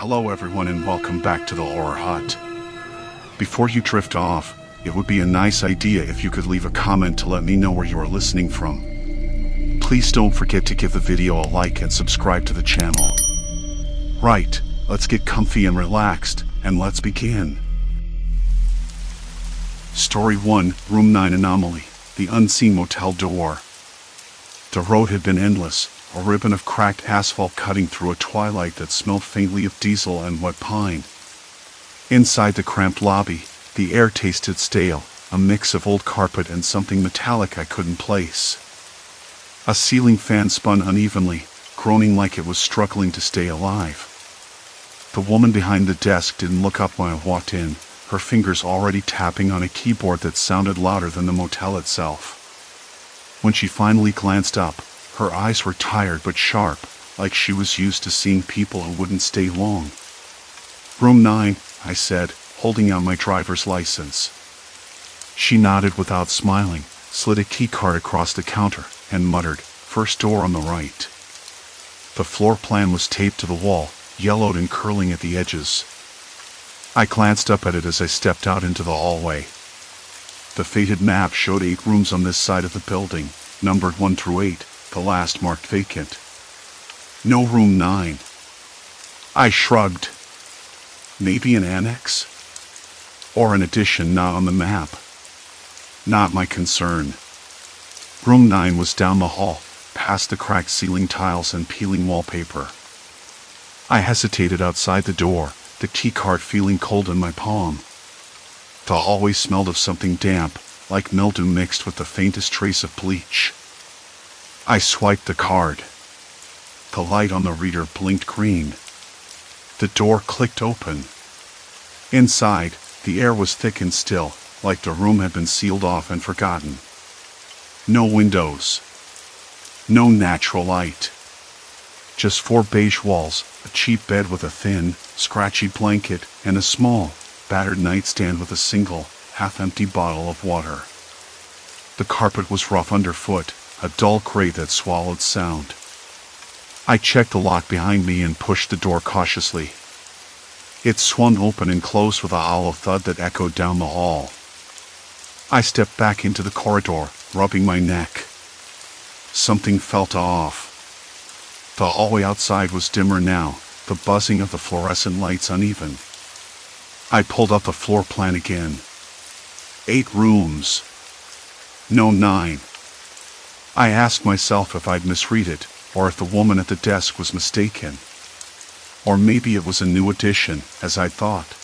Hello everyone and welcome back to the Horror Hut. Before you drift off, it would be a nice idea if you could leave a comment to let me know where you are listening from. Please don't forget to give the video a like and subscribe to the channel. Right, let's get comfy and relaxed, and let's begin. Story 1, Room 9 Anomaly, the unseen motel door. The road had been endless, a ribbon of cracked asphalt cutting through a twilight that smelled faintly of diesel and wet pine. Inside the cramped lobby, the air tasted stale, a mix of old carpet and something metallic I couldn't place. A ceiling fan spun unevenly, groaning like it was struggling to stay alive. The woman behind the desk didn't look up when I walked in, her fingers already tapping on a keyboard that sounded louder than the motel itself. When she finally glanced up, her eyes were tired but sharp, like she was used to seeing people and wouldn't stay long. "Room 9, I said, holding out my driver's license. She nodded without smiling, slid a keycard across the counter, and muttered, "First door on the right." The floor plan was taped to the wall, yellowed and curling at the edges. I glanced up at it as I stepped out into the hallway. The faded map showed 8 rooms on this side of the building, numbered 1 through 8. The last marked vacant. No room 9. I shrugged. Maybe an annex? Or an addition not on the map? Not my concern. Room 9 was down the hall, past the cracked ceiling tiles and peeling wallpaper. I hesitated outside the door, the keycard feeling cold in my palm. The hallway smelled of something damp, like mildew mixed with the faintest trace of bleach. I swiped the card. The light on the reader blinked green. The door clicked open. Inside, the air was thick and still, like the room had been sealed off and forgotten. No windows. No natural light. Just 4 beige walls, a cheap bed with a thin, scratchy blanket, and a small, battered nightstand with a single, half-empty bottle of water. The carpet was rough underfoot, a dull grate that swallowed sound. I checked the lock behind me and pushed the door cautiously. It swung open and closed with a hollow thud that echoed down the hall. I stepped back into the corridor, rubbing my neck. Something felt off. The hallway outside was dimmer now, the buzzing of the fluorescent lights uneven. I pulled up the floor plan again. 8 rooms. No 9. I asked myself if I'd misread it, or if the woman at the desk was mistaken. Or maybe it was a new addition, as I'd thought.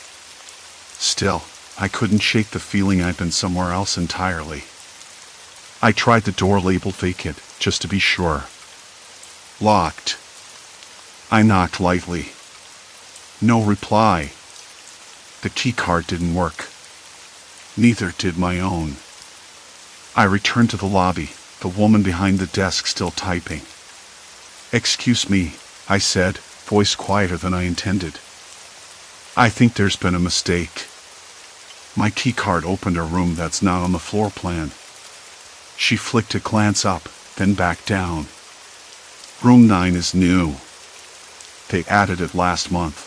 Still, I couldn't shake the feeling I'd been somewhere else entirely. I tried the door labeled vacant, just to be sure. Locked. I knocked lightly. No reply. The keycard didn't work. Neither did my own. I returned to the lobby, the woman behind the desk still typing. "Excuse me," I said, voice quieter than I intended. "I think there's been a mistake." My keycard opened a room that's not on the floor plan. She flicked a glance up, then back down. "Room 9 is new. They added it last month."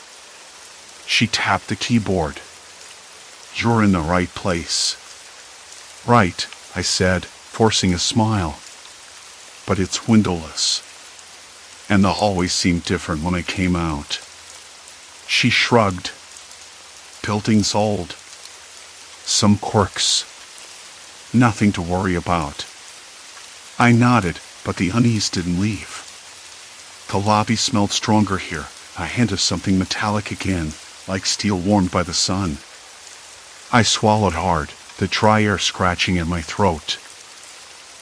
She tapped the keyboard. "You're in the right place." "Right," I said, forcing a smile. "But it's windowless." And the hallway seemed different when I came out. She shrugged. "Building's old. Some quirks. Nothing to worry about." I nodded, but the unease didn't leave. The lobby smelled stronger here, a hint of something metallic again, like steel warmed by the sun. I swallowed hard, the dry air scratching at my throat.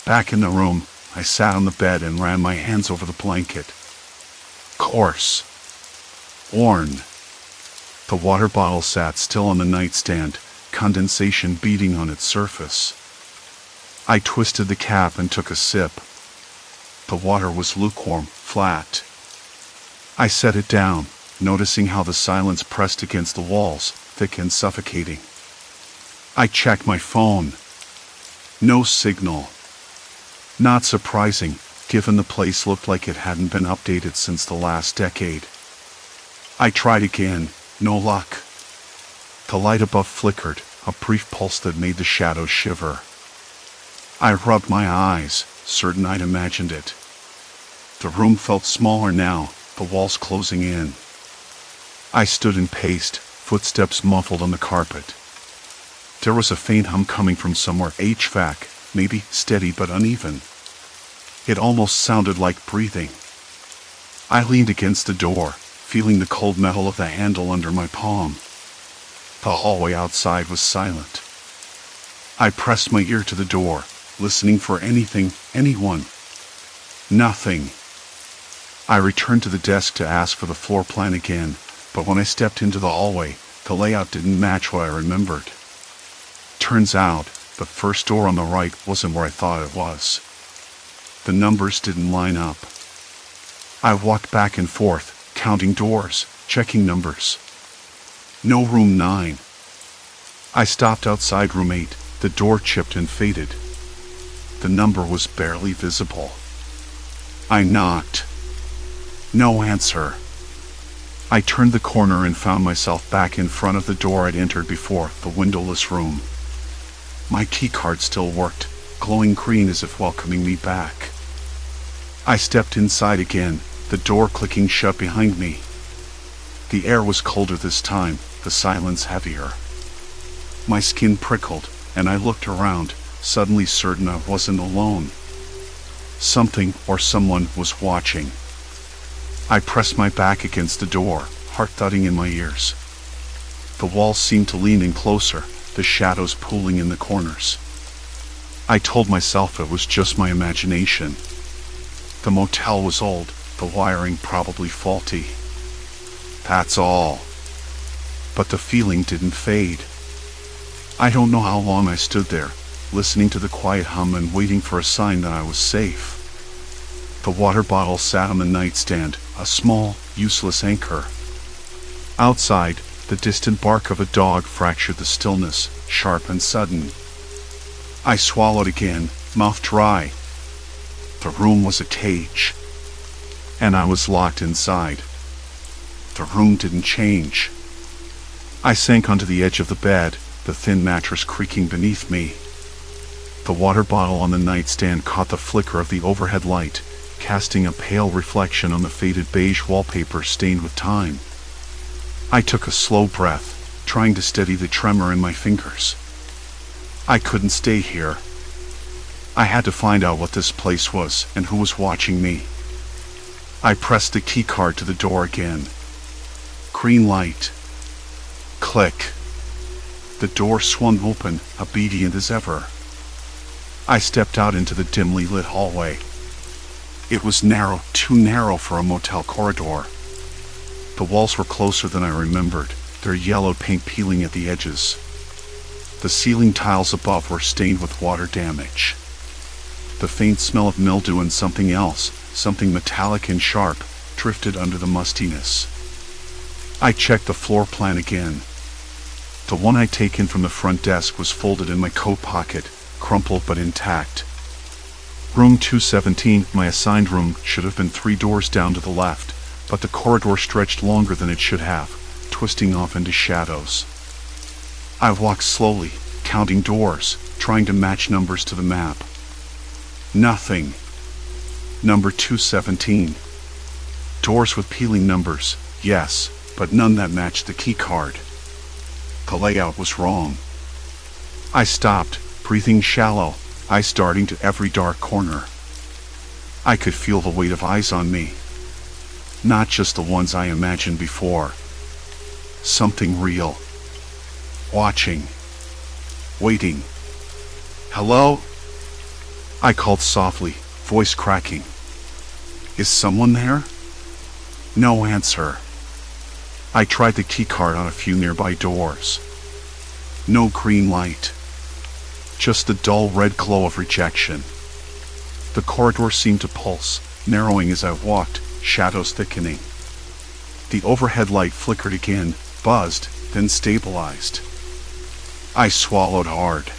Back in the room, I sat on the bed and ran my hands over the blanket. Coarse. Worn. The water bottle sat still on the nightstand, condensation beating on its surface. I twisted the cap and took a sip. The water was lukewarm, flat. I set it down, noticing how the silence pressed against the walls, thick and suffocating. I checked my phone. No signal. Not surprising, given the place looked like it hadn't been updated since the last decade. I tried again. No luck. The light above flickered, a brief pulse that made the shadows shiver. I rubbed my eyes, certain I'd imagined it. The room felt smaller now, the walls closing in. I stood and paced, footsteps muffled on the carpet. There was a faint hum coming from somewhere, HVAC, maybe steady but uneven. It almost sounded like breathing. I leaned against the door, feeling the cold metal of the handle under my palm. The hallway outside was silent. I pressed my ear to the door, listening for anything, anyone. Nothing. I returned to the desk to ask for the floor plan again, but when I stepped into the hallway, the layout didn't match what I remembered. Turns out, the first door on the right wasn't where I thought it was. The numbers didn't line up. I walked back and forth, counting doors, checking numbers. No room 9. I stopped outside room 8, the door chipped and faded. The number was barely visible. I knocked. No answer. I turned the corner and found myself back in front of the door I'd entered before, the windowless room. My keycard still worked, glowing green as if welcoming me back. I stepped inside again, the door clicking shut behind me. The air was colder this time, the silence heavier. My skin prickled, and I looked around, suddenly certain I wasn't alone. Something or someone was watching. I pressed my back against the door, heart thudding in my ears. The walls seemed to lean in closer, the shadows pooling in the corners. I told myself it was just my imagination. The motel was old, the wiring probably faulty. That's all. But the feeling didn't fade. I don't know how long I stood there, listening to the quiet hum and waiting for a sign that I was safe. The water bottle sat on the nightstand, a small, useless anchor. Outside, the distant bark of a dog fractured the stillness, sharp and sudden. I swallowed again, mouth dry. The room was a cage, and I was locked inside. The room didn't change. I sank onto the edge of the bed, the thin mattress creaking beneath me. The water bottle on the nightstand caught the flicker of the overhead light, casting a pale reflection on the faded beige wallpaper stained with time. I took a slow breath, trying to steady the tremor in my fingers. I couldn't stay here. I had to find out what this place was and who was watching me. I pressed the keycard to the door again. Green light. Click. The door swung open, obedient as ever. I stepped out into the dimly lit hallway. It was narrow, too narrow for a motel corridor. The walls were closer than I remembered, their yellow paint peeling at the edges. The ceiling tiles above were stained with water damage. The faint smell of mildew and something else, something metallic and sharp, drifted under the mustiness. I checked the floor plan again. The one I'd taken from the front desk was folded in my coat pocket, crumpled but intact. Room 217, my assigned room, should have been 3 doors down to the left, but the corridor stretched longer than it should have, twisting off into shadows. I walked slowly, counting doors, trying to match numbers to the map. Nothing. Number 217. Doors with peeling numbers, yes, but none that matched the keycard. The layout was wrong. I stopped, breathing shallow, eyes darting to every dark corner. I could feel the weight of eyes on me. Not just the ones I imagined before. Something real. Watching. Waiting. Hello? I called softly, voice cracking. Is someone there? No answer. I tried the keycard on a few nearby doors. No green light. Just the dull red glow of rejection. The corridor seemed to pulse, narrowing as I walked, shadows thickening. The overhead light flickered again, buzzed, then stabilized. I swallowed hard.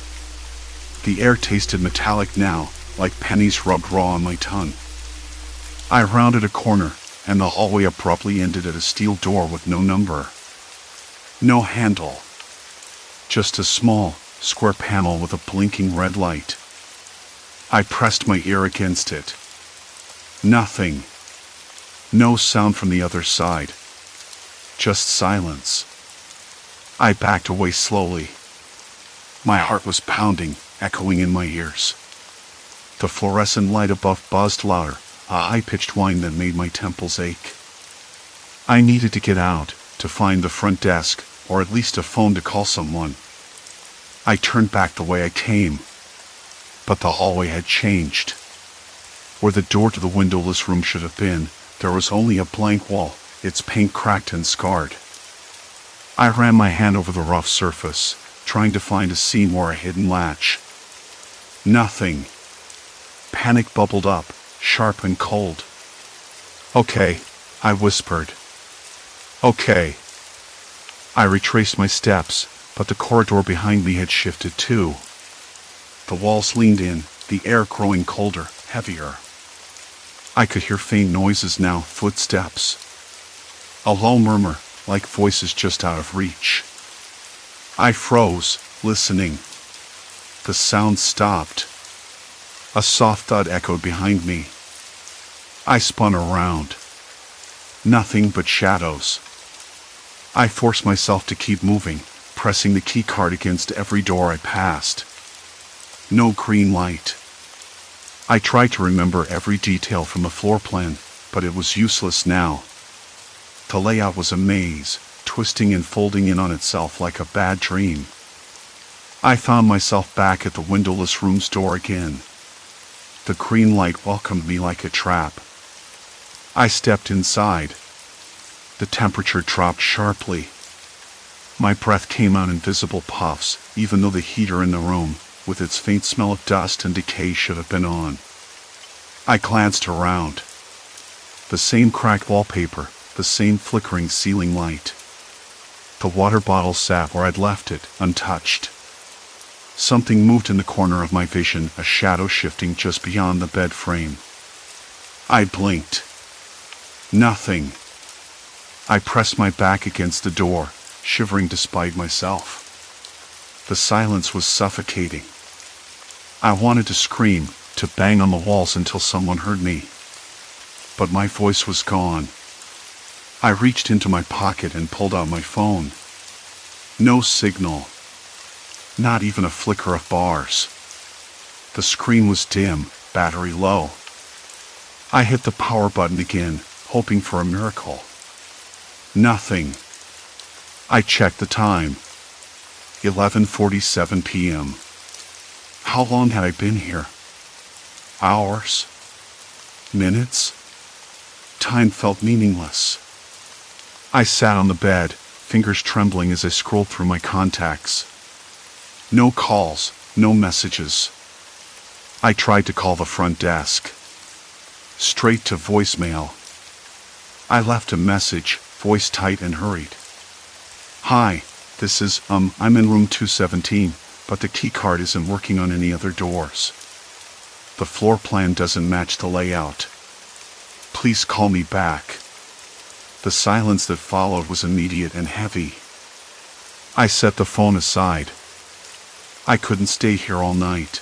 The air tasted metallic now, like pennies rubbed raw on my tongue. I rounded a corner, and the hallway abruptly ended at a steel door with no number. No handle. Just a small, square panel with a blinking red light. I pressed my ear against it. Nothing. No sound from the other side. Just silence. I backed away slowly. My heart was pounding, echoing in my ears. The fluorescent light above buzzed louder, a high-pitched whine that made my temples ache. I needed to get out, to find the front desk, or at least a phone to call someone. I turned back the way I came. But the hallway had changed. Where the door to the windowless room should have been, there was only a blank wall, its paint cracked and scarred. I ran my hand over the rough surface, trying to find a seam or a hidden latch. Nothing. Panic bubbled up, sharp and cold. "Okay," I whispered. "Okay." I retraced my steps, but the corridor behind me had shifted too. The walls leaned in, the air growing colder, heavier. I could hear faint noises now, footsteps. A low murmur, like voices just out of reach. I froze, listening. The sound stopped. A soft thud echoed behind me. I spun around. Nothing but shadows. I forced myself to keep moving, pressing the keycard against every door I passed. No green light. I tried to remember every detail from the floor plan, but it was useless now. The layout was a maze, twisting and folding in on itself like a bad dream. I found myself back at the windowless room's door again. The green light welcomed me like a trap. I stepped inside. The temperature dropped sharply. My breath came out in visible puffs, even though the heater in the room, with its faint smell of dust and decay, should have been on. I glanced around. The same cracked wallpaper, the same flickering ceiling light. The water bottle sat where I'd left it, untouched. Something moved in the corner of my vision, a shadow shifting just beyond the bed frame. I blinked. Nothing. I pressed my back against the door, shivering despite myself. The silence was suffocating. I wanted to scream, to bang on the walls until someone heard me. But my voice was gone. I reached into my pocket and pulled out my phone. No signal. Not even a flicker of bars. The screen was dim, battery low. I hit the power button again, hoping for a miracle. Nothing. I checked the time. 11:47 p.m. How long had I been here? Hours? Minutes? Time felt meaningless. I sat on the bed, fingers trembling as I scrolled through my contacts. No calls, no messages. I tried to call the front desk. Straight to voicemail. I left a message, voice tight and hurried. "Hi, this is, I'm in room 217, but the keycard isn't working on any other doors. The floor plan doesn't match the layout. Please call me back." The silence that followed was immediate and heavy. I set the phone aside. I couldn't stay here all night.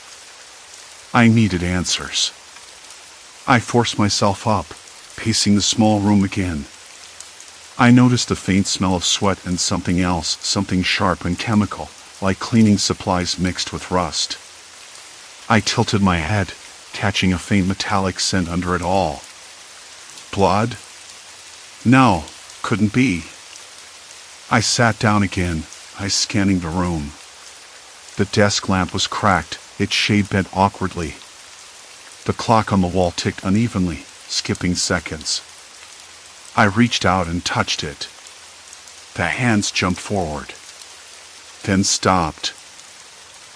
I needed answers. I forced myself up, pacing the small room again. I noticed the faint smell of sweat and something else, something sharp and chemical, like cleaning supplies mixed with rust. I tilted my head, catching a faint metallic scent under it all. Blood? No, couldn't be. I sat down again, eyes scanning the room. The desk lamp was cracked, its shade bent awkwardly. The clock on the wall ticked unevenly, skipping seconds. I reached out and touched it. The hands jumped forward, then stopped.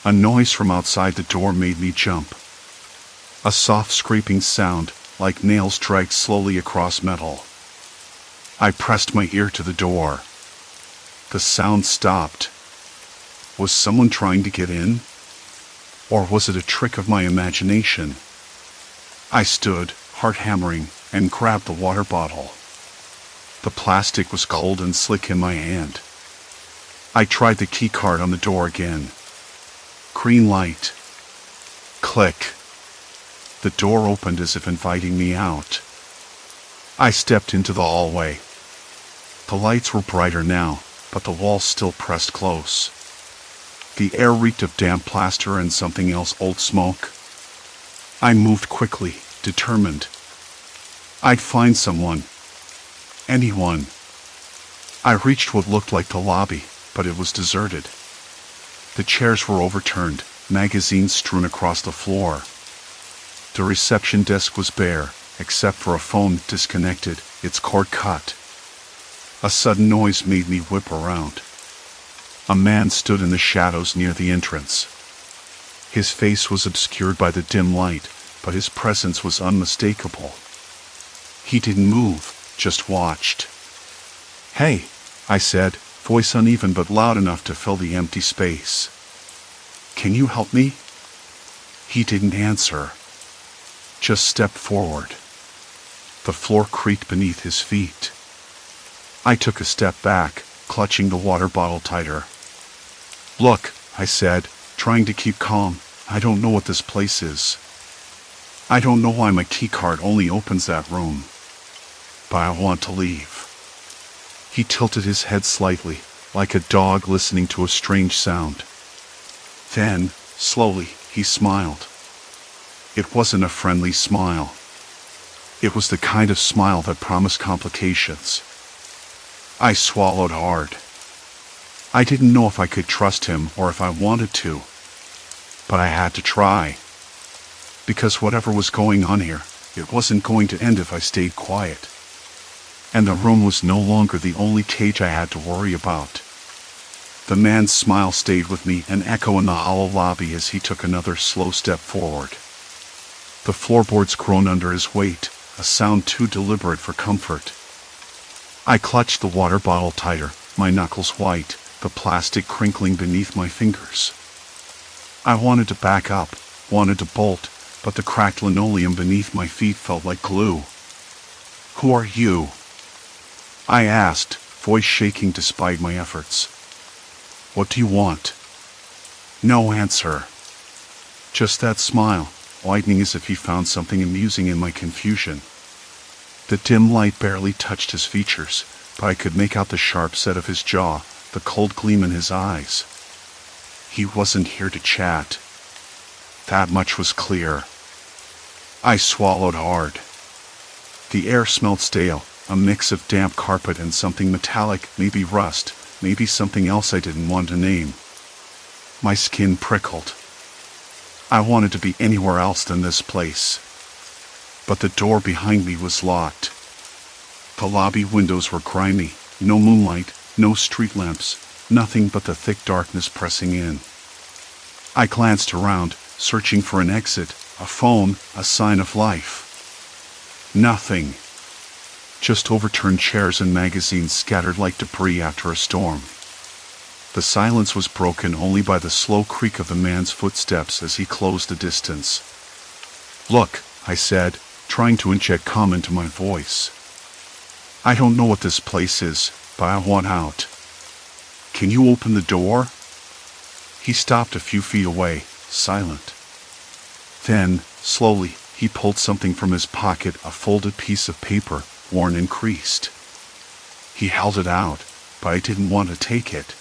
A noise from outside the door made me jump. A soft scraping sound, like nails dragged slowly across metal. I pressed my ear to the door. The sound stopped. Was someone trying to get in? Or was it a trick of my imagination? I stood, heart hammering, and grabbed the water bottle. The plastic was cold and slick in my hand. I tried the keycard on the door again. Green light. Click. The door opened as if inviting me out. I stepped into the hallway. The lights were brighter now, but the walls still pressed close. The air reeked of damp plaster and something else, old smoke. I moved quickly, determined. I'd find someone. Anyone. I reached what looked like the lobby, but it was deserted. The chairs were overturned, magazines strewn across the floor. The reception desk was bare, except for a phone disconnected, its cord cut. A sudden noise made me whip around. A man stood in the shadows near the entrance. His face was obscured by the dim light, but his presence was unmistakable. He didn't move, just watched. "Hey," I said, voice uneven but loud enough to fill the empty space. "Can you help me?" He didn't answer. Just stepped forward. The floor creaked beneath his feet. I took a step back, clutching the water bottle tighter. "Look," I said, trying to keep calm, "I don't know what this place is. I don't know why my keycard only opens that room. But I want to leave." He tilted his head slightly, like a dog listening to a strange sound. Then, slowly, he smiled. It wasn't a friendly smile. It was the kind of smile that promised complications. I swallowed hard. I didn't know if I could trust him or if I wanted to. But I had to try. Because whatever was going on here, it wasn't going to end if I stayed quiet. And the room was no longer the only cage I had to worry about. The man's smile stayed with me, an echo in the hollow lobby as he took another slow step forward. The floorboards groaned under his weight, a sound too deliberate for comfort. I clutched the water bottle tighter, my knuckles white, the plastic crinkling beneath my fingers. I wanted to back up, wanted to bolt, but the cracked linoleum beneath my feet felt like glue. "Who are you?" I asked, voice shaking despite my efforts. "What do you want?" No answer. Just that smile, widening as if he found something amusing in my confusion. The dim light barely touched his features, but I could make out the sharp set of his jaw, the cold gleam in his eyes. He wasn't here to chat. That much was clear. I swallowed hard. The air smelled stale, a mix of damp carpet and something metallic, maybe rust, maybe something else I didn't want to name. My skin prickled. I wanted to be anywhere else than this place. But the door behind me was locked. The lobby windows were grimy, no moonlight, no street lamps, nothing but the thick darkness pressing in. I glanced around, searching for an exit, a phone, a sign of life. Nothing. Just overturned chairs and magazines scattered like debris after a storm. The silence was broken only by the slow creak of the man's footsteps as he closed the distance. "Look," I said, trying to inject calm into my voice. "I don't know what this place is, but I want out. Can you open the door?" He stopped a few feet away, silent. Then, slowly, he pulled something from his pocket, a folded piece of paper, worn and creased. He held it out, but I didn't want to take it.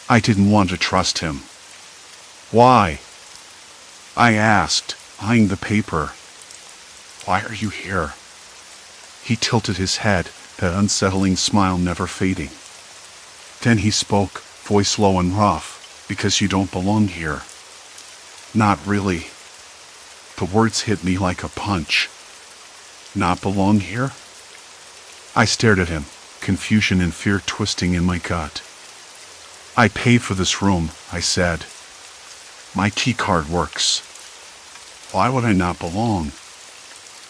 I didn't want to trust him. "Why?" I asked, eyeing the paper. "Why are you here?" He tilted his head, that unsettling smile never fading. Then he spoke, voice low and rough, "Because you don't belong here." Not really. The words hit me like a punch. Not belong here? I stared at him, confusion and fear twisting in my gut. "I paid for this room," I said. "My key card works. Why would I not belong?"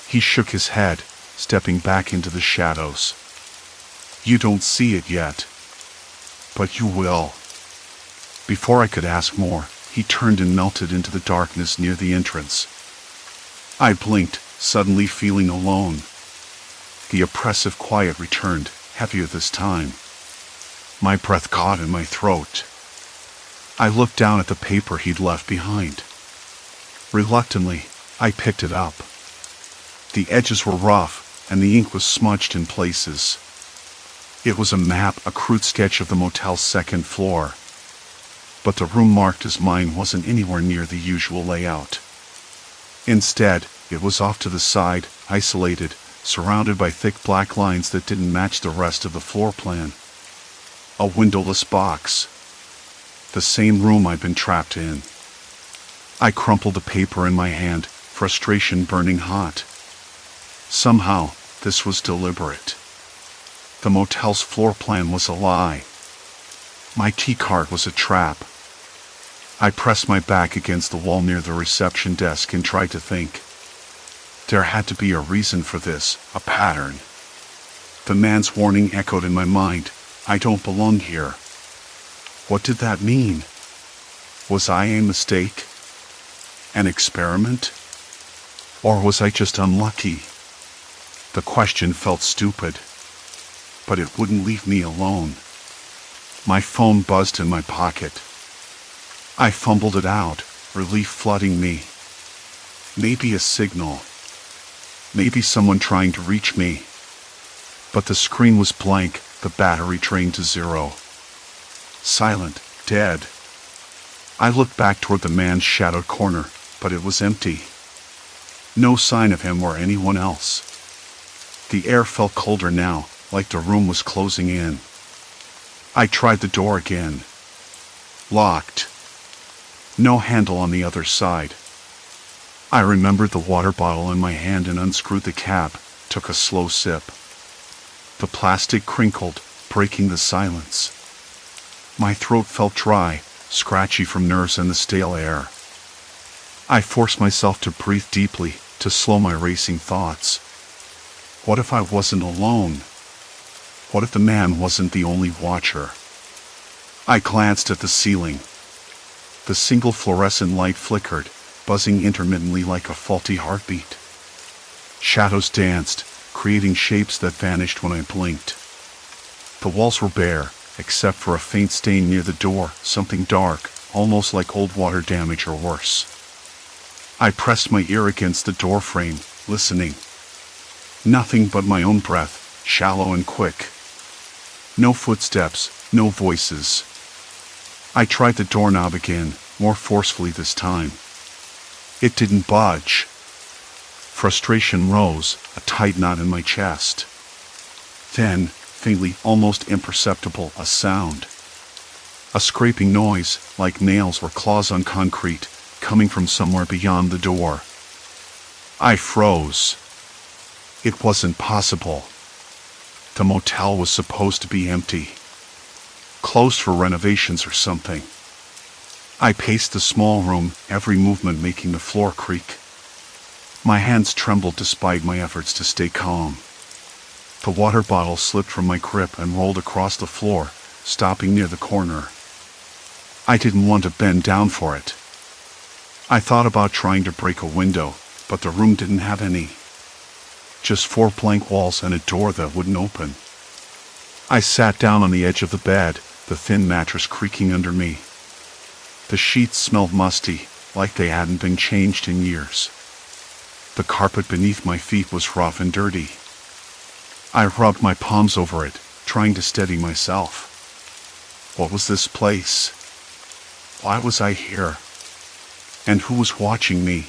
He shook his head, stepping back into the shadows. "You don't see it yet. But you will." Before I could ask more, he turned and melted into the darkness near the entrance. I blinked, suddenly feeling alone. The oppressive quiet returned, heavier this time. My breath caught in my throat. I looked down at the paper he'd left behind. Reluctantly, I picked it up. The edges were rough, and the ink was smudged in places. It was a map, a crude sketch of the motel's second floor. But the room marked as mine wasn't anywhere near the usual layout. Instead, it was off to the side, isolated, surrounded by thick black lines that didn't match the rest of the floor plan. A windowless box. The same room I'd been trapped in. I crumpled the paper in my hand, frustration burning hot. Somehow, this was deliberate. The motel's floor plan was a lie. My key card was a trap. I pressed my back against the wall near the reception desk and tried to think. There had to be a reason for this, a pattern. The man's warning echoed in my mind. I don't belong here. What did that mean? Was I a mistake? An experiment? Or was I just unlucky? The question felt stupid, but it wouldn't leave me alone. My phone buzzed in my pocket. I fumbled it out, relief flooding me. Maybe a signal. Maybe someone trying to reach me. But the screen was blank, the battery drained to zero. Silent, dead. I looked back toward the man's shadowed corner, but it was empty. No sign of him or anyone else. The air felt colder now, like the room was closing in. I tried the door again. Locked. No handle on the other side. I remembered the water bottle in my hand and unscrewed the cap, took a slow sip. The plastic crinkled, breaking the silence. My throat felt dry, scratchy from nerves and the stale air. I forced myself to breathe deeply, to slow my racing thoughts. What if I wasn't alone? What if the man wasn't the only watcher? I glanced at the ceiling. The single fluorescent light flickered, buzzing intermittently like a faulty heartbeat. Shadows danced, creating shapes that vanished when I blinked. The walls were bare, except for a faint stain near the door, something dark, almost like old water damage or worse. I pressed my ear against the door frame, listening. Nothing but my own breath, shallow and quick. No footsteps, no voices. I tried the doorknob again, more forcefully this time. It didn't budge. Frustration rose, a tight knot in my chest. Then, faintly, almost imperceptible, a sound. A scraping noise, like nails or claws on concrete, coming from somewhere beyond the door. I froze. It wasn't possible. The motel was supposed to be empty. Closed for renovations or something. I paced the small room, every movement making the floor creak. My hands trembled despite my efforts to stay calm. The water bottle slipped from my grip and rolled across the floor, stopping near the corner. I didn't want to bend down for it. I thought about trying to break a window, but the room didn't have any. Just 4 blank walls and a door that wouldn't open. I sat down on the edge of the bed, the thin mattress creaking under me. The sheets smelled musty, like they hadn't been changed in years. The carpet beneath my feet was rough and dirty. I rubbed my palms over it, trying to steady myself. What was this place? Why was I here? And who was watching me?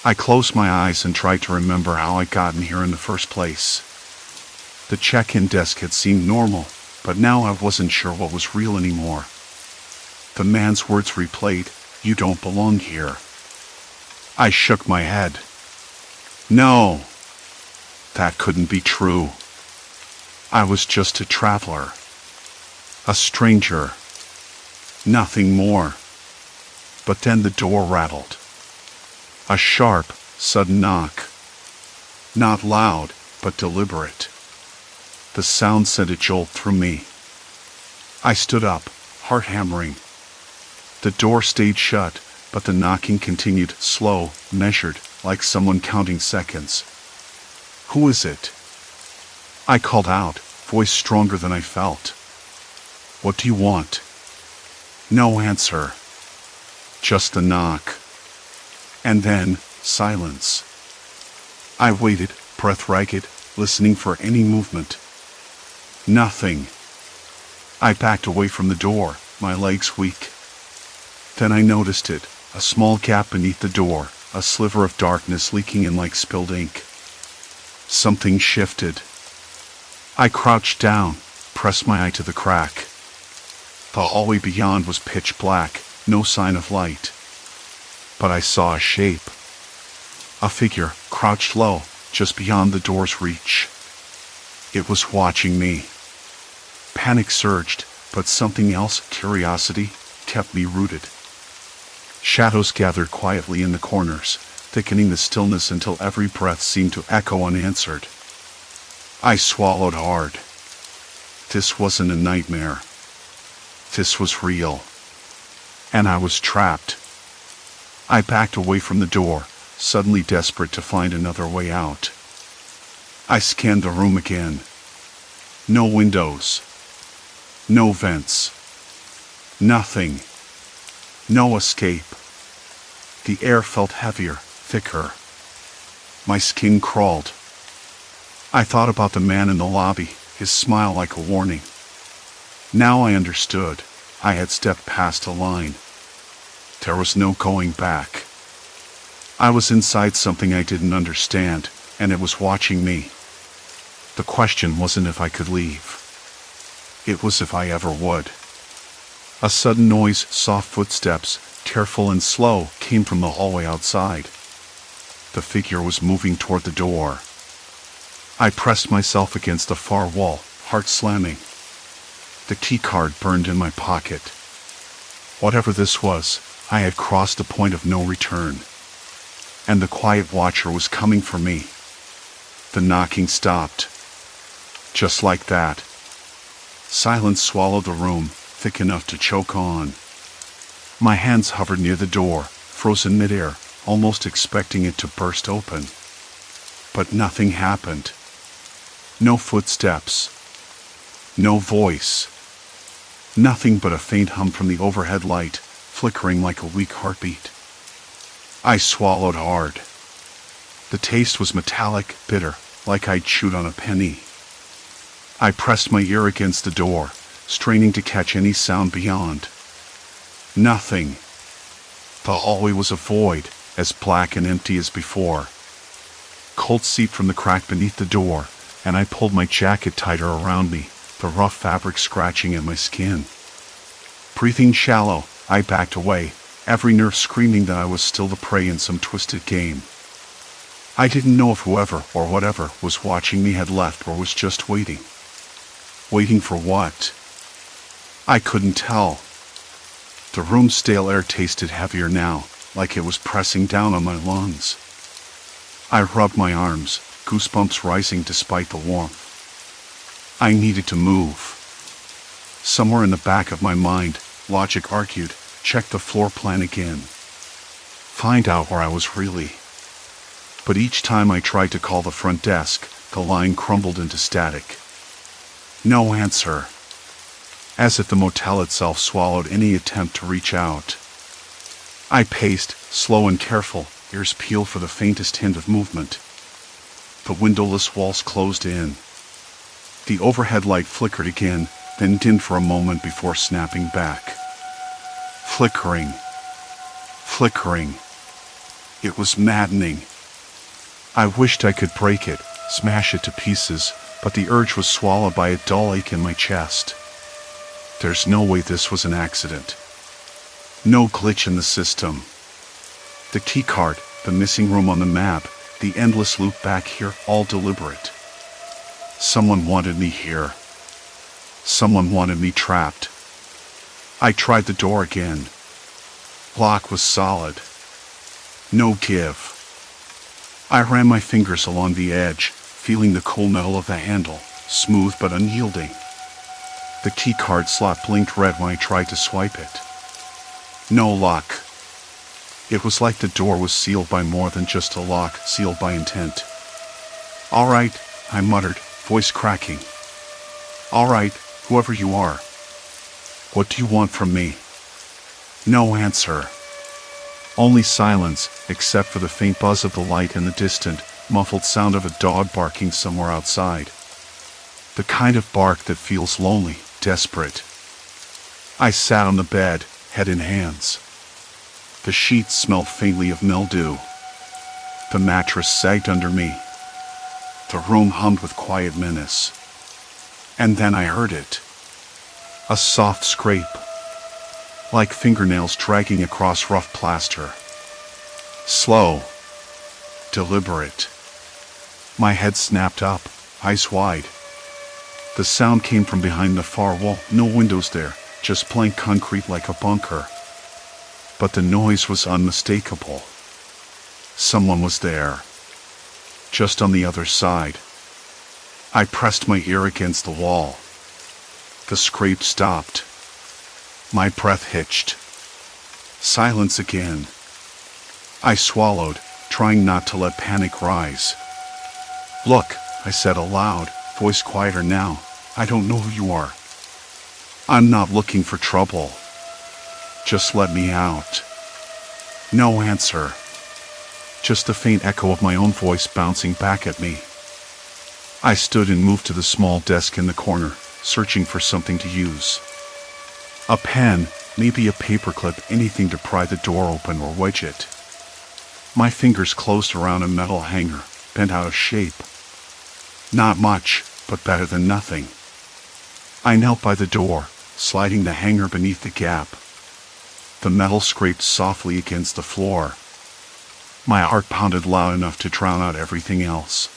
I closed my eyes and tried to remember how I'd gotten here in the first place. The check-in desk had seemed normal, but now I wasn't sure what was real anymore. The man's words replayed, "You don't belong here." I shook my head. No, that couldn't be true. I was just a traveler. A stranger. Nothing more. But then the door rattled. A sharp, sudden knock. Not loud, but deliberate. The sound sent a jolt through me. I stood up, heart hammering. The door stayed shut, but the knocking continued, slow, measured, like someone counting seconds. Who is it? I called out, voice stronger than I felt. "What do you want?" No answer. Just a knock. And then, silence. I waited, breath ragged, listening for any movement. Nothing. I backed away from the door, my legs weak. Then I noticed it, a small gap beneath the door, a sliver of darkness leaking in like spilled ink. Something shifted. I crouched down, pressed my eye to the crack. The hallway beyond was pitch black, no sign of light. But I saw a shape. A figure, crouched low, just beyond the door's reach. It was watching me. Panic surged, but something else, curiosity, kept me rooted. Shadows gathered quietly in the corners, thickening the stillness until every breath seemed to echo unanswered. I swallowed hard. This wasn't a nightmare. This was real. And I was trapped. I backed away from the door, suddenly desperate to find another way out. I scanned the room again. No windows. No vents. Nothing. No escape. The air felt heavier, thicker. My skin crawled. I thought about the man in the lobby, his smile like a warning. Now I understood. I had stepped past a line. There was no going back. I was inside something I didn't understand, and it was watching me. The question wasn't if I could leave. It was if I ever would. A sudden noise, soft footsteps, careful and slow, came from the hallway outside. The figure was moving toward the door. I pressed myself against the far wall, heart slamming. The keycard burned in my pocket. Whatever this was, I had crossed a point of no return. And the quiet watcher was coming for me. The knocking stopped. Just like that. Silence swallowed the room, thick enough to choke on. My hands hovered near the door, frozen midair, almost expecting it to burst open. But nothing happened. No footsteps. No voice. Nothing but a faint hum from the overhead light, flickering like a weak heartbeat. I swallowed hard. The taste was metallic, bitter, like I'd chewed on a penny. I pressed my ear against the door, straining to catch any sound beyond. Nothing. The hallway was a void, as black and empty as before. Cold seeped from the crack beneath the door, and I pulled my jacket tighter around me, the rough fabric scratching at my skin. Breathing shallow, I backed away, every nerve screaming that I was still the prey in some twisted game. I didn't know if whoever or whatever was watching me had left or was just waiting. Waiting for what? I couldn't tell. The room's stale air tasted heavier now, like it was pressing down on my lungs. I rubbed my arms, goosebumps rising despite the warmth. I needed to move. Somewhere in the back of my mind, logic argued, check the floor plan again. Find out where I was really. But each time I tried to call the front desk, the line crumbled into static. No answer. As if the motel itself swallowed any attempt to reach out. I paced, slow and careful, ears peeled for the faintest hint of movement. The windowless walls closed in. The overhead light flickered again, then dimmed for a moment before snapping back. Flickering. Flickering. It was maddening. I wished I could break it, smash it to pieces, but the urge was swallowed by a dull ache in my chest. There's no way this was an accident. No glitch in the system. The keycard, the missing room on the map, the endless loop back here, all deliberate. Someone wanted me here. Someone wanted me trapped. I tried the door again. Lock was solid. No give. I ran my fingers along the edge, feeling the cool metal of the handle, smooth but unyielding. The keycard slot blinked red when I tried to swipe it. No luck. It was like the door was sealed by more than just a lock, sealed by intent. "All right," I muttered, voice cracking. "All right, whoever you are. What do you want from me?" No answer. Only silence, except for the faint buzz of the light and the distant, muffled sound of a dog barking somewhere outside. The kind of bark that feels lonely, desperate. I sat on the bed, head in hands. The sheets smelled faintly of mildew. The mattress sagged under me. The room hummed with quiet menace. And then I heard it. A soft scrape, like fingernails dragging across rough plaster. Slow, deliberate. My head snapped up, eyes wide. The sound came from behind the far wall, no windows there, just plain concrete like a bunker. But the noise was unmistakable. Someone was there, just on the other side. I pressed my ear against the wall. The scrape stopped. My breath hitched. Silence again. I swallowed, trying not to let panic rise. "Look," I said aloud, voice quieter now. "I don't know who you are. I'm not looking for trouble. Just let me out." No answer. Just the faint echo of my own voice bouncing back at me. I stood and moved to the small desk in the corner, searching for something to use. A pen, maybe a paperclip, anything to pry the door open or wedge it. My fingers closed around a metal hanger, bent out of shape. Not much, but better than nothing. I knelt by the door, sliding the hanger beneath the gap. The metal scraped softly against the floor. My heart pounded loud enough to drown out everything else.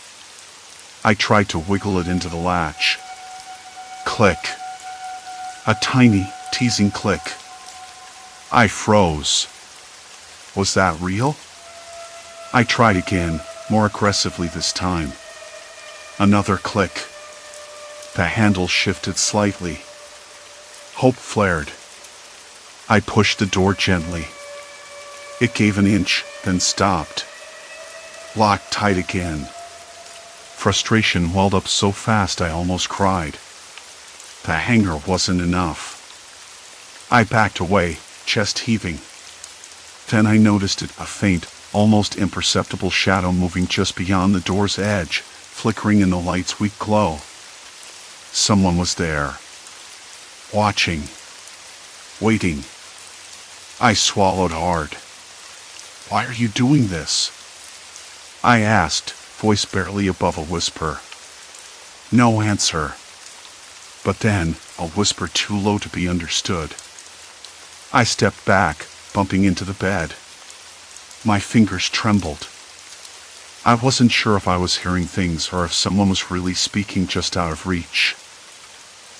I tried to wiggle it into the latch. Click. A tiny, teasing click. I froze. Was that real? I tried again, more aggressively this time. Another click. The handle shifted slightly. Hope flared. I pushed the door gently. It gave an inch, then stopped. Locked tight again. Frustration welled up so fast I almost cried. The hanger wasn't enough. I backed away, chest heaving. Then I noticed it, a faint, almost imperceptible shadow moving just beyond the door's edge, flickering in the light's weak glow. Someone was there. Watching. Waiting. I swallowed hard. "Why are you doing this?" I asked, voice barely above a whisper. No answer. But then, a whisper too low to be understood. I stepped back, bumping into the bed. My fingers trembled. I wasn't sure if I was hearing things or if someone was really speaking just out of reach.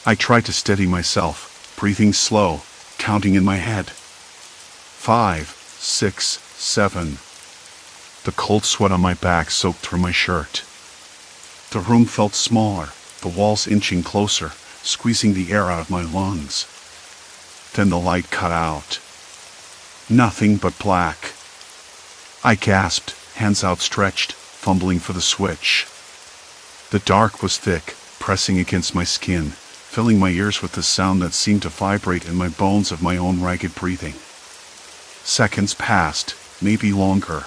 I tried to steady myself, breathing slow, counting in my head. 5, 6, 7. The cold sweat on my back soaked through my shirt. The room felt smaller, the walls inching closer, squeezing the air out of my lungs. Then the light cut out. Nothing but black. I gasped, hands outstretched, fumbling for the switch. The dark was thick, pressing against my skin, filling my ears with the sound that seemed to vibrate in my bones of my own ragged breathing. Seconds passed, maybe longer.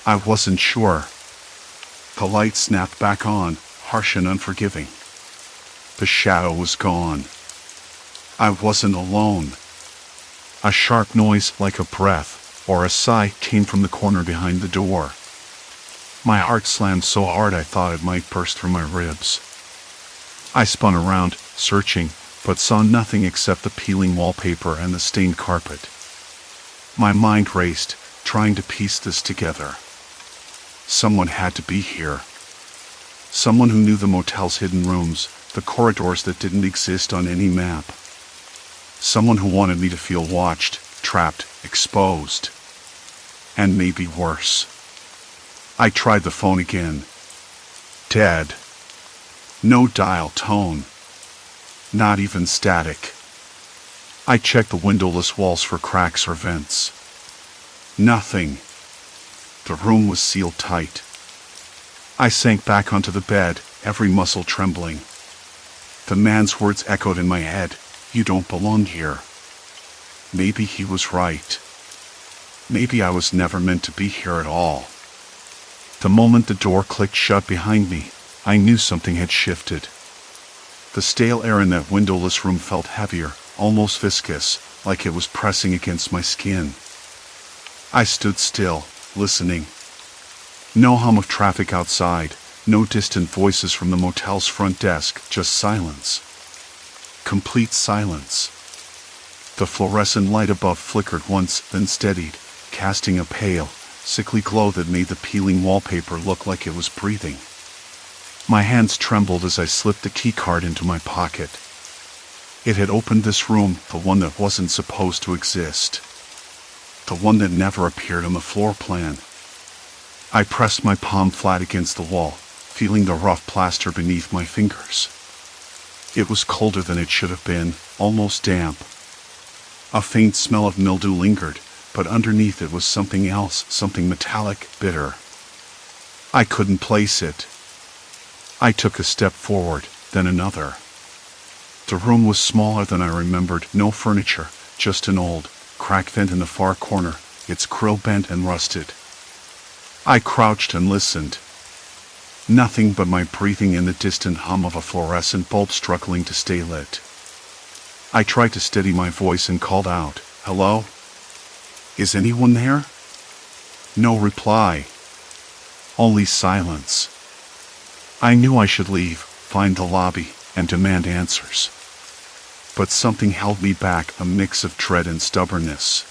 I wasn't sure. The light snapped back on, harsh and unforgiving. The shadow was gone. I wasn't alone. A sharp noise like a breath or a sigh came from the corner behind the door. My heart slammed so hard I thought it might burst through my ribs. I spun around, searching, but saw nothing except the peeling wallpaper and the stained carpet. My mind raced, trying to piece this together. Someone had to be here. Someone who knew the motel's hidden rooms, the corridors that didn't exist on any map. Someone who wanted me to feel watched, trapped, exposed. And maybe worse. I tried the phone again. Dead. No dial tone. Not even static. I checked the windowless walls for cracks or vents. Nothing. The room was sealed tight. I sank back onto the bed, every muscle trembling. The man's words echoed in my head, "You don't belong here." Maybe he was right. Maybe I was never meant to be here at all. The moment the door clicked shut behind me, I knew something had shifted. The stale air in that windowless room felt heavier, almost viscous, like it was pressing against my skin. I stood still, listening. No hum of traffic outside, no distant voices from the motel's front desk, just silence. Complete silence. The fluorescent light above flickered once, then steadied, casting a pale, sickly glow that made the peeling wallpaper look like it was breathing. My hands trembled as I slipped the keycard into my pocket. It had opened this room, the one that wasn't supposed to exist. The one that never appeared on the floor plan. I pressed my palm flat against the wall, feeling the rough plaster beneath my fingers. It was colder than it should have been, almost damp. A faint smell of mildew lingered, but underneath it was something else, something metallic, bitter. I couldn't place it. I took a step forward, then another. The room was smaller than I remembered, no furniture, just an old, cracked vent in the far corner, its grill bent and rusted. I crouched and listened. Nothing but my breathing and the distant hum of a fluorescent bulb struggling to stay lit. I tried to steady my voice and called out, "Hello? Is anyone there?" No reply. Only silence. I knew I should leave, find the lobby, and demand answers. But something held me back, a mix of dread and stubbornness.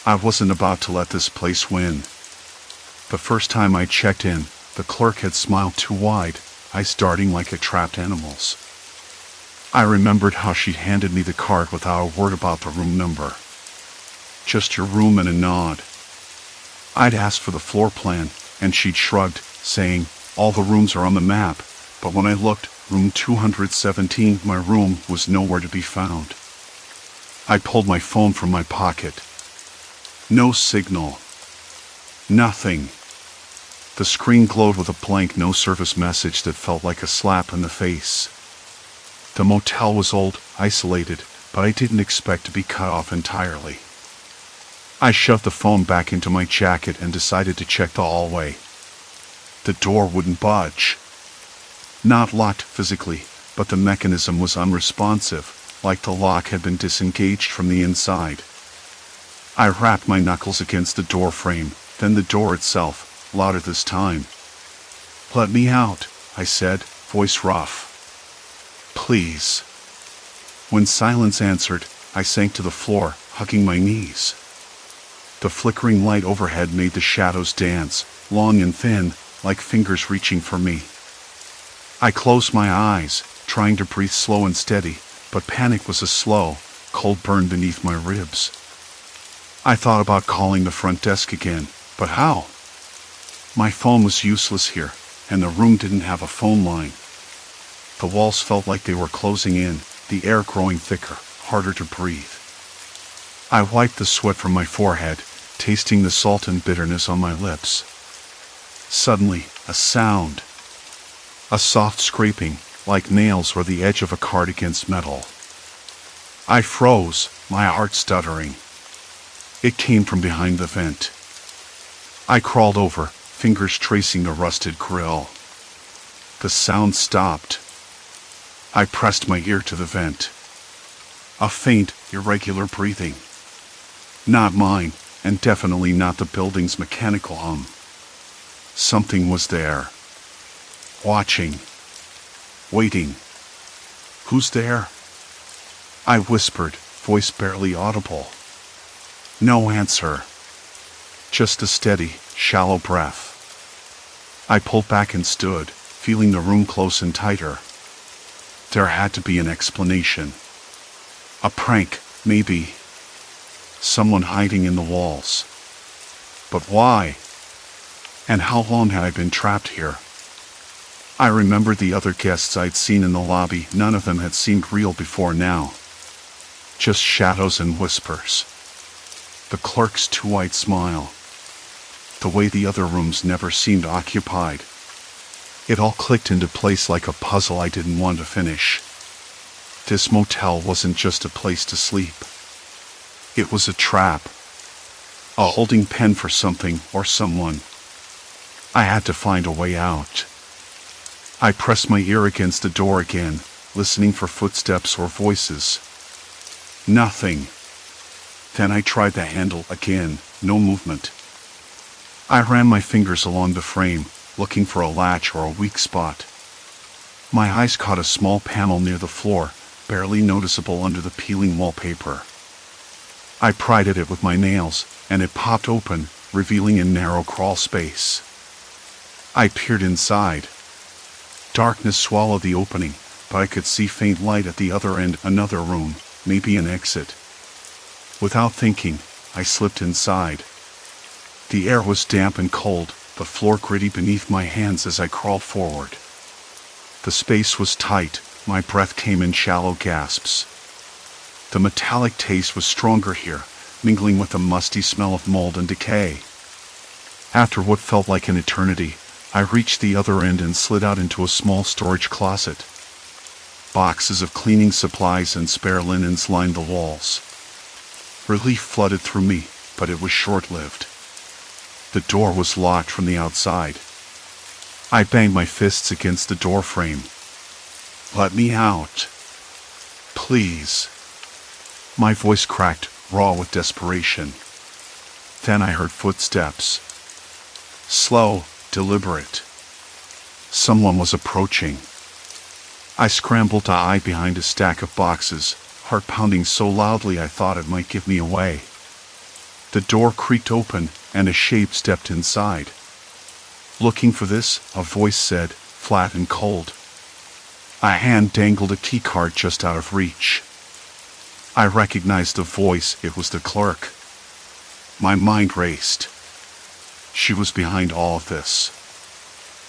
I wasn't about to let this place win. The first time I checked in, the clerk had smiled too wide, eyes darting like a trapped animal's. I remembered how she'd handed me the card without a word about the room number. Just your room and a nod. I'd asked for the floor plan, and she'd shrugged, saying, "All the rooms are on the map," but when I looked, room 217, my room, was nowhere to be found. I pulled my phone from my pocket. No signal. Nothing. The screen glowed with a blank no-service message that felt like a slap in the face. The motel was old, isolated, but I didn't expect to be cut off entirely. I shoved the phone back into my jacket and decided to check the hallway. The door wouldn't budge. Not locked physically, but the mechanism was unresponsive, like the lock had been disengaged from the inside. I rapped my knuckles against the door frame, then the door itself, louder this time. "Let me out," I said, voice rough. "Please." When silence answered, I sank to the floor, hugging my knees. The flickering light overhead made the shadows dance, long and thin, like fingers reaching for me. I closed my eyes, trying to breathe slow and steady, but panic was a slow, cold burn beneath my ribs. I thought about calling the front desk again, but how? My phone was useless here, and the room didn't have a phone line. The walls felt like they were closing in, the air growing thicker, harder to breathe. I wiped the sweat from my forehead, tasting the salt and bitterness on my lips. Suddenly, a sound. A soft scraping, like nails or the edge of a card against metal. I froze, my heart stuttering. It came from behind the vent. I crawled over, fingers tracing the rusted grill. The sound stopped. I pressed my ear to the vent. A faint, irregular breathing. Not mine, and definitely not the building's mechanical hum. Something was there. Watching. Waiting. "Who's there?" I whispered, voice barely audible. No answer. Just a steady, shallow breath. I pulled back and stood, feeling the room close and tighter. There had to be an explanation. A prank, maybe. Someone hiding in the walls. But why? And how long had I been trapped here? I remembered the other guests I'd seen in the lobby. None of them had seemed real before now. Just shadows and whispers. The clerk's too white smile. The way the other rooms never seemed occupied. It all clicked into place like a puzzle I didn't want to finish. This motel wasn't just a place to sleep. It was a trap. A holding pen for something or someone. I had to find a way out. I pressed my ear against the door again, listening for footsteps or voices. Nothing. Then I tried the handle again, no movement. I ran my fingers along the frame, looking for a latch or a weak spot. My eyes caught a small panel near the floor, barely noticeable under the peeling wallpaper. I pried at it with my nails, and it popped open, revealing a narrow crawl space. I peered inside. Darkness swallowed the opening, but I could see faint light at the other end, another room, maybe an exit. Without thinking, I slipped inside. The air was damp and cold, the floor gritty beneath my hands as I crawled forward. The space was tight, my breath came in shallow gasps. The metallic taste was stronger here, mingling with the musty smell of mold and decay. After what felt like an eternity, I reached the other end and slid out into a small storage closet. Boxes of cleaning supplies and spare linens lined the walls. Relief flooded through me, but it was short-lived. The door was locked from the outside. I banged my fists against the door frame. "Let me out. Please." My voice cracked, raw with desperation. Then I heard footsteps. Slow, deliberate. Someone was approaching. I scrambled to hide behind a stack of boxes, heart pounding so loudly I thought it might give me away. The door creaked open, and a shape stepped inside. "Looking for this?" a voice said, flat and cold. A hand dangled a keycard just out of reach. I recognized the voice, it was the clerk. My mind raced. She was behind all of this.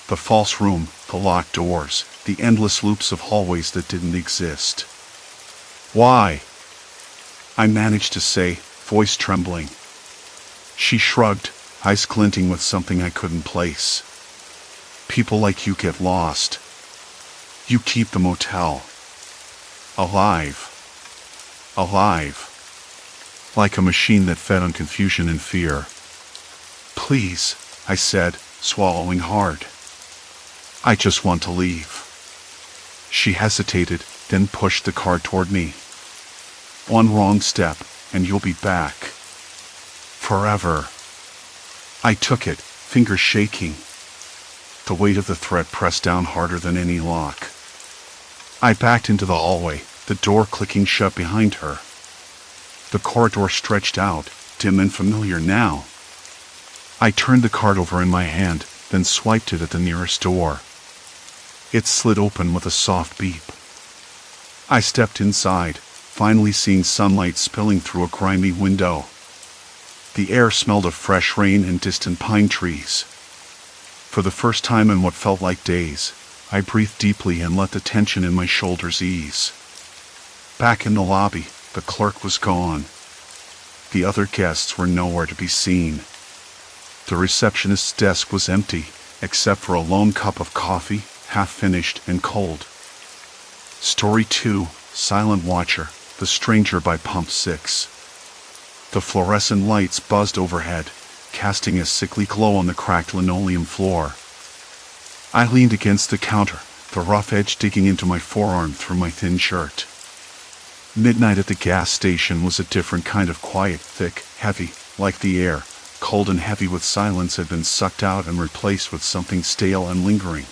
The false room, the locked doors, the endless loops of hallways that didn't exist. "Why?" I managed to say, voice trembling. She shrugged, eyes glinting with something I couldn't place. "People like you get lost. You keep the motel alive. Alive. Like a machine that fed on confusion and fear." "Please," I said, swallowing hard. "I just want to leave." She hesitated, then pushed the card toward me. "One wrong step, and you'll be back. Forever." I took it, fingers shaking. The weight of the threat pressed down harder than any lock. I backed into the hallway, the door clicking shut behind her. The corridor stretched out, dim and familiar now. I turned the card over in my hand, then swiped it at the nearest door. It slid open with a soft beep. I stepped inside, finally seeing sunlight spilling through a grimy window. The air smelled of fresh rain and distant pine trees. For the first time in what felt like days, I breathed deeply and let the tension in my shoulders ease. Back in the lobby, the clerk was gone. The other guests were nowhere to be seen. The receptionist's desk was empty, except for a lone cup of coffee, half-finished and cold. Story 2, Silent Watcher, The Stranger by Pump 6. The fluorescent lights buzzed overhead, casting a sickly glow on the cracked linoleum floor. I leaned against the counter, the rough edge digging into my forearm through my thin shirt. Midnight at the gas station was a different kind of quiet, thick, heavy, like the air, cold and heavy with silence had been sucked out and replaced with something stale and lingering.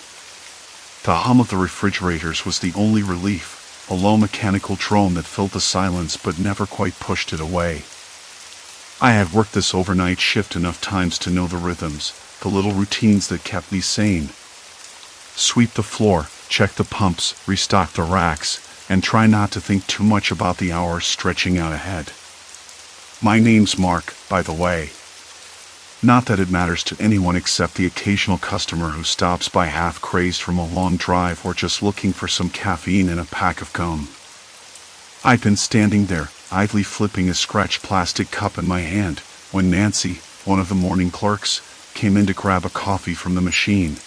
The hum of the refrigerators was the only relief, a low mechanical drone that filled the silence but never quite pushed it away. I had worked this overnight shift enough times to know the rhythms, the little routines that kept me sane. Sweep the floor, check the pumps, restock the racks, and try not to think too much about the hours stretching out ahead. My name's Mark, by the way. Not that it matters to anyone except the occasional customer who stops by half-crazed from a long drive or just looking for some caffeine and a pack of gum. I'd been standing there, idly flipping a scratched plastic cup in my hand, when Nancy, one of the morning clerks, came in to grab a coffee from the machine.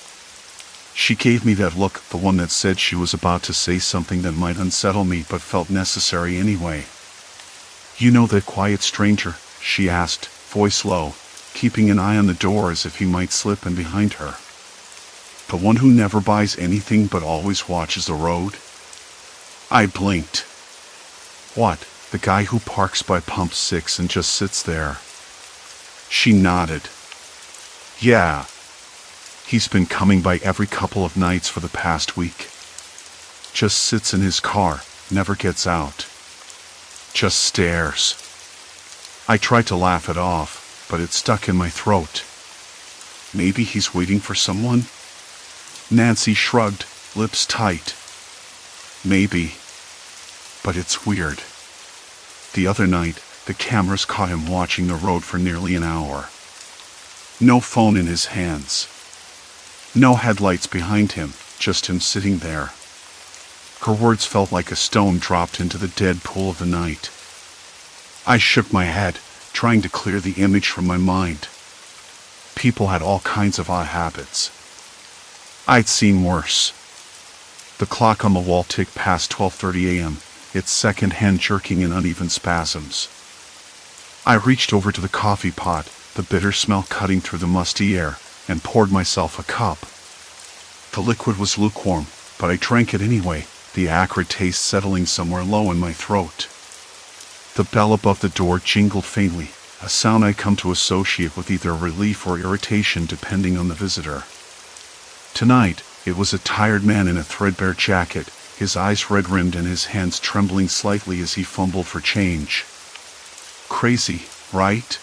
She gave me that look, the one that said she was about to say something that might unsettle me but felt necessary anyway. "You know that quiet stranger?" she asked, voice low, keeping an eye on the door as if he might slip in behind her. "The one who never buys anything but always watches the road?" I blinked. "What, the guy who parks by pump 6 and just sits there?" She nodded. "Yeah. He's been coming by every couple of nights for the past week. Just sits in his car, never gets out. Just stares." I tried to laugh it off, but it stuck in my throat. "Maybe he's waiting for someone?" Nancy shrugged, lips tight. "Maybe. But it's weird. The other night, the cameras caught him watching the road for nearly an hour. No phone in his hands. No headlights behind him, just him sitting there." Her words felt like a stone dropped into the dead pool of the night. I shook my head, trying to clear the image from my mind. People had all kinds of odd habits. I'd seen worse. The clock on the wall ticked past 12:30 a.m., its second hand jerking in uneven spasms. I reached over to the coffee pot, the bitter smell cutting through the musty air, and poured myself a cup. The liquid was lukewarm, but I drank it anyway, the acrid taste settling somewhere low in my throat. The bell above the door jingled faintly, a sound I come to associate with either relief or irritation depending on the visitor. Tonight, it was a tired man in a threadbare jacket, his eyes red-rimmed and his hands trembling slightly as he fumbled for change. Crazy, right?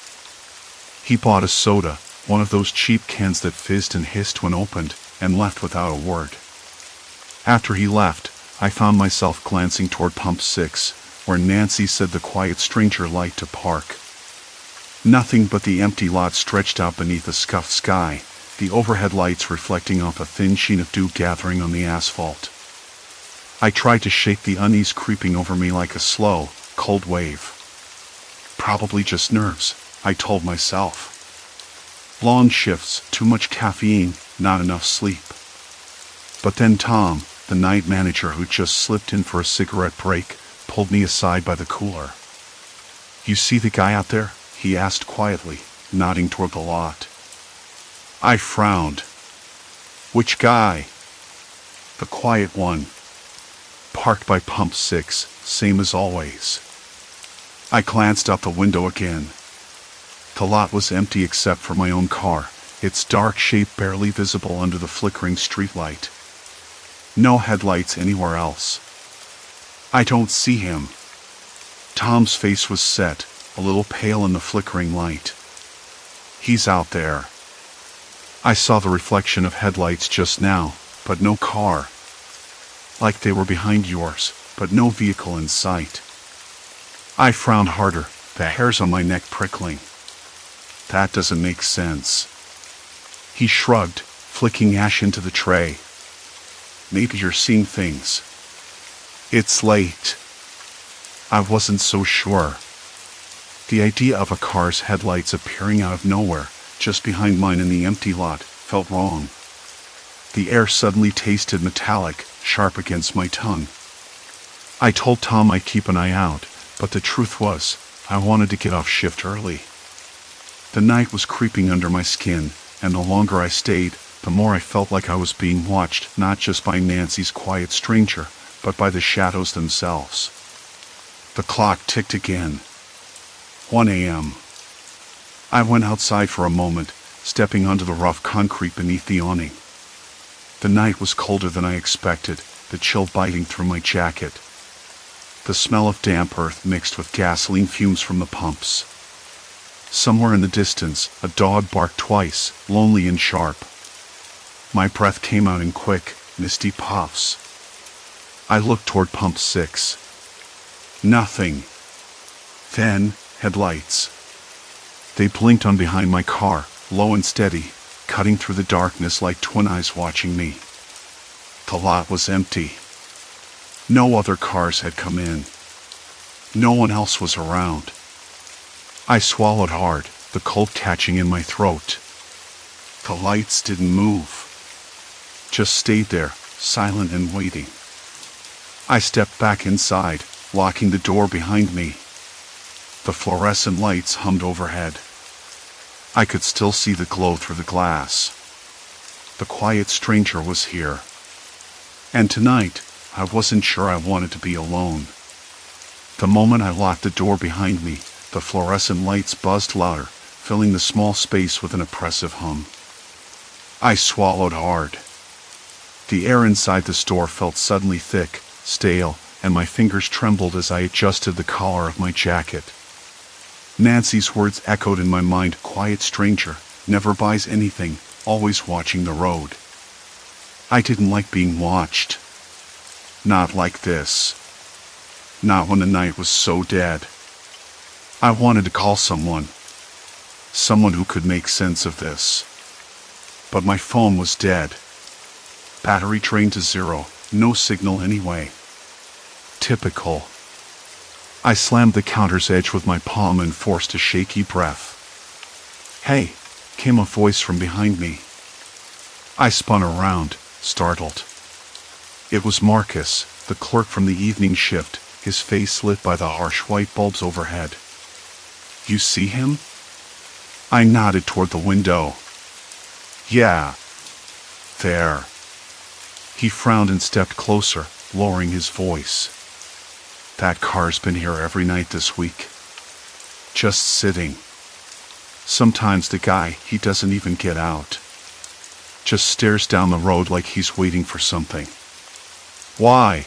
He bought a soda, one of those cheap cans that fizzed and hissed when opened, and left without a word. After he left, I found myself glancing toward pump 6, where Nancy said the quiet stranger liked to park. Nothing but the empty lot stretched out beneath a scuffed sky, the overhead lights reflecting off a thin sheen of dew gathering on the asphalt. I tried to shake the unease creeping over me like a slow, cold wave. Probably just nerves, I told myself. Long shifts, too much caffeine, not enough sleep. But then Tom, the night manager who just slipped in for a cigarette break, pulled me aside by the cooler. "You see the guy out there?" he asked quietly, nodding toward the lot. I frowned. "Which guy?" "The quiet one. Parked by pump 6, same as always." I glanced out the window again. The lot was empty except for my own car, its dark shape barely visible under the flickering streetlight. No headlights anywhere else. "I don't see him." Tom's face was set, a little pale in the flickering light. "He's out there. I saw the reflection of headlights just now, but no car. Like they were behind yours, but no vehicle in sight." I frowned harder, the hairs on my neck prickling. "That doesn't make sense." He shrugged, flicking ash into the tray. "Maybe you're seeing things." "It's late." I wasn't so sure. The idea of a car's headlights appearing out of nowhere, just behind mine in the empty lot, felt wrong. The air suddenly tasted metallic, sharp against my tongue. I told Tom I'd keep an eye out, but the truth was, I wanted to get off shift early. The night was creeping under my skin, and the longer I stayed, the more I felt like I was being watched, not just by Nancy's quiet stranger, but by the shadows themselves. The clock ticked again. 1 a.m. I went outside for a moment, stepping onto the rough concrete beneath the awning. The night was colder than I expected, the chill biting through my jacket. The smell of damp earth mixed with gasoline fumes from the pumps. Somewhere in the distance, a dog barked twice, lonely and sharp. My breath came out in quick, misty puffs. I looked toward pump 6. Nothing. Then, headlights. They blinked on behind my car, low and steady, cutting through the darkness like twin eyes watching me. The lot was empty. No other cars had come in. No one else was around. I swallowed hard, the cold catching in my throat. The lights didn't move. just stayed there, silent and waiting. I stepped back inside, locking the door behind me. The fluorescent lights hummed overhead. I could still see the glow through the glass. The quiet stranger was here. And tonight, I wasn't sure I wanted to be alone. The moment I locked the door behind me, the fluorescent lights buzzed louder, filling the small space with an oppressive hum. I swallowed hard. The air inside the store felt suddenly thick, stale, and my fingers trembled as I adjusted the collar of my jacket. Nancy's words echoed in my mind, quiet stranger, never buys anything, always watching the road. I didn't like being watched. Not like this. Not when the night was so dead. I wanted to call someone. Someone who could make sense of this. But my phone was dead. Battery drained to zero, no signal anyway. Typical. I slammed the counter's edge with my palm and forced a shaky breath. "Hey," came a voice from behind me. I spun around, startled. It was Marcus, the clerk from the evening shift, his face lit by the harsh white bulbs overhead. "You see him?" I nodded toward the window. "Yeah. There." He frowned and stepped closer, lowering his voice. "That car's been here every night this week. Just sitting. Sometimes the guy, he doesn't even get out. Just stares down the road like he's waiting for something." "Why?"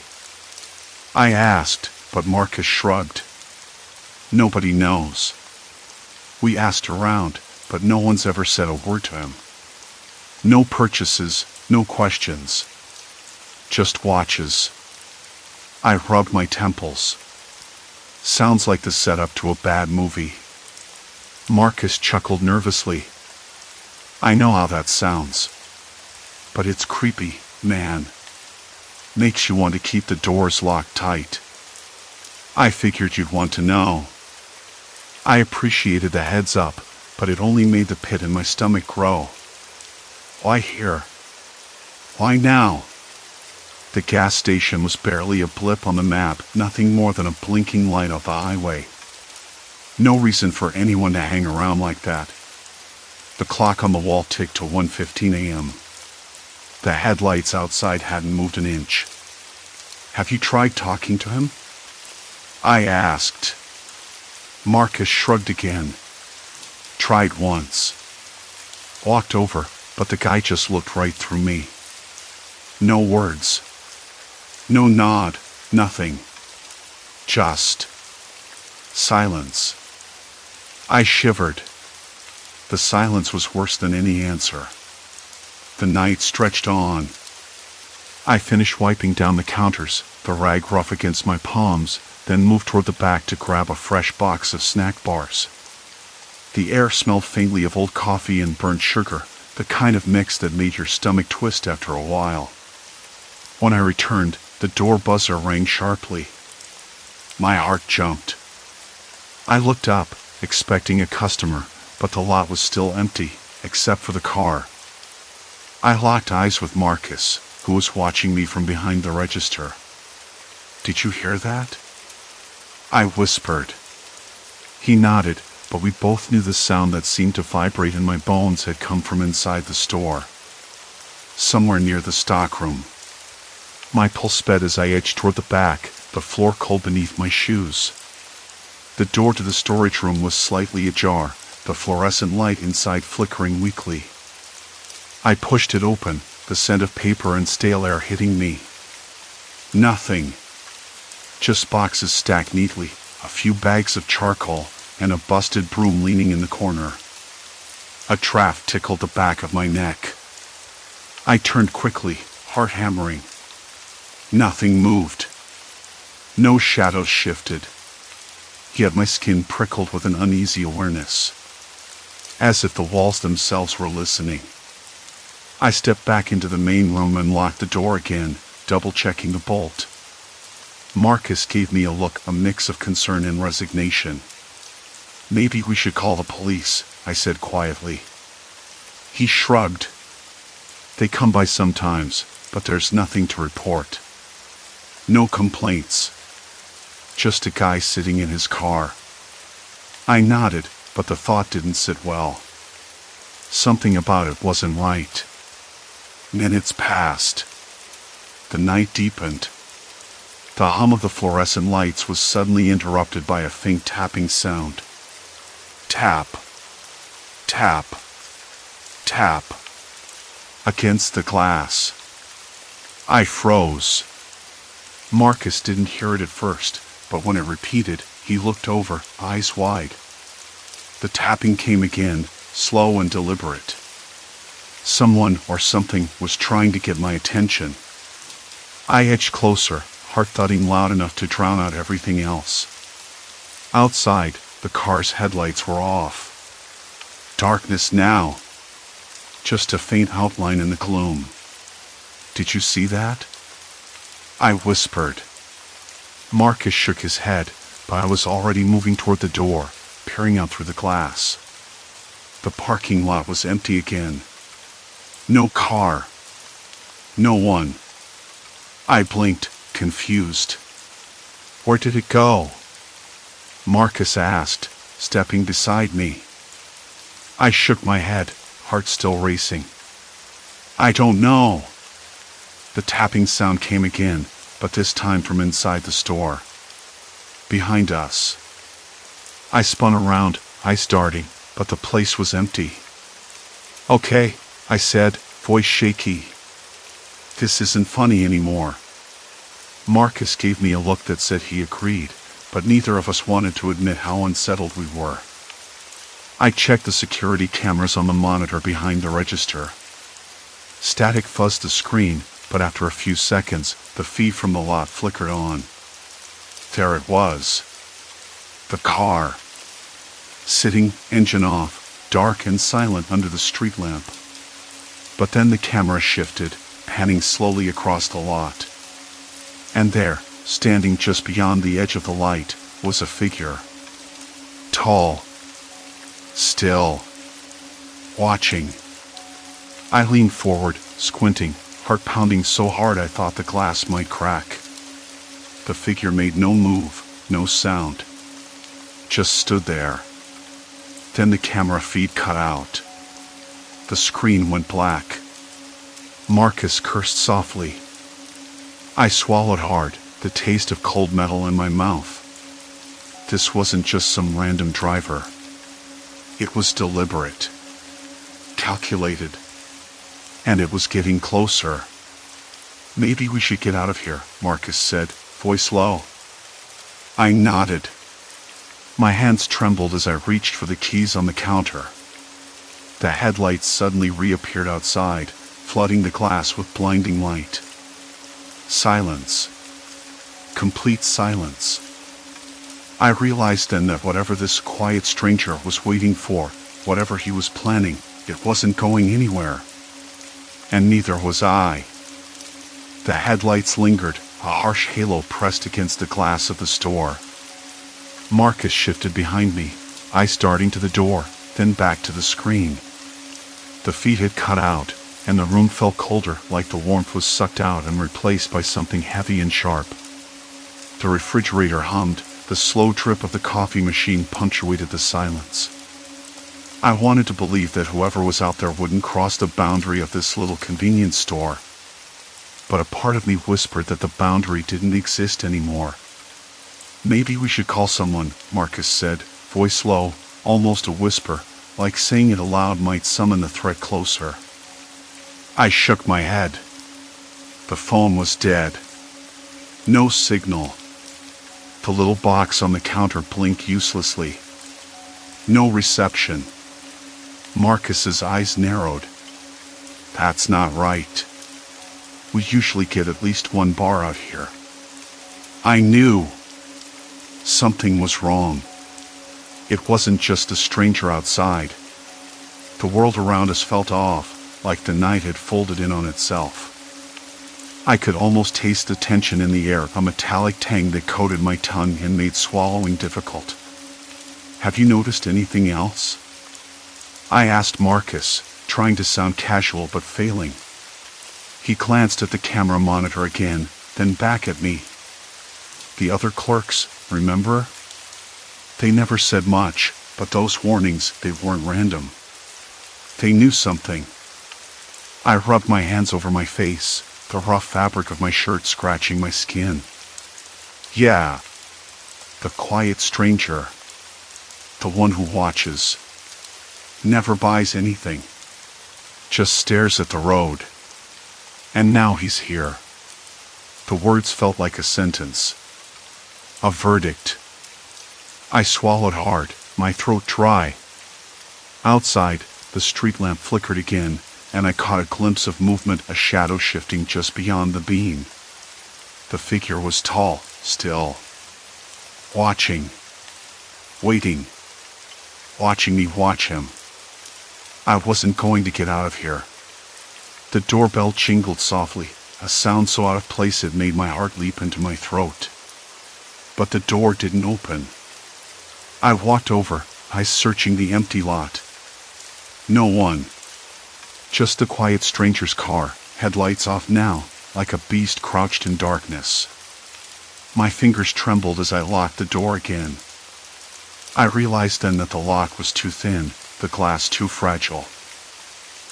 I asked, but Marcus shrugged. "Nobody knows. We asked around, but no one's ever said a word to him. No purchases, no questions. Just watches." I rubbed my temples. Sounds like the setup to a bad movie. Marcus chuckled nervously. "I know how that sounds. But it's creepy, man. Makes you want to keep the doors locked tight. I figured you'd want to know." I appreciated the heads up, but it only made the pit in my stomach grow. Why here? Why now? The gas station was barely a blip on the map, nothing more than a blinking light of the highway. No reason for anyone to hang around like that. The clock on the wall ticked to 1:15 a.m. The headlights outside hadn't moved an inch. "Have you tried talking to him?" I asked. Marcus shrugged again. "Tried once. Walked over, but the guy just looked right through me. No words. No nod, nothing. Just silence." I shivered. The silence was worse than any answer. The night stretched on. I finished wiping down the counters, the rag rough against my palms, then moved toward the back to grab a fresh box of snack bars. The air smelled faintly of old coffee and burnt sugar, the kind of mix that made your stomach twist after a while. When I returned, the door buzzer rang sharply. My heart jumped. I looked up, expecting a customer, but the lot was still empty, except for the car. I locked eyes with Marcus, who was watching me from behind the register. "Did you hear that?" I whispered. He nodded, but we both knew the sound that seemed to vibrate in my bones had come from inside the store. Somewhere near the stockroom. My pulse sped as I edged toward the back, the floor cold beneath my shoes. The door to the storage room was slightly ajar, the fluorescent light inside flickering weakly. I pushed it open, the scent of paper and stale air hitting me. Nothing. Just boxes stacked neatly, a few bags of charcoal, and a busted broom leaning in the corner. A draft tickled the back of my neck. I turned quickly, heart hammering. Nothing moved. No shadows shifted. Yet my skin prickled with an uneasy awareness, as if the walls themselves were listening. I stepped back into the main room and locked the door again, double-checking the bolt. Marcus gave me a look, a mix of concern and resignation. "Maybe we should call the police," I said quietly. He shrugged. They come by sometimes, but there's nothing to report. No complaints. Just a guy sitting in his car. I nodded, but the thought didn't sit well. Something about it wasn't right. Minutes passed. The night deepened. The hum of the fluorescent lights was suddenly interrupted by a faint tapping sound. Tap. Tap. Tap. Against the glass. I froze. Marcus didn't hear it at first, but when it repeated, he looked over, eyes wide. The tapping came again, slow and deliberate. Someone or something was trying to get my attention. I edged closer, heart thudding loud enough to drown out everything else. Outside, the car's headlights were off. Darkness now. Just a faint outline in the gloom. Did you see that? I whispered. Marcus shook his head, but I was already moving toward the door, peering out through the glass. The parking lot was empty again. No car. No one. I blinked, confused. Where did it go? Marcus asked, stepping beside me. I shook my head, heart still racing. I don't know. The tapping sound came again, but this time from inside the store. Behind us. I spun around, eyes darting, but the place was empty. Okay, I said, voice shaky. This isn't funny anymore. Marcus gave me a look that said he agreed, but neither of us wanted to admit how unsettled we were. I checked the security cameras on the monitor behind the register. Static fuzzed the screen, but after a few seconds, the feed from the lot flickered on. There it was. The car. Sitting, engine off, dark and silent under the street lamp. But then the camera shifted, panning slowly across the lot. And there, standing just beyond the edge of the light, was a figure. Tall. Still. Watching. I leaned forward, squinting, heart pounding so hard I thought the glass might crack. The figure made no move, no sound. Just stood there. Then the camera feed cut out. The screen went black. Marcus cursed softly. I swallowed hard, the taste of cold metal in my mouth. This wasn't just some random driver. It was deliberate. Calculated. And it was getting closer. Maybe we should get out of here, Marcus said, voice low. I nodded. My hands trembled as I reached for the keys on the counter. The headlights suddenly reappeared outside, flooding the glass with blinding light. Silence. Complete silence. I realized then that whatever this quiet stranger was waiting for, whatever he was planning, it wasn't going anywhere. And neither was I. The headlights lingered, a harsh halo pressed against the glass of the store. Marcus shifted behind me, eyes darting to the door, then back to the screen. The feed had cut out, and the room felt colder, like the warmth was sucked out and replaced by something heavy and sharp. The refrigerator hummed, the slow drip of the coffee machine punctuated the silence. I wanted to believe that whoever was out there wouldn't cross the boundary of this little convenience store. But a part of me whispered that the boundary didn't exist anymore. Maybe we should call someone, Marcus said, voice low, almost a whisper, like saying it aloud might summon the threat closer. I shook my head. The phone was dead. No signal. The little box on the counter blinked uselessly. No reception. Marcus's eyes narrowed. That's not right. We usually get at least one bar out here. I knew. Something was wrong. It wasn't just a stranger outside. The world around us felt off, like the night had folded in on itself. I could almost taste the tension in the air, a metallic tang that coated my tongue and made swallowing difficult. Have you noticed anything else? I asked Marcus, trying to sound casual but failing. He glanced at the camera monitor again, then back at me. The other clerks, remember? They never said much, but those warnings, they weren't random. They knew something. I rubbed my hands over my face, the rough fabric of my shirt scratching my skin. Yeah. The quiet stranger. The one who watches. Never buys anything. Just stares at the road. And now he's here. The words felt like a sentence. A verdict. I swallowed hard, my throat dry. Outside, the street lamp flickered again, and I caught a glimpse of movement, a shadow shifting just beyond the beam. The figure was tall, still. Watching. Waiting. Watching me watch him. I wasn't going to get out of here. The doorbell jingled softly, a sound so out of place it made my heart leap into my throat. But the door didn't open. I walked over, eyes searching the empty lot. No one. Just the quiet stranger's car, headlights off now, like a beast crouched in darkness. My fingers trembled as I locked the door again. I realized then that the lock was too thin, the glass too fragile.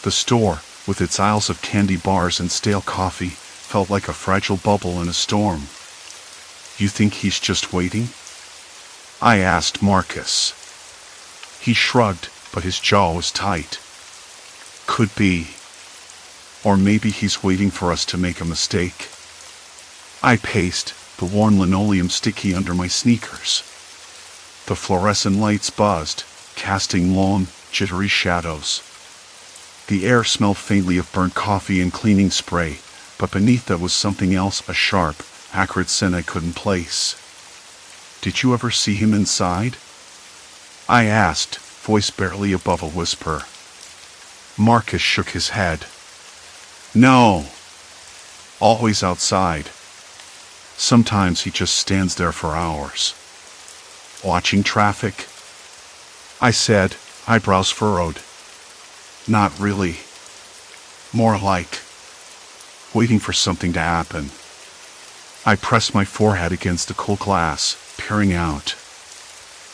The store, with its aisles of candy bars and stale coffee, felt like a fragile bubble in a storm. You think he's just waiting? I asked Marcus. He shrugged, but his jaw was tight. Could be. Or maybe he's waiting for us to make a mistake. I paced, the worn linoleum sticky under my sneakers. The fluorescent lights buzzed, casting long, jittery shadows. The air smelled faintly of burnt coffee and cleaning spray, but beneath that was something else, a sharp, acrid scent I couldn't place. Did you ever see him inside? I asked, voice barely above a whisper. Marcus shook his head. No. Always outside. Sometimes he just stands there for hours. Watching traffic? I said, eyebrows furrowed. Not really. More like waiting for something to happen. I pressed my forehead against the cool glass, peering out.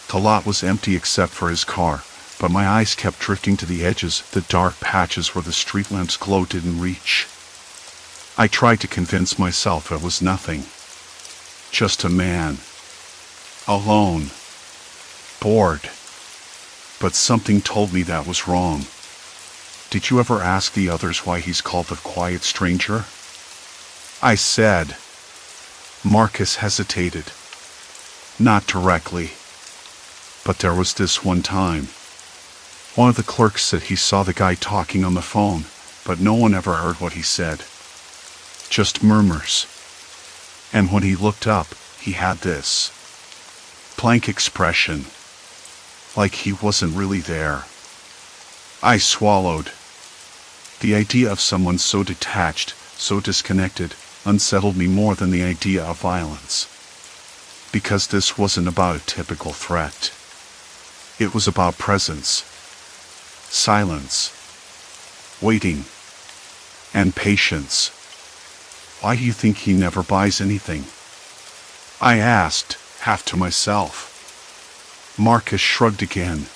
The lot was empty except for his car, but my eyes kept drifting to the edges, the dark patches where the street lamp's glow didn't reach. I tried to convince myself it was nothing. Just a man. Alone. Bored. But something told me that was wrong. Did you ever ask the others why he's called the quiet stranger? I said. Marcus hesitated. Not directly. But there was this one time. One of the clerks said he saw the guy talking on the phone, but no one ever heard what he said. Just murmurs. And when he looked up, he had this blank expression. Like he wasn't really there. I swallowed. The idea of someone so detached, so disconnected, unsettled me more than the idea of violence. Because this wasn't about a typical threat. It was about presence. Silence. Waiting. And patience. Why do you think he never buys anything? I asked, half to myself. Marcus shrugged again.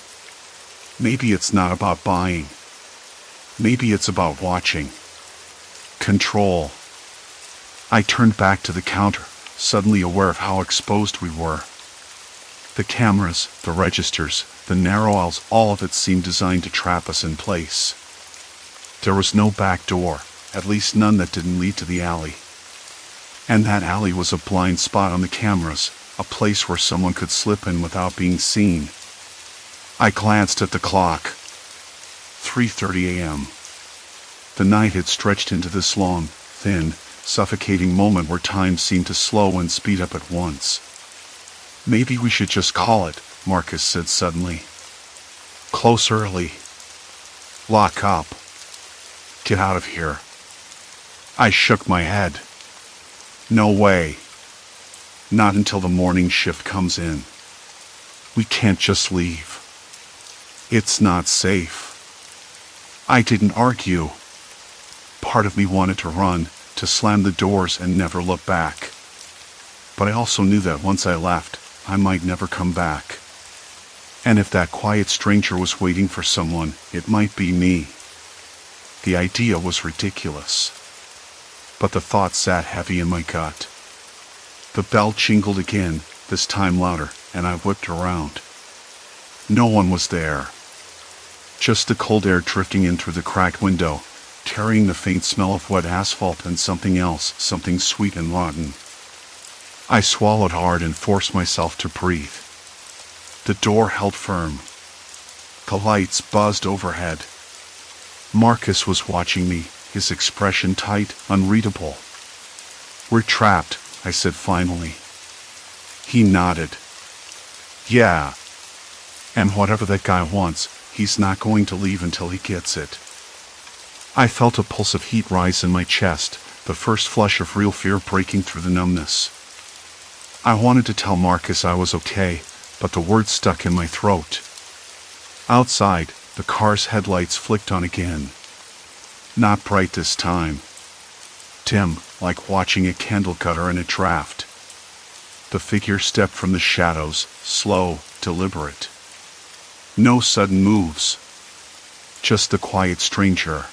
Maybe it's not about buying. Maybe it's about watching. Control. I turned back to the counter, suddenly aware of how exposed we were. The cameras, the registers, the narrow aisles, all of it seemed designed to trap us in place. There was no back door, at least none that didn't lead to the alley. And that alley was a blind spot on the cameras, a place where someone could slip in without being seen. I glanced at the clock. 3:30 a.m. The night had stretched into this long, thin, suffocating moment where time seemed to slow and speed up at once. Maybe we should just call it, Marcus said suddenly. Close early. Lock up. Get out of here. I shook my head. No way. Not until the morning shift comes in. We can't just leave. It's not safe. I didn't argue. part of me wanted to run, to slam the doors and never look back. But I also knew that once I left, I might never come back. And if that quiet stranger was waiting for someone, it might be me. The idea was ridiculous. But the thought sat heavy in my gut. The bell jingled again, this time louder, and I whipped around. No one was there. Just the cold air drifting in through the cracked window, carrying the faint smell of wet asphalt and something else, something sweet and rotten. I swallowed hard and forced myself to breathe. The door held firm. The lights buzzed overhead. Marcus was watching me, his expression tight, unreadable. "We're trapped," I said finally. He nodded. "Yeah. And whatever that guy wants, he's not going to leave until he gets it." I felt a pulse of heat rise in my chest, the first flush of real fear breaking through the numbness. I wanted to tell Marcus I was okay, but the words stuck in my throat. Outside, the car's headlights flicked on again. Not bright this time. Dim, like watching a candle gutter in a draft. The figure stepped from the shadows, slow, deliberate. No sudden moves. Just the quiet stranger.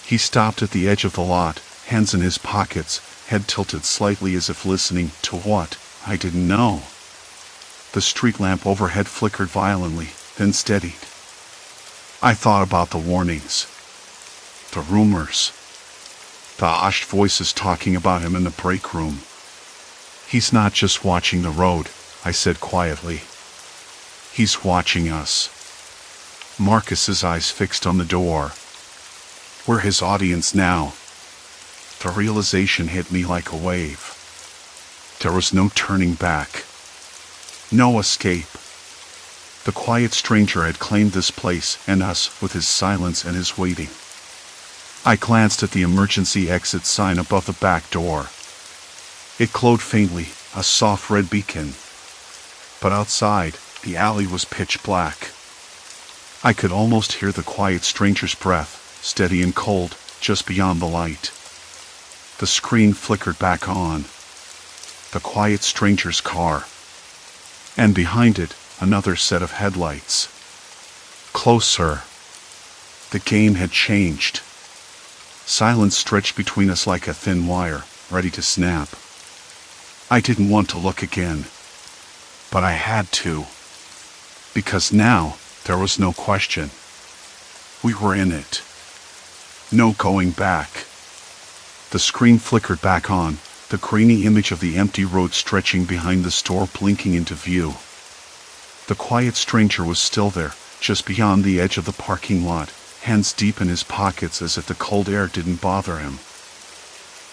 He stopped at the edge of the lot, hands in his pockets, head tilted slightly as if listening to what, I didn't know. The street lamp overhead flickered violently, then steadied. I thought about the warnings. The rumors. The hushed voices talking about him in the break room. "He's not just watching the road," I said quietly. "He's watching us." Marcus's eyes fixed on the door. We're his audience now. The realization hit me like a wave. There was no turning back. No escape. The quiet stranger had claimed this place and us with his silence and his waiting. I glanced at the emergency exit sign above the back door. It glowed faintly, a soft red beacon. But outside, the alley was pitch black. I could almost hear the quiet stranger's breath, steady and cold, just beyond the light. The screen flickered back on. The quiet stranger's car. And behind it, another set of headlights. Closer. The game had changed. Silence stretched between us like a thin wire, ready to snap. I didn't want to look again. But I had to. Because now, there was no question. We were in it. No going back. The screen flickered back on, the grainy image of the empty road stretching behind the store blinking into view. The quiet stranger was still there, just beyond the edge of the parking lot, hands deep in his pockets as if the cold air didn't bother him.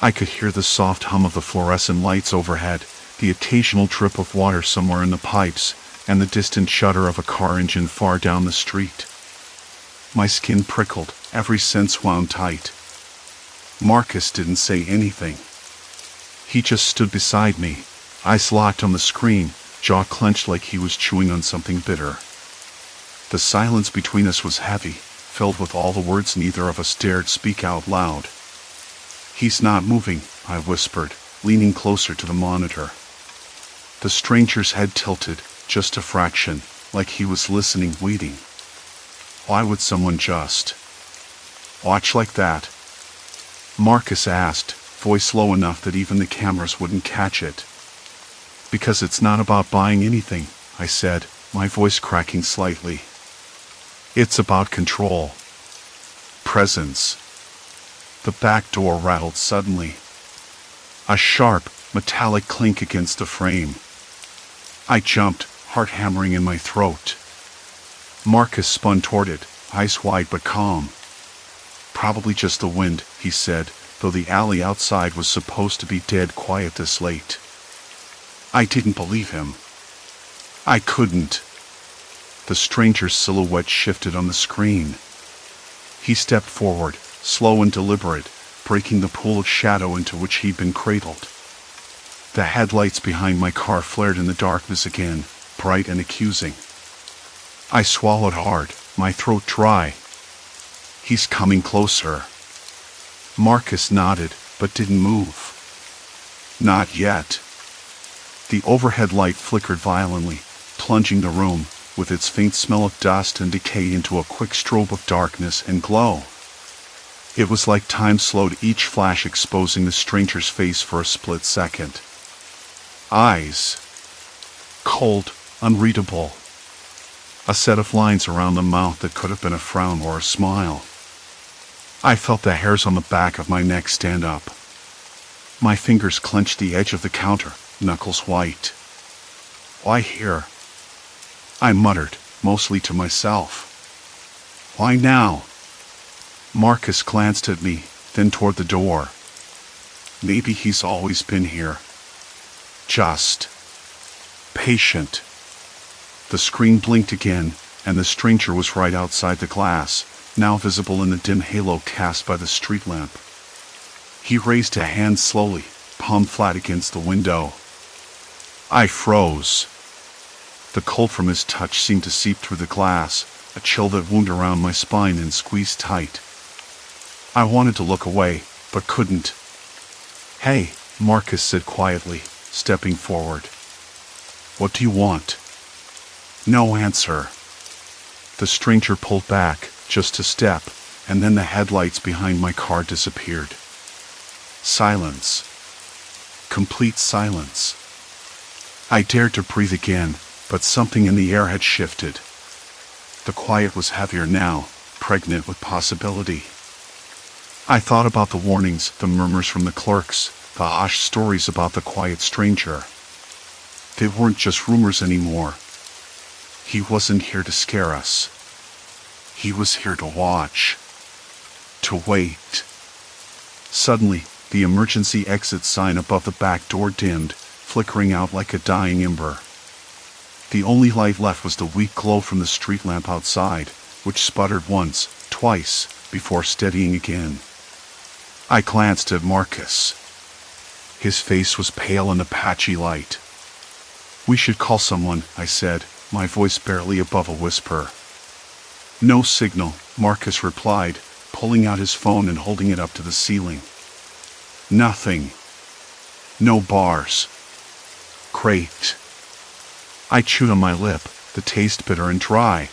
I could hear the soft hum of the fluorescent lights overhead, the occasional drip of water somewhere in the pipes, and the distant shudder of a car engine far down the street. My skin prickled, every sense wound tight. Marcus didn't say anything. He just stood beside me, eyes locked on the screen, jaw clenched like he was chewing on something bitter. The silence between us was heavy, filled with all the words neither of us dared speak out loud. "He's not moving," I whispered, leaning closer to the monitor. The stranger's head tilted, just a fraction, like he was listening, waiting. Why would someone just watch like that? Marcus asked, voice low enough that even the cameras wouldn't catch it. "Because it's not about buying anything," I said, my voice cracking slightly. "It's about control. Presence." The back door rattled suddenly. A sharp, metallic clink against the frame. I jumped, heart hammering in my throat. Marcus spun toward it, eyes wide but calm. "Probably just the wind," he said, though the alley outside was supposed to be dead quiet this late. I didn't believe him. I couldn't. The stranger's silhouette shifted on the screen. He stepped forward, slow and deliberate, breaking the pool of shadow into which he'd been cradled. The headlights behind my car flared in the darkness again, bright and accusing. I swallowed hard, my throat dry. "He's coming closer." Marcus nodded, but didn't move. Not yet. The overhead light flickered violently, plunging the room, with its faint smell of dust and decay, into a quick strobe of darkness and glow. It was like time slowed each flash, exposing the stranger's face for a split second. Eyes. Cold, unreadable. A set of lines around the mouth that could have been a frown or a smile. I felt the hairs on the back of my neck stand up. My fingers clenched the edge of the counter, knuckles white. Why here? I muttered, mostly to myself. Why now? Marcus glanced at me, then toward the door. Maybe he's always been here. Just patient. The screen blinked again, and the stranger was right outside the glass, now visible in the dim halo cast by the street lamp. He raised a hand slowly, palm flat against the window. I froze. The cold from his touch seemed to seep through the glass, a chill that wound around my spine and squeezed tight. I wanted to look away, but couldn't. Hey, Marcus said quietly, stepping forward. What do you want? No answer. The stranger pulled back, just a step, and then the headlights behind my car disappeared. Silence. Complete silence. I dared to breathe again, but something in the air had shifted. The quiet was heavier now, pregnant with possibility. I thought about the warnings, the murmurs from the clerks, the hushed stories about the quiet stranger. They weren't just rumors anymore. He wasn't here to scare us. He was here to watch. To wait. Suddenly, the emergency exit sign above the back door dimmed, flickering out like a dying ember. The only light left was the weak glow from the street lamp outside, which sputtered once, twice, before steadying again. I glanced at Marcus. His face was pale in the patchy light. We should call someone, I said, my voice barely above a whisper. No signal, Marcus replied, pulling out his phone and holding it up to the ceiling. Nothing. No bars. Great. I chewed on my lip, the taste bitter and dry.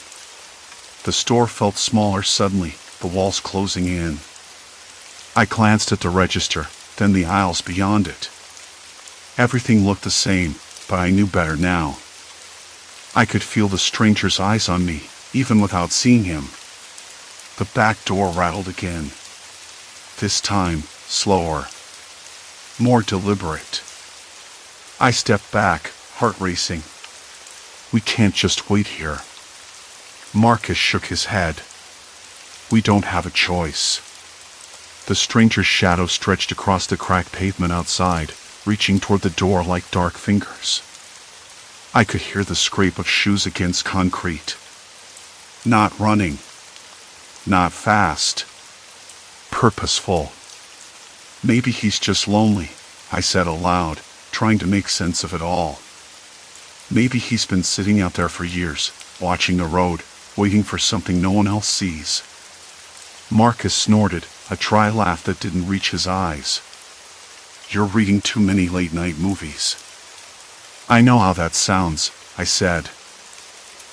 The store felt smaller suddenly, the walls closing in. I glanced at the register, then the aisles beyond it. Everything looked the same, but I knew better now. I could feel the stranger's eyes on me, even without seeing him. The back door rattled again. This time, slower. More deliberate. I stepped back, heart racing. We can't just wait here. Marcus shook his head. We don't have a choice. The stranger's shadow stretched across the cracked pavement outside, reaching toward the door like dark fingers. I could hear the scrape of shoes against concrete. Not running. Not fast. Purposeful. Maybe he's just lonely, I said aloud, trying to make sense of it all. Maybe he's been sitting out there for years, watching the road, waiting for something no one else sees. Marcus snorted, a dry laugh that didn't reach his eyes. You're reading too many late-night movies. I know how that sounds, I said.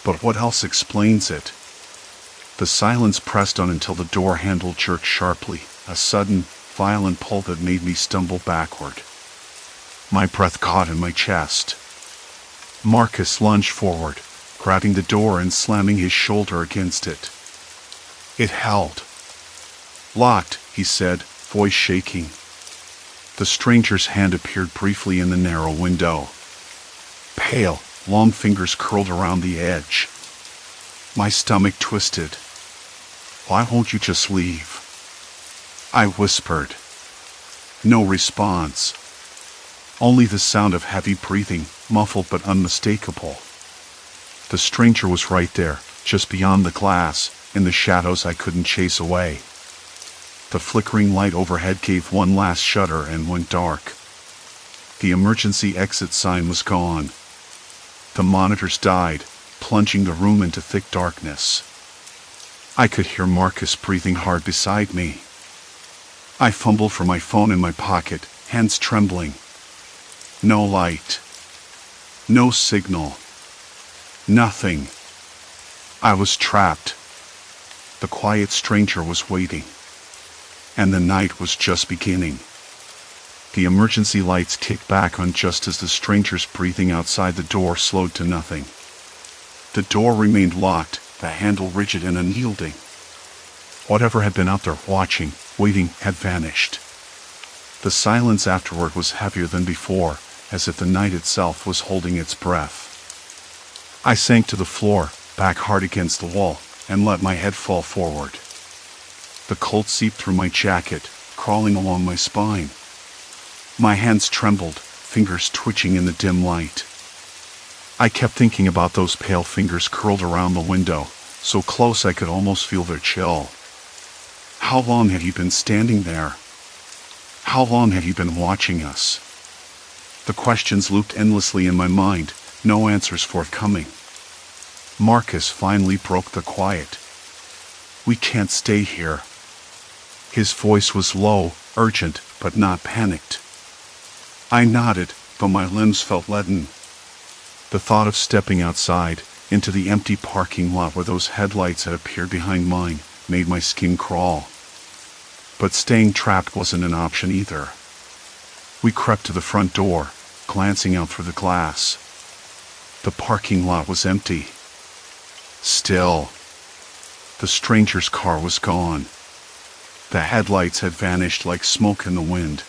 But what else explains it? The silence pressed on until the door handle jerked sharply, a sudden, violent pull that made me stumble backward. My breath caught in my chest. Marcus lunged forward, grabbing the door and slamming his shoulder against it. It held. Locked, he said, voice shaking. The stranger's hand appeared briefly in the narrow window. Pale, long fingers curled around the edge. My stomach twisted. Why won't you just leave? I whispered. No response. Only the sound of heavy breathing, muffled but unmistakable. The stranger was right there, just beyond the glass, in the shadows I couldn't chase away. The flickering light overhead gave one last shudder and went dark. The emergency exit sign was gone. The monitors died, plunging the room into thick darkness. I could hear Marcus breathing hard beside me. I fumbled for my phone in my pocket, hands trembling. No light. No signal. Nothing. I was trapped. The quiet stranger was waiting. And the night was just beginning. The emergency lights kicked back on just as the stranger's breathing outside the door slowed to nothing. The door remained locked, the handle rigid and unyielding. Whatever had been out there watching, waiting, had vanished. The silence afterward was heavier than before, as if the night itself was holding its breath. I sank to the floor, back hard against the wall, and let my head fall forward. The cold seeped through my jacket, crawling along my spine. My hands trembled, fingers twitching in the dim light. I kept thinking about those pale fingers curled around the window, so close I could almost feel their chill. How long had he been standing there? How long had he been watching us? The questions looped endlessly in my mind, no answers forthcoming. Marcus finally broke the quiet. "We can't stay here." His voice was low, urgent, but not panicked. I nodded, but my limbs felt leaden. The thought of stepping outside, into the empty parking lot where those headlights had appeared behind mine, made my skin crawl. But staying trapped wasn't an option either. We crept to the front door, glancing out through the glass. The parking lot was empty. Still. The stranger's car was gone. The headlights had vanished like smoke in the wind.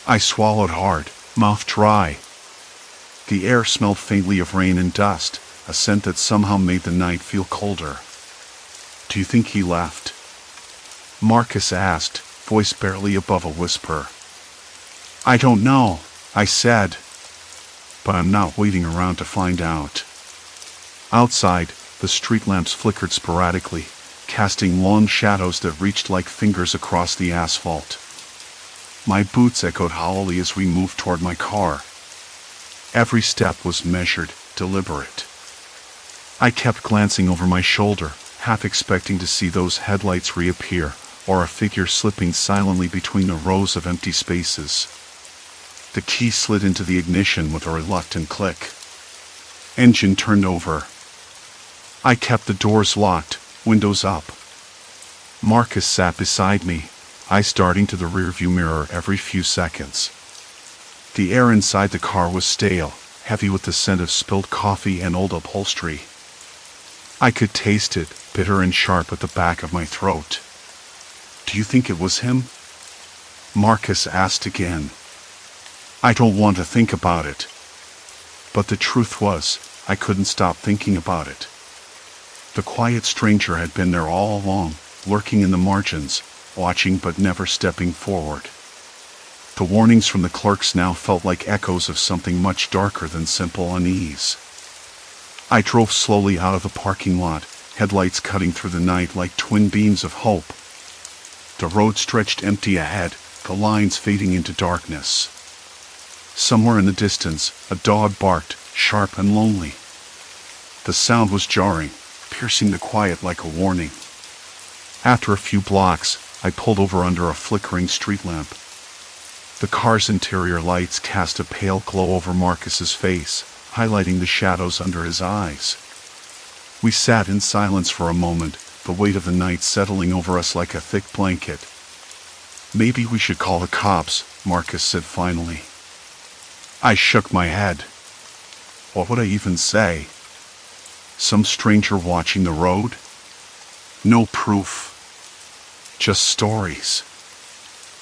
I swallowed hard, mouth dry. The air smelled faintly of rain and dust, a scent that somehow made the night feel colder. "Do you think he left?" Marcus asked, voice barely above a whisper. "I don't know," I said. But I'm not waiting around to find out. Outside, the street lamps flickered sporadically, casting long shadows that reached like fingers across the asphalt. My boots echoed hollowly as we moved toward my car. Every step was measured, deliberate. I kept glancing over my shoulder, half expecting to see those headlights reappear, or a figure slipping silently between the rows of empty spaces. The key slid into the ignition with a reluctant click. Engine turned over. I kept the doors locked, windows up. Marcus sat beside me, eyes darting to the rearview mirror every few seconds. The air inside the car was stale, heavy with the scent of spilled coffee and old upholstery. I could taste it, bitter and sharp at the back of my throat. "Do you think it was him?" Marcus asked again. I don't want to think about it. But the truth was, I couldn't stop thinking about it. The quiet stranger had been there all along, lurking in the margins, watching but never stepping forward. The warnings from the clerks now felt like echoes of something much darker than simple unease. I drove slowly out of the parking lot, headlights cutting through the night like twin beams of hope. The road stretched empty ahead, the lines fading into darkness. Somewhere in the distance, a dog barked, sharp and lonely. The sound was jarring, piercing the quiet like a warning. After a few blocks, I pulled over under a flickering street lamp. The car's interior lights cast a pale glow over Marcus's face, highlighting the shadows under his eyes. We sat in silence for a moment, the weight of the night settling over us like a thick blanket. "Maybe we should call the cops," Marcus said finally. I shook my head. What would I even say? Some stranger watching the road? No proof. Just stories.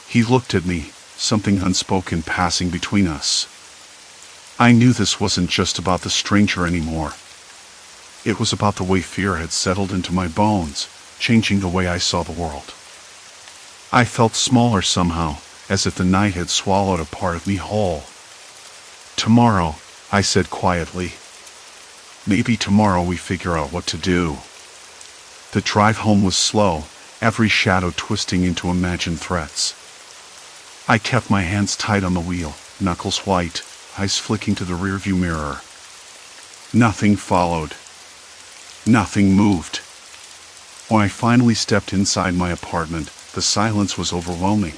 He looked at me, something unspoken passing between us. I knew this wasn't just about the stranger anymore. It was about the way fear had settled into my bones, changing the way I saw the world. I felt smaller somehow, as if the night had swallowed a part of me whole. "Tomorrow," I said quietly. "Maybe tomorrow we figure out what to do." The drive home was slow, every shadow twisting into imagined threats. I kept my hands tight on the wheel, knuckles white, eyes flicking to the rearview mirror. Nothing followed. Nothing moved. When I finally stepped inside my apartment, The silence was overwhelming.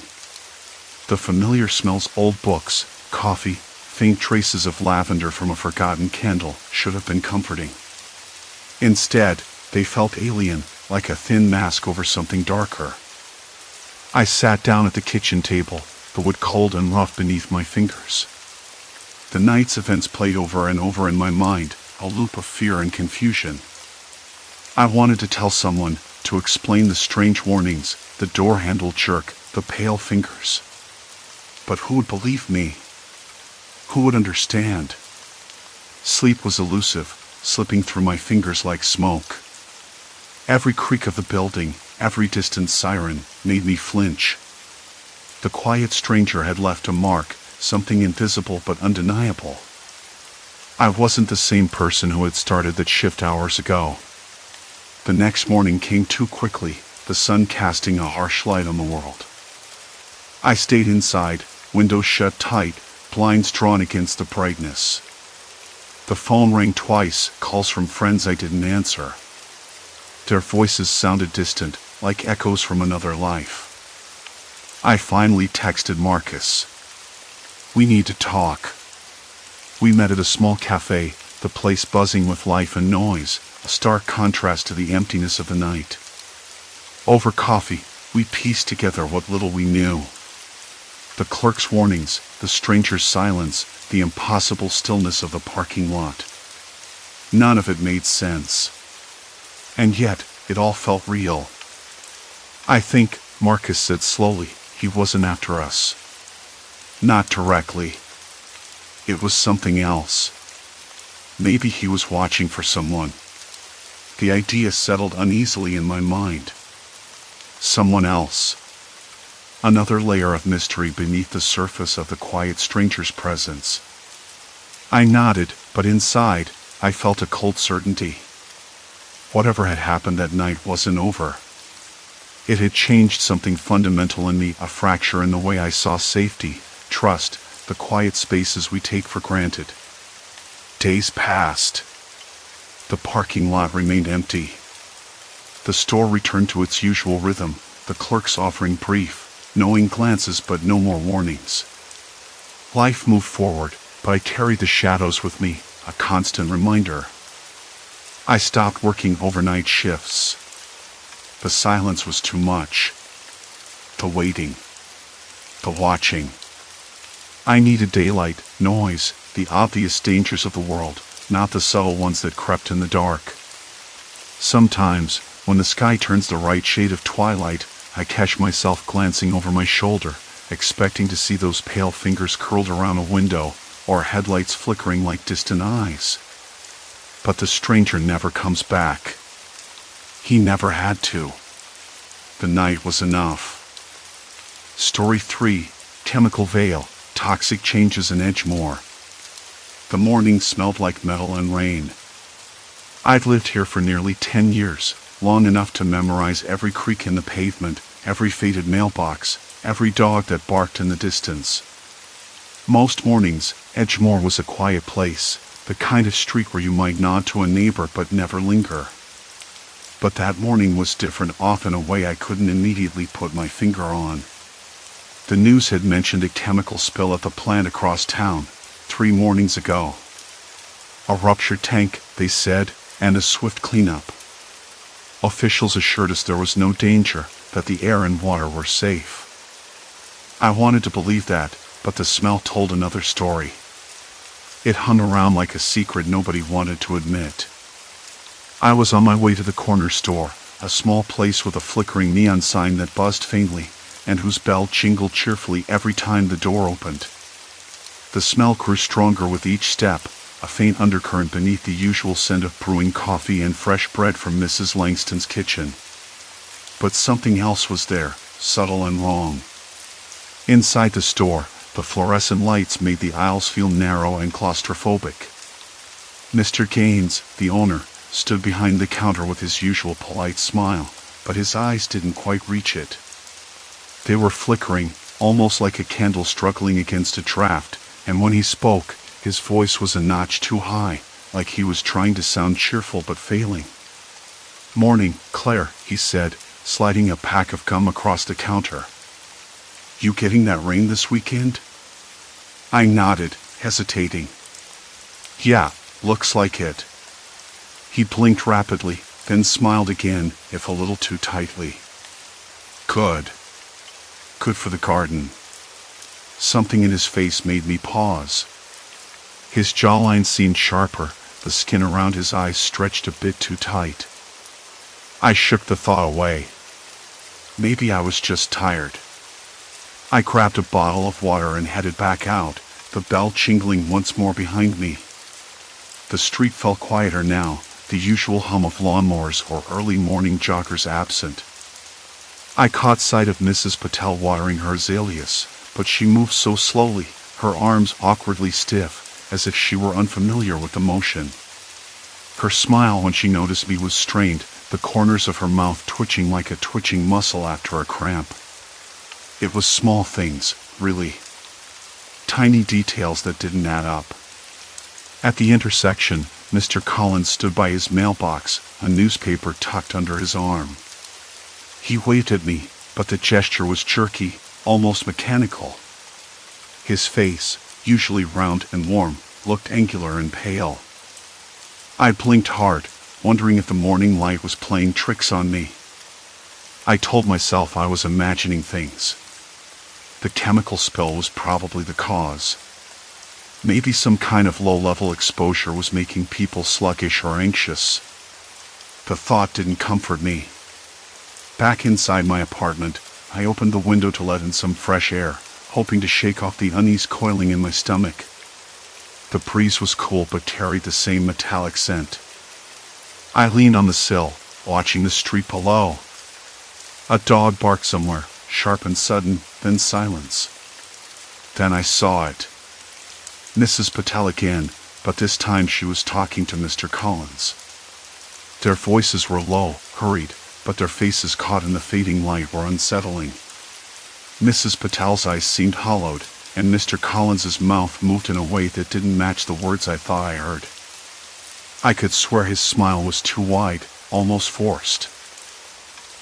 The familiar smells, old books, coffee, faint traces of lavender from a forgotten candle, should have been comforting. Instead, they felt alien, like a thin mask over something darker. I sat down at the kitchen table, the wood cold and rough beneath my fingers. The night's events played over and over in my mind, a loop of fear and confusion. I wanted to tell someone, to explain the strange warnings, the door handle jerk, the pale fingers. But who would believe me? Who would understand? Sleep was elusive, slipping through my fingers like smoke. Every creak of the building, every distant siren, made me flinch. The quiet stranger had left a mark, something invisible but undeniable. I wasn't the same person who had started that shift hours ago. The next morning came too quickly, the sun casting a harsh light on the world. I stayed inside, windows shut tight, blinds drawn against the brightness. The phone rang twice, calls from friends I didn't answer. Their voices sounded distant, like echoes from another life. I finally texted Marcus. We need to talk. We met at a small cafe, the place buzzing with life and noise, a stark contrast to the emptiness of the night. Over coffee, we pieced together what little we knew. The clerk's warnings, the stranger's silence, the impossible stillness of the parking lot. None of it made sense. And yet, it all felt real. I think, Marcus said slowly, he wasn't after us. Not directly. It was something else. Maybe he was watching for someone. The idea settled uneasily in my mind. Someone else. Another layer of mystery beneath the surface of the quiet stranger's presence. I nodded, but inside, I felt a cold certainty. Whatever had happened that night wasn't over. It had changed something fundamental in me, a fracture in the way I saw safety, trust, the quiet spaces we take for granted. Days passed. The parking lot remained empty. The store returned to its usual rhythm, the clerks offering brief, knowing glances but no more warnings. Life moved forward, but I carried the shadows with me, a constant reminder. I stopped working overnight shifts. The silence was too much. The waiting. The watching. I needed daylight, noise, the obvious dangers of the world, not the subtle ones that crept in the dark. Sometimes, when the sky turns the right shade of twilight, I catch myself glancing over my shoulder, expecting to see those pale fingers curled around a window, or headlights flickering like distant eyes. But the stranger never comes back. He never had to. The night was enough. Story 3, Chemical Veil, Toxic Changes in Edgemoor. The morning smelled like metal and rain. I'd lived here for nearly 10 years, long enough to memorize every creak in the pavement, every faded mailbox, every dog that barked in the distance. Most mornings, Edgemoor was a quiet place, the kind of street where you might nod to a neighbor but never linger. But that morning was different, off in a way I couldn't immediately put my finger on. The news had mentioned a chemical spill at the plant across town, 3 mornings ago. A ruptured tank, they said, and a swift cleanup. Officials assured us there was no danger, that the air and water were safe. I wanted to believe that, but the smell told another story. It hung around like a secret nobody wanted to admit. I was on my way to the corner store, a small place with a flickering neon sign that buzzed faintly, and whose bell jingled cheerfully every time the door opened. The smell grew stronger with each step, a faint undercurrent beneath the usual scent of brewing coffee and fresh bread from Mrs. Langston's kitchen. But something else was there, subtle and wrong. Inside the store, the fluorescent lights made the aisles feel narrow and claustrophobic. Mr. Gaines, the owner, stood behind the counter with his usual polite smile, but his eyes didn't quite reach it. They were flickering, almost like a candle struggling against a draft, and when he spoke, his voice was a notch too high, like he was trying to sound cheerful but failing. "Morning, Claire," he said, sliding a pack of gum across the counter. "You getting that rain this weekend?" I nodded, hesitating. "Yeah, looks like it." He blinked rapidly, then smiled again, if a little too tightly. "Good. Good for the garden." Something in his face made me pause. His jawline seemed sharper, the skin around his eyes stretched a bit too tight. I shook the thought away. Maybe I was just tired. I grabbed a bottle of water and headed back out, the bell jingling once more behind me. The street felt quieter now, the usual hum of lawnmowers or early morning joggers absent. I caught sight of Mrs. Patel watering her azaleas, but she moved so slowly, her arms awkwardly stiff, as if she were unfamiliar with the motion. Her smile when she noticed me was strained, the corners of her mouth twitching like a twitching muscle after a cramp. It was small things, really. Tiny details that didn't add up. At the intersection, Mr. Collins stood by his mailbox, a newspaper tucked under his arm. He waved at me, but the gesture was jerky, almost mechanical. His face, usually round and warm, looked angular and pale. I blinked hard, wondering if the morning light was playing tricks on me. I told myself I was imagining things. The chemical spill was probably the cause. Maybe some kind of low-level exposure was making people sluggish or anxious. The thought didn't comfort me. Back inside my apartment, I opened the window to let in some fresh air, hoping to shake off the unease coiling in my stomach. The breeze was cool but carried the same metallic scent. I leaned on the sill, watching the street below. A dog barked somewhere, sharp and sudden, then silence. Then I saw it. Mrs. Patel again, but this time she was talking to Mr. Collins. Their voices were low, hurried, but their faces caught in the fading light were unsettling. Mrs. Patel's eyes seemed hollowed, and Mr. Collins's mouth moved in a way that didn't match the words I thought I heard. I could swear his smile was too wide, almost forced.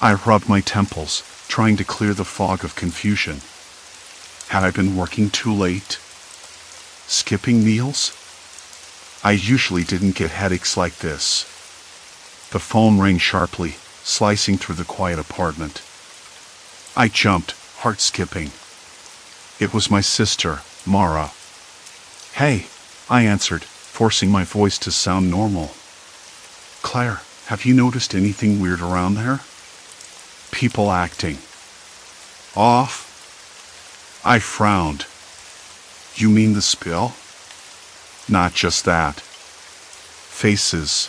I rubbed my temples, trying to clear the fog of confusion. Had I been working too late? Skipping meals? I usually didn't get headaches like this. The phone rang sharply, slicing through the quiet apartment. I jumped, heart skipping. It was my sister, Mara. "Hey," I answered, forcing my voice to sound normal. "Claire, have you noticed anything weird around there?" "People acting off?" I frowned. "You mean the spill?" "Not just that. Faces.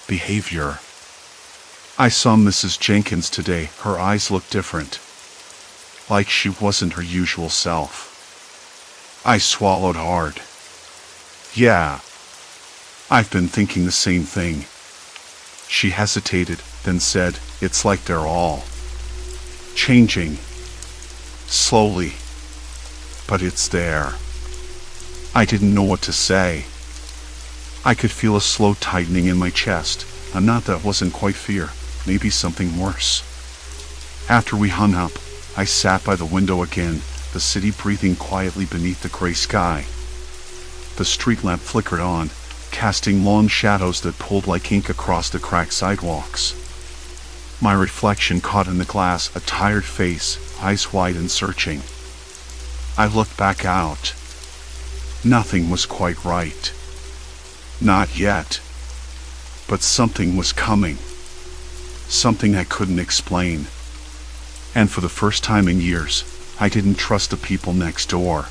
Behavior. I saw Mrs. Jenkins today. Her eyes looked different. Like she wasn't her usual self." I swallowed hard. "Yeah. I've been thinking the same thing." She hesitated, then said, "It's like they're all changing. Slowly. But it's there." I didn't know what to say. I could feel a slow tightening in my chest, a knot that wasn't quite fear, maybe something worse. After we hung up, I sat by the window again, the city breathing quietly beneath the gray sky. The street lamp flickered on, casting long shadows that pulled like ink across the cracked sidewalks. My reflection caught in the glass a tired face, eyes wide and searching. I looked back out. Nothing was quite right. Not yet. But something was coming. Something I couldn't explain. And for the first time in years, I didn't trust the people next door.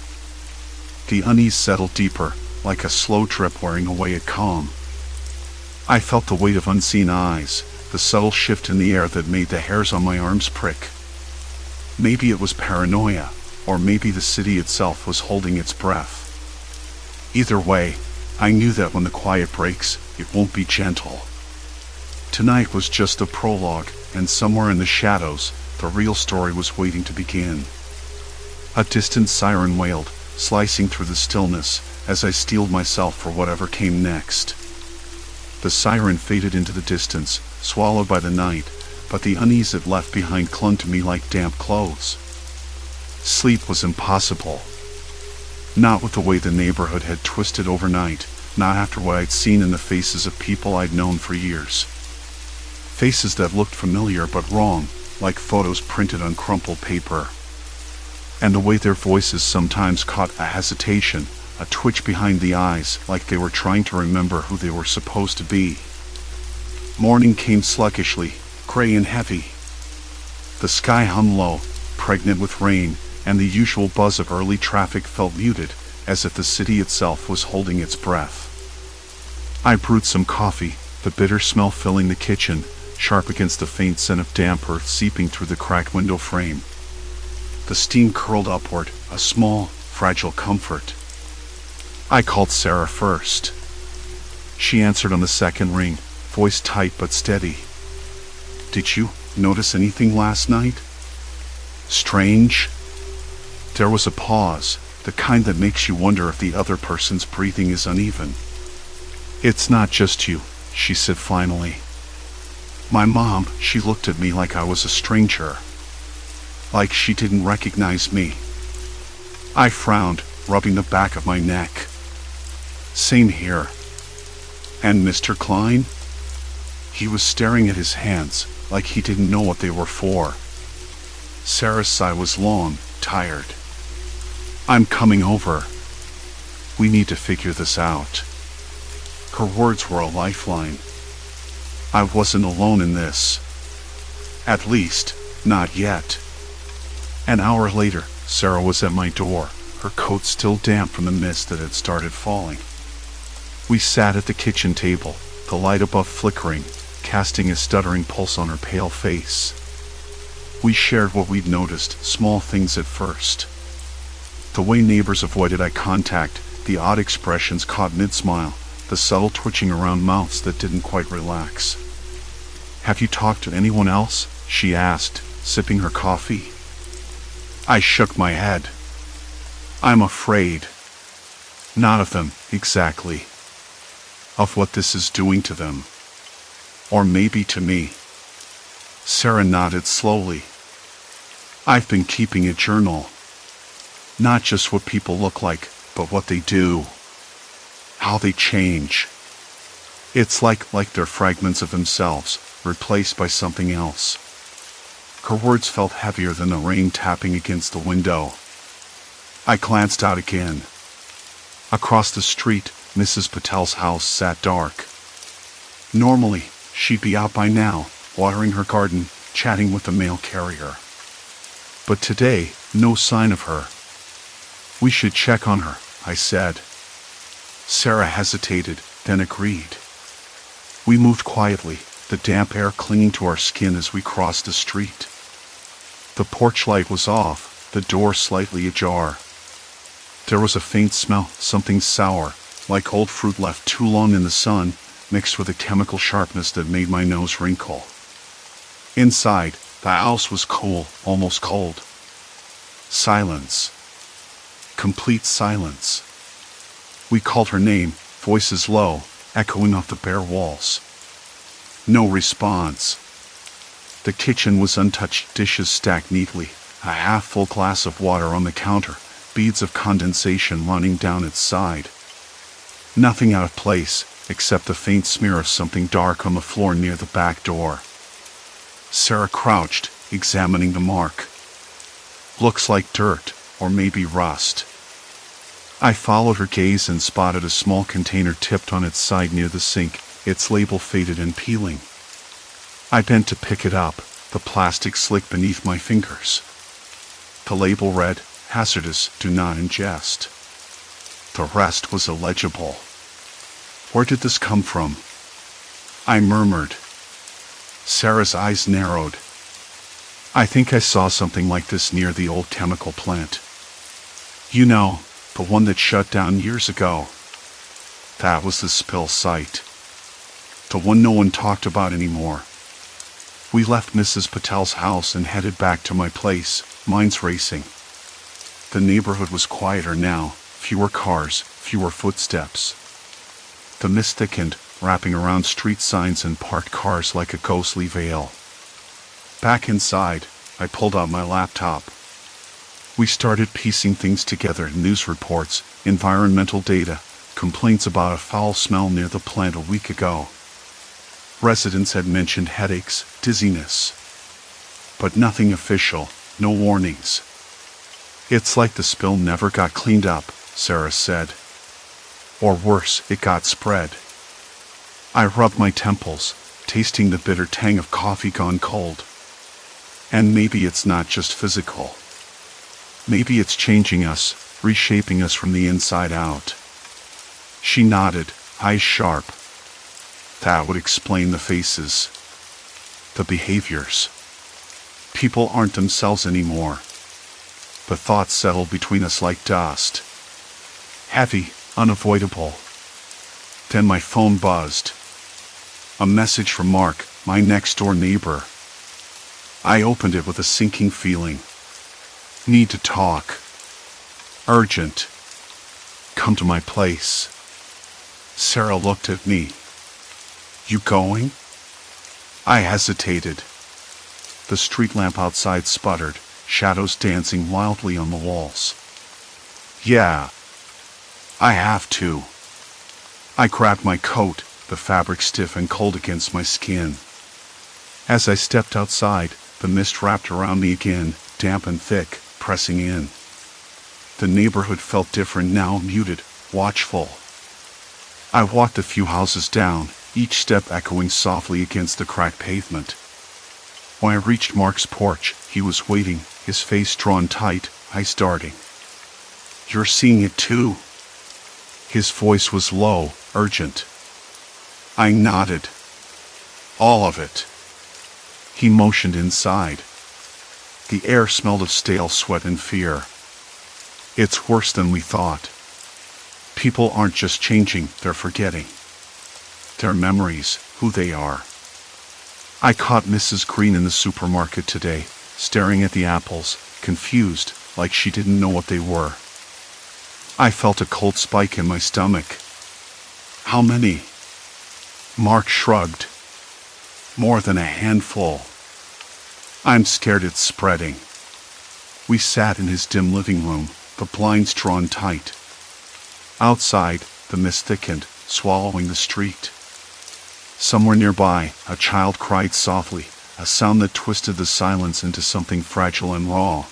The unease settled deeper, like a slow drip wearing away at calm. I felt the weight of unseen eyes, the subtle shift in the air that made the hairs on my arms prick. Maybe it was paranoia, or maybe the city itself was holding its breath. Either way, I knew that when the quiet breaks, it won't be gentle. Tonight was just the prologue, and somewhere in the shadows, the real story was waiting to begin. A distant siren wailed, slicing through the stillness, as I steeled myself for whatever came next. The siren faded into the distance, swallowed by the night, but the unease it left behind clung to me like damp clothes. Sleep was impossible. Not with the way the neighborhood had twisted overnight, not after what I'd seen in the faces of people I'd known for years. Faces that looked familiar but wrong, like photos printed on crumpled paper. And the way their voices sometimes caught a hesitation, a twitch behind the eyes, like they were trying to remember who they were supposed to be. Morning came sluggishly, gray and heavy. The sky hung low, pregnant with rain, and the usual buzz of early traffic felt muted, as if the city itself was holding its breath. I brewed some coffee, the bitter smell filling the kitchen, sharp against the faint scent of damp earth seeping through the cracked window frame. The steam curled upward, a small, fragile comfort. I called Sarah first. She answered on the second ring, voice tight but steady. "Did you notice anything last night? Strange?" There was a pause, the kind that makes you wonder if the other person's breathing is uneven. "It's not just you," she said finally. "My mom," she looked at me like I was a stranger. Like she didn't recognize me. I frowned, rubbing the back of my neck. "Same here." "And Mr. Klein?" He was staring at his hands, like he didn't know what they were for. Sarah's sigh was long, tired. "I'm coming over. We need to figure this out." Her words were a lifeline. I wasn't alone in this. At least, not yet. An hour later, Sarah was at my door, her coat still damp from the mist that had started falling. We sat at the kitchen table, the light above flickering, casting a stuttering pulse on her pale face. We shared what we'd noticed, small things at first. The way neighbors avoided eye contact, the odd expressions caught mid-smile, the subtle twitching around mouths that didn't quite relax. "Have you talked to anyone else?" she asked, sipping her coffee. I shook my head. "I'm afraid. Not of them, exactly. Of what this is doing to them. Or maybe to me." Sarah nodded slowly. "I've been keeping a journal. Not just what people look like, but what they do. How they change. It's like they're fragments of themselves, replaced by something else." Her words felt heavier than the rain tapping against the window. I glanced out again. Across the street, Mrs. Patel's house sat dark. Normally, she'd be out by now, watering her garden, chatting with the mail carrier. But today, no sign of her. "We should check on her," I said. Sarah hesitated, then agreed. We moved quietly, the damp air clinging to our skin as we crossed the street. The porch light was off, the door slightly ajar. There was a faint smell, something sour, like old fruit left too long in the sun, mixed with a chemical sharpness that made my nose wrinkle. Inside, the house was cool, almost cold. Silence. Complete silence. We called her name, voices low, echoing off the bare walls. No response. The kitchen was untouched, dishes stacked neatly, a half-full glass of water on the counter, beads of condensation running down its side. Nothing out of place, except the faint smear of something dark on the floor near the back door. Sarah crouched, examining the mark. "Looks like dirt, or maybe rust." I followed her gaze and spotted a small container tipped on its side near the sink, its label faded and peeling. I bent to pick it up, the plastic slick beneath my fingers. The label read, "Hazardous, do not ingest." The rest was illegible. Where did this come from? I murmured. Sarah's eyes narrowed. "I think I saw something like this near the old chemical plant. You know, the one that shut down years ago." That was the spill site. The one no one talked about anymore. We left Mrs. Patel's house and headed back to my place, minds racing. The neighborhood was quieter now, fewer cars, fewer footsteps. The mist thickened, wrapping around street signs and parked cars like a ghostly veil. Back inside, I pulled out my laptop. We started piecing things together: news reports, environmental data, complaints about a foul smell near the plant a week ago. Residents had mentioned headaches, dizziness. But nothing official, no warnings. It's like the spill never got cleaned up, Sarah said. Or worse, it got spread. I rubbed my temples, tasting the bitter tang of coffee gone cold. And maybe it's not just physical. Maybe it's changing us, reshaping us from the inside out. She nodded, eyes sharp. That would explain the faces. The behaviors. People aren't themselves anymore. The thoughts settle between us like dust. Heavy, unavoidable. Then my phone buzzed. A message from Mark, my next-door neighbor. I opened it with a sinking feeling. Need to talk. Urgent. Come to my place. Sarah looked at me. You going? I hesitated. The street lamp outside sputtered, shadows dancing wildly on the walls. Yeah. I have to. I grabbed my coat, the fabric stiff and cold against my skin. As I stepped outside, the mist wrapped around me again, damp and thick, pressing in. The neighborhood felt different now, muted, watchful. I walked a few houses down, each step echoing softly against the cracked pavement. When I reached Mark's porch, he was waiting, his face drawn tight, eyes darting. You're seeing it too? His voice was low, urgent. I nodded. All of it. He motioned inside. The air smelled of stale sweat and fear. It's worse than we thought. People aren't just changing, they're forgetting. Their memories, who they are. I caught Mrs. Green in the supermarket today, staring at the apples, confused, like she didn't know what they were. I felt a cold spike in my stomach. How many? Mark shrugged. More than a handful. I'm scared it's spreading. We sat in his dim living room, the blinds drawn tight. Outside, the mist thickened, swallowing the street. Somewhere nearby, a child cried softly, a sound that twisted the silence into something fragile and raw.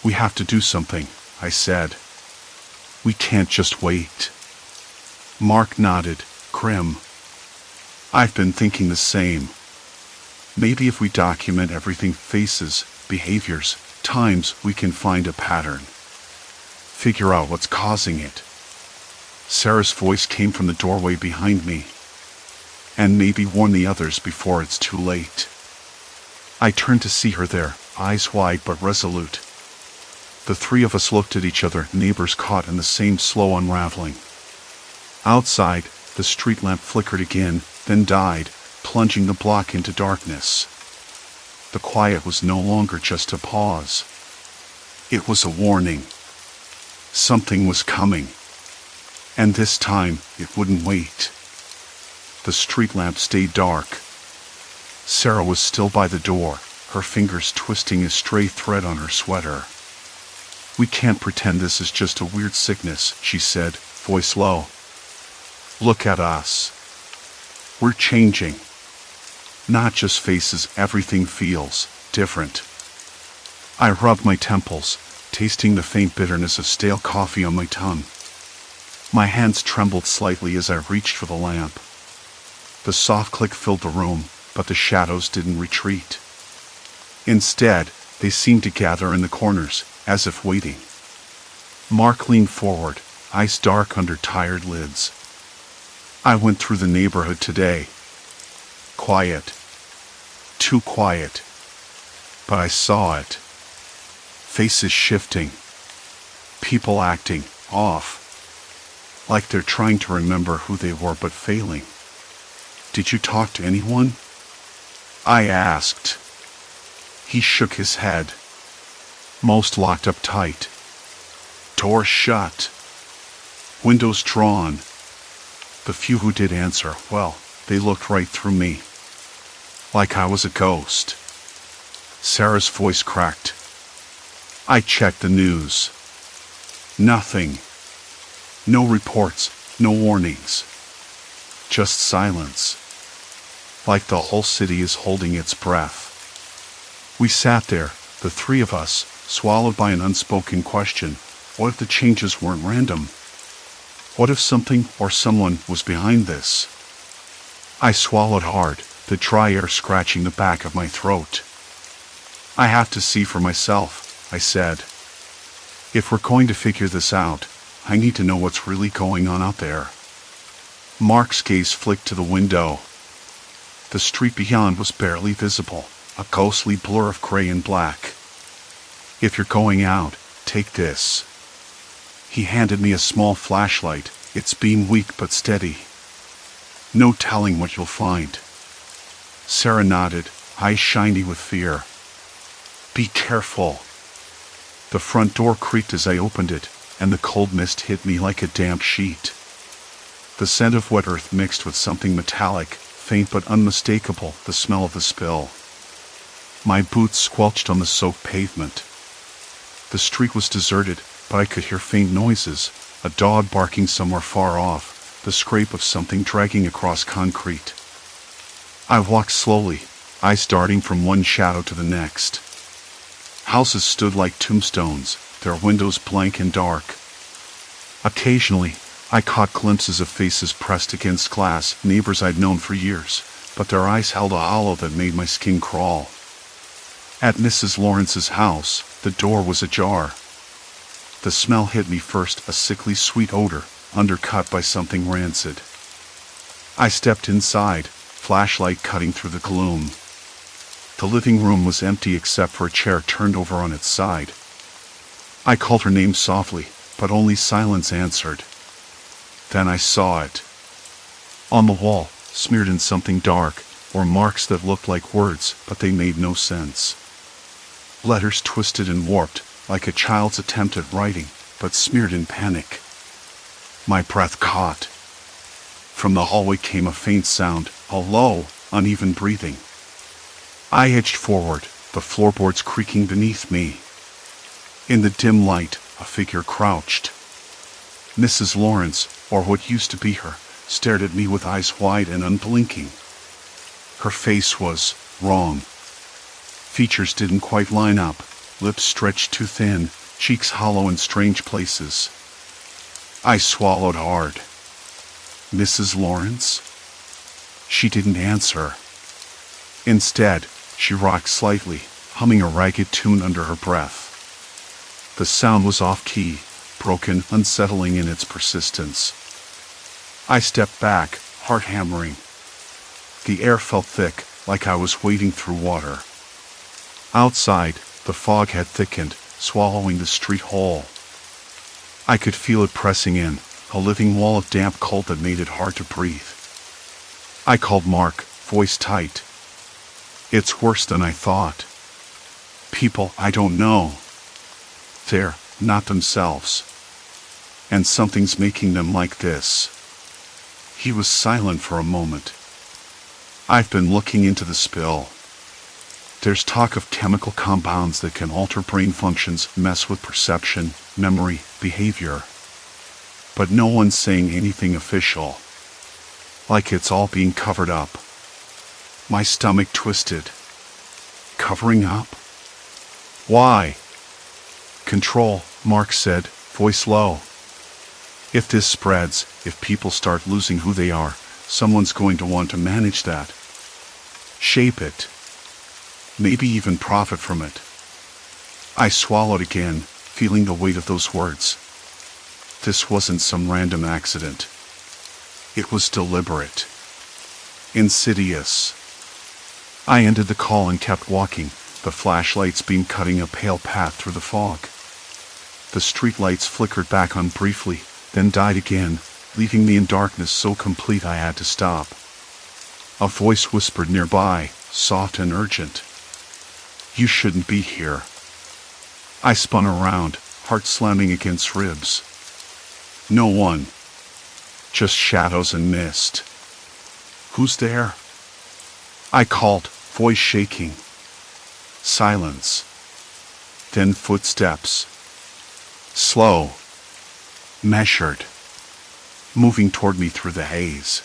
We have to do something, I said. We can't just wait. Mark nodded, grim. I've been thinking the same. Maybe if we document everything, faces, behaviors, times, we can find a pattern. Figure out what's causing it. Sarah's voice came from the doorway behind me. And maybe warn the others before it's too late. I turned to see her there, eyes wide but resolute. The three of us looked at each other, neighbors caught in the same slow unraveling. Outside, the street lamp flickered again, then died, plunging the block into darkness. The quiet was no longer just a pause. It was a warning. Something was coming. And this time, it wouldn't wait. The street lamp stayed dark. Sarah was still by the door, her fingers twisting a stray thread on her sweater. We can't pretend this is just a weird sickness, she said, voice low. Look at us. We're changing. Not just faces, everything feels different. I rubbed my temples, tasting the faint bitterness of stale coffee on my tongue. My hands trembled slightly as I reached for the lamp. The soft click filled the room, but the shadows didn't retreat. Instead, they seemed to gather in the corners, as if waiting. Mark leaned forward, eyes dark under tired lids. I went through the neighborhood today. Quiet. Too quiet. But I saw it. Faces shifting. People acting off. Like they're trying to remember who they were but failing. Did you talk to anyone? I asked. He shook his head. Most locked up tight. Doors shut. Windows drawn. The few who did answer, well, they looked right through me. Like I was a ghost. Sarah's voice cracked. I checked the news. Nothing. No reports, no warnings. Just silence. Like the whole city is holding its breath. We sat there, the three of us, swallowed by an unspoken question. What if the changes weren't random? What if something or someone was behind this? I swallowed hard, the dry air scratching the back of my throat. I have to see for myself, I said. If we're going to figure this out, I need to know what's really going on out there. Mark's gaze flicked to the window. The street beyond was barely visible, a ghostly blur of gray and black. If you're going out, take this. He handed me a small flashlight, its beam weak but steady. No telling what you'll find. Sarah nodded, eyes shiny with fear. Be careful. The front door creaked as I opened it, and the cold mist hit me like a damp sheet. The scent of wet earth mixed with something metallic, faint but unmistakable, the smell of the spill. My boots squelched on the soaked pavement. The street was deserted, but I could hear faint noises, a dog barking somewhere far off, the scrape of something dragging across concrete. I walked slowly, eyes darting from one shadow to the next. Houses stood like tombstones, their windows blank and dark. Occasionally, I caught glimpses of faces pressed against glass, neighbors I'd known for years, but their eyes held a hollow that made my skin crawl. At Mrs. Lawrence's house, the door was ajar. The smell hit me first, a sickly sweet odor, undercut by something rancid. I stepped inside, flashlight cutting through the gloom. The living room was empty except for a chair turned over on its side. I called her name softly, but only silence answered. Then I saw it. On the wall, smeared in something dark, were marks that looked like words, but they made no sense. Letters twisted and warped, like a child's attempt at writing, but smeared in panic. My breath caught. From the hallway came a faint sound, a low, uneven breathing. I edged forward, the floorboards creaking beneath me. In the dim light, a figure crouched. Mrs. Lawrence, or what used to be her, stared at me with eyes wide and unblinking. Her face was wrong. Features didn't quite line up, lips stretched too thin, cheeks hollow in strange places. I swallowed hard. Mrs. Lawrence? She didn't answer. Instead, she rocked slightly, humming a ragged tune under her breath. The sound was off-key, broken, unsettling in its persistence. I stepped back, heart hammering. The air felt thick, like I was wading through water. Outside, the fog had thickened, swallowing the street whole. I could feel it pressing in, a living wall of damp cold that made it hard to breathe. I called Mark, voice tight. It's worse than I thought. People I don't know. They're not themselves. And something's making them like this. He was silent for a moment. I've been looking into the spill. There's talk of chemical compounds that can alter brain functions, mess with perception, memory, behavior. But no one's saying anything official. Like it's all being covered up. My stomach twisted. Covering up? Why? Control, Mark said, voice low. If this spreads, if people start losing who they are, someone's going to want to manage that. Shape it. Maybe even profit from it. I swallowed again, feeling the weight of those words. This wasn't some random accident. It was deliberate. Insidious. I ended the call and kept walking, the flashlight's beam cutting a pale path through the fog. The streetlights flickered back on briefly, then died again, leaving me in darkness so complete I had to stop. A voice whispered nearby, soft and urgent. You shouldn't be here. I spun around, heart slamming against ribs. No one. Just shadows and mist. Who's there? I called, voice shaking. Silence. Then footsteps. Slow. Measured. Moving toward me through the haze.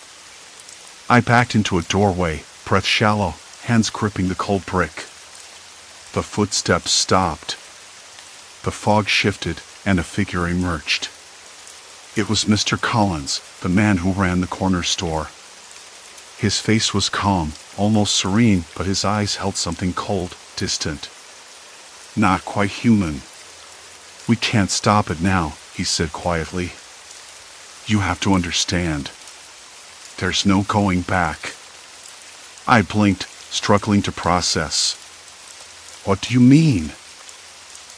I backed into a doorway, breath shallow, hands gripping the cold brick. The footsteps stopped. The fog shifted, and a figure emerged. It was Mr. Collins, the man who ran the corner store. His face was calm, almost serene, but his eyes held something cold, distant. Not quite human. "We can't stop it now," he said quietly. "You have to understand. There's no going back." I blinked, struggling to process. "What do you mean?"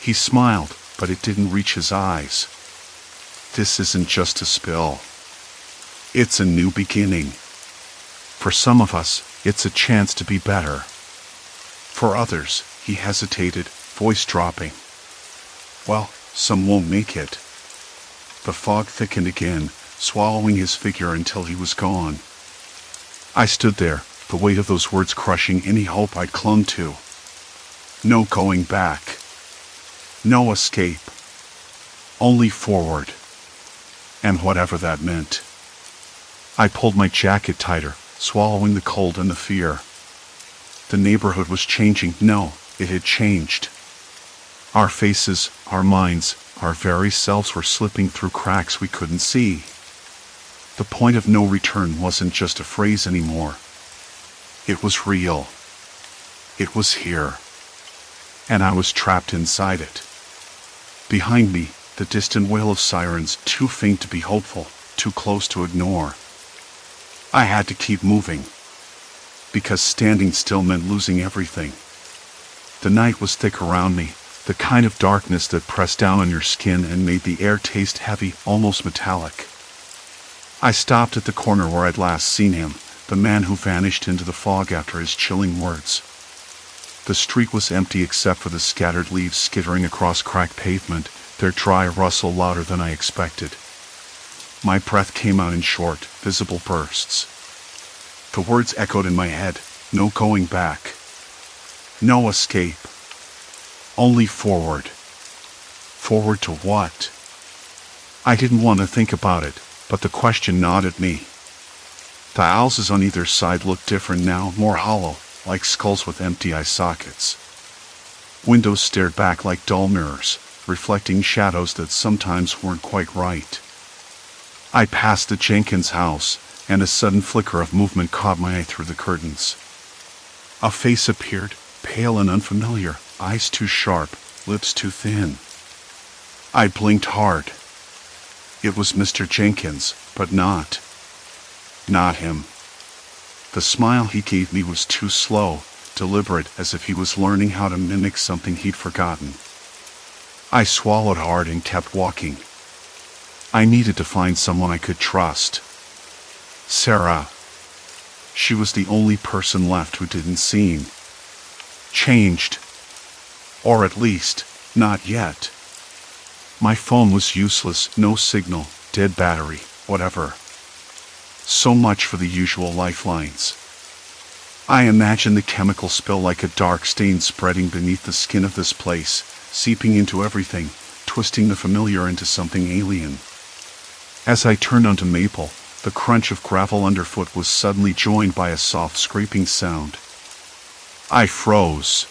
He smiled, but it didn't reach his eyes. "This isn't just a spill. It's a new beginning. For some of us, it's a chance to be better. For others," he hesitated, voice dropping, "well, some won't make it." The fog thickened again, swallowing his figure until he was gone. I stood there, the weight of those words crushing any hope I'd clung to. No going back. No escape. Only forward. And whatever that meant. I pulled my jacket tighter, swallowing the cold and the fear. The neighborhood was changing. No, it had changed. Our faces, our minds, our very selves were slipping through cracks we couldn't see. The point of no return wasn't just a phrase anymore. It was real. It was here. And I was trapped inside it. Behind me, the distant wail of sirens, too faint to be hopeful, too close to ignore. I had to keep moving. Because standing still meant losing everything. The night was thick around me, the kind of darkness that pressed down on your skin and made the air taste heavy, almost metallic. I stopped at the corner where I'd last seen him, the man who vanished into the fog after his chilling words. The street was empty except for the scattered leaves skittering across cracked pavement, their dry rustle louder than I expected. My breath came out in short, visible bursts. The words echoed in my head, no going back. No escape. Only forward. Forward to what? I didn't want to think about it, but the question gnawed at me. The houses on either side looked different now, more hollow, like skulls with empty eye sockets. Windows stared back like dull mirrors, reflecting shadows that sometimes weren't quite right. I passed the Jenkins house, and a sudden flicker of movement caught my eye through the curtains. A face appeared, pale and unfamiliar, eyes too sharp, lips too thin. I blinked hard. It was Mr. Jenkins, but not him. The smile he gave me was too slow, deliberate, as if he was learning how to mimic something he'd forgotten. I swallowed hard and kept walking. I needed to find someone I could trust. Sarah. She was the only person left who didn't seem changed. Or at least, not yet. My phone was useless, no signal, dead battery, whatever. So much for the usual lifelines. I imagined the chemical spill like a dark stain spreading beneath the skin of this place, seeping into everything, twisting the familiar into something alien. As I turned onto Maple, the crunch of gravel underfoot was suddenly joined by a soft scraping sound. I froze.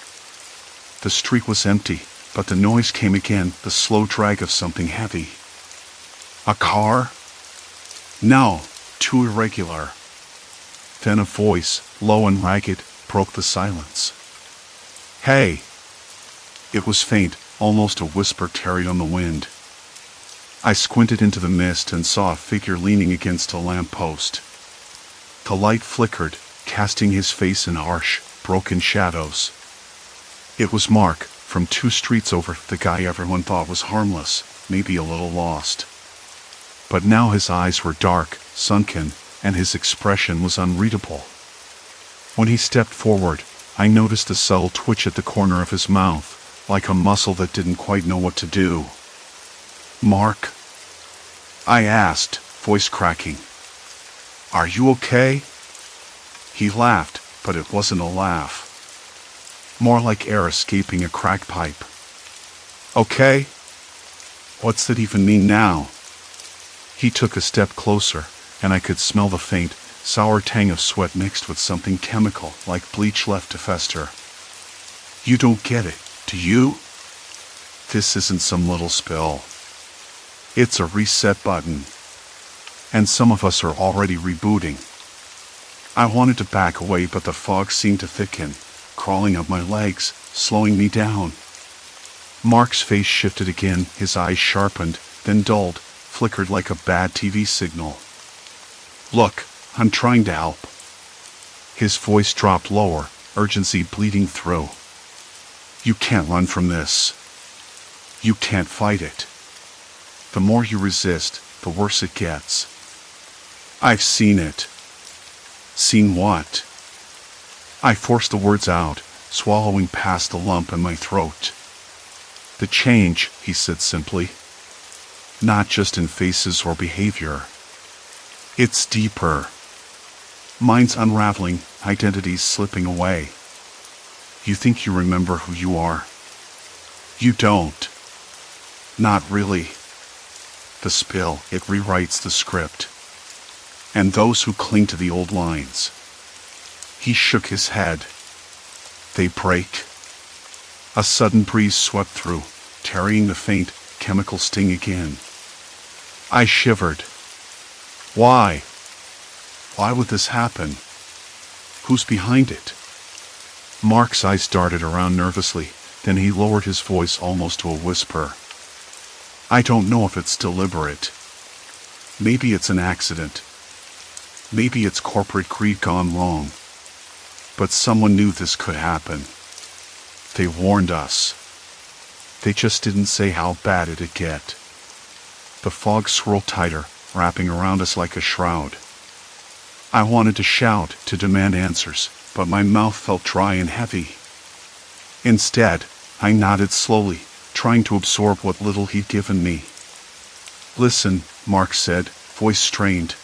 The street was empty, but the noise came again, the slow drag of something heavy. A car? No, too irregular. Then a voice, low and ragged, broke the silence. "Hey!" It was faint, almost a whisper carried on the wind. I squinted into the mist and saw a figure leaning against a lamppost. The light flickered, casting his face in harsh, broken shadows. It was Mark, from 2 streets over, the guy everyone thought was harmless, maybe a little lost. But now his eyes were dark, sunken, and his expression was unreadable. When he stepped forward, I noticed a subtle twitch at the corner of his mouth, like a muscle that didn't quite know what to do. "Mark?" I asked, voice cracking. "Are you okay?" He laughed, but it wasn't a laugh. more like air escaping a cracked pipe. Okay? What's that even mean now? He took a step closer, and I could smell the faint, sour tang of sweat mixed with something chemical, like bleach left to fester. You don't get it, do you? This isn't some little spill. It's a reset button. And some of us are already rebooting. I wanted to back away, but the fog seemed to thicken, crawling up my legs, slowing me down. Mark's face shifted again, his eyes sharpened, then dulled, flickered like a bad TV signal. Look, I'm trying to help. His voice dropped lower, urgency bleeding through. You can't run from this. You can't fight it. The more you resist, the worse it gets. I've seen it. Seen what? I forced the words out, swallowing past the lump in my throat. The change, he said simply. Not just in faces or behavior. It's deeper. Minds unraveling, identities slipping away. You think you remember who you are. You don't. Not really. The spill, it rewrites the script. And those who cling to the old lines. He shook his head. They break. A sudden breeze swept through, tarrying the faint, chemical sting again. I shivered. Why? Why would this happen? Who's behind it? Mark's eyes darted around nervously, then he lowered his voice almost to a whisper. I don't know if it's deliberate. Maybe it's an accident. Maybe it's corporate greed gone wrong. But someone knew this could happen. They warned us. They just didn't say how bad it'd get. The fog swirled tighter, wrapping around us like a shroud. I wanted to shout, to demand answers, but my mouth felt dry and heavy. Instead, I nodded slowly, trying to absorb what little he'd given me. Listen, Mark said, voice strained.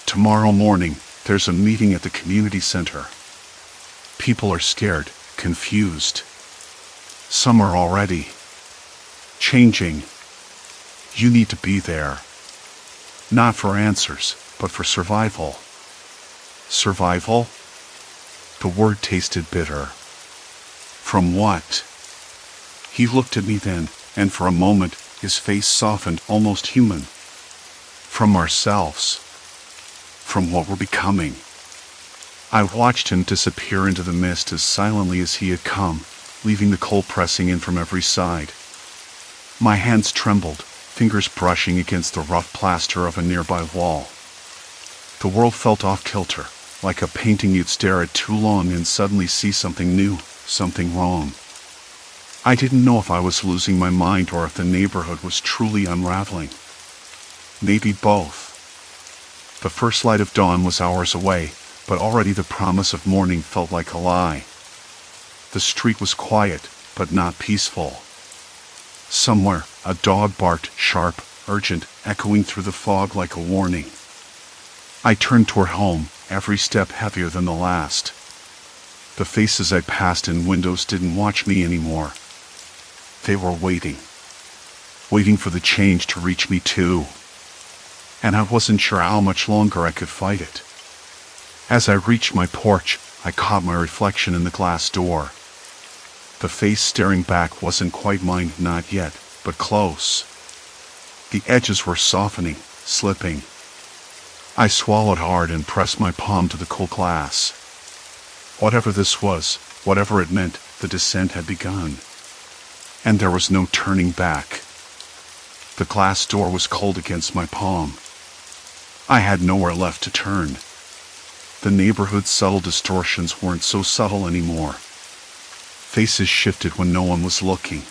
Tomorrow morning, there's a meeting at the community center. People are scared, confused. Some are already changing. You need to be there. Not for answers, but for survival. Survival? The word tasted bitter. From what? He looked at me then, and for a moment, his face softened, almost human. From ourselves. From what we're becoming. I watched him disappear into the mist as silently as he had come, leaving the cold pressing in from every side. My hands trembled, fingers brushing against the rough plaster of a nearby wall. The world felt off-kilter, like a painting you'd stare at too long and suddenly see something new, something wrong. I didn't know if I was losing my mind or if the neighborhood was truly unraveling. Maybe both. The first light of dawn was hours away, but already the promise of morning felt like a lie. The street was quiet, but not peaceful. Somewhere, a dog barked, sharp, urgent, echoing through the fog like a warning. I turned toward home, every step heavier than the last. The faces I passed in windows didn't watch me anymore. They were waiting. Waiting for the change to reach me too. And I wasn't sure how much longer I could fight it. As I reached my porch, I caught my reflection in the glass door. The face staring back wasn't quite mine, not yet, but close. The edges were softening, slipping. I swallowed hard and pressed my palm to the cool glass. Whatever this was, whatever it meant, the descent had begun. And there was no turning back. The glass door was cold against my palm. I had nowhere left to turn. The neighborhood's subtle distortions weren't so subtle anymore. Faces shifted when no one was looking.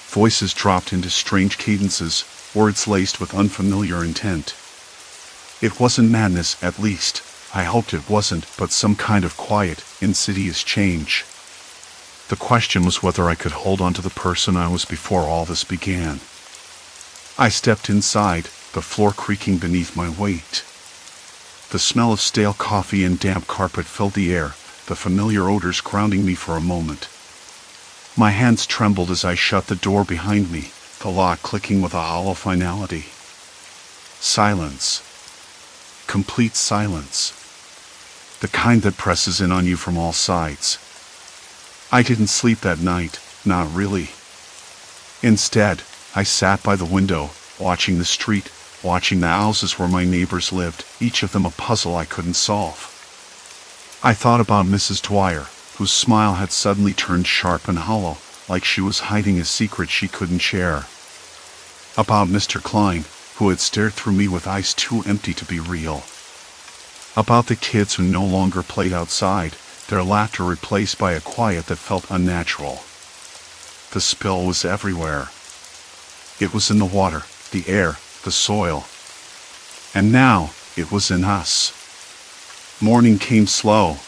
Voices dropped into strange cadences, words laced with unfamiliar intent. It wasn't madness, at least. I hoped it wasn't, but some kind of quiet, insidious change. The question was whether I could hold on to the person I was before all this began. I stepped inside, the floor creaking beneath my weight. The smell of stale coffee and damp carpet filled the air, the familiar odors grounding me for a moment. My hands trembled as I shut the door behind me, the lock clicking with a hollow finality. Silence. Complete silence. The kind that presses in on you from all sides. I didn't sleep that night, not really. Instead, I sat by the window, watching the street, watching the houses where my neighbors lived, each of them a puzzle I couldn't solve. I thought about Mrs. Dwyer, whose smile had suddenly turned sharp and hollow, like she was hiding a secret she couldn't share. About Mr. Klein, who had stared through me with eyes too empty to be real. About the kids who no longer played outside, their laughter replaced by a quiet that felt unnatural. The spill was everywhere. It was in the water, the air, the soil. And now, it was in us. Morning came slow.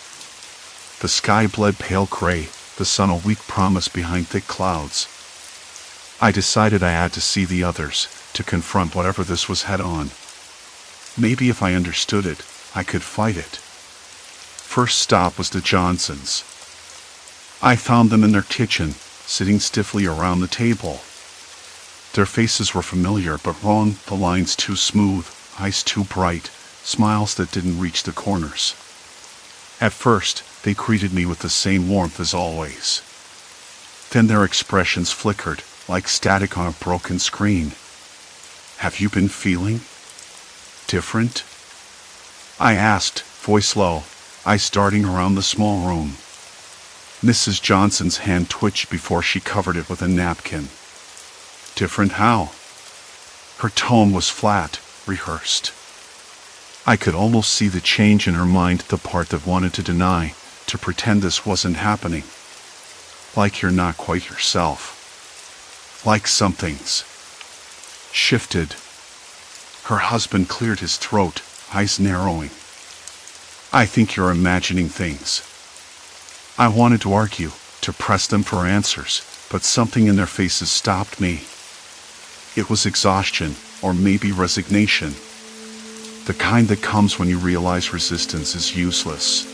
The sky bled pale gray, the sun a weak promise behind thick clouds. I decided I had to see the others, to confront whatever this was head on. Maybe if I understood it, I could fight it. First stop was the Johnsons. I found them in their kitchen, sitting stiffly around the table. Their faces were familiar but wrong, the lines too smooth, eyes too bright, smiles that didn't reach the corners. At first, they greeted me with the same warmth as always. Then their expressions flickered, like static on a broken screen. Have you been feeling different? I asked, voice low, eyes darting around the small room. Mrs. Johnson's hand twitched before she covered it with a napkin. Different how? Her tone was flat, rehearsed. I could almost see the change in her mind, the part that wanted to deny, to pretend this wasn't happening. Like you're not quite yourself. Like something's shifted. Her husband cleared his throat, eyes narrowing. I think you're imagining things. I wanted to argue, to press them for answers, but something in their faces stopped me. It was exhaustion, or maybe resignation. The kind that comes when you realize resistance is useless.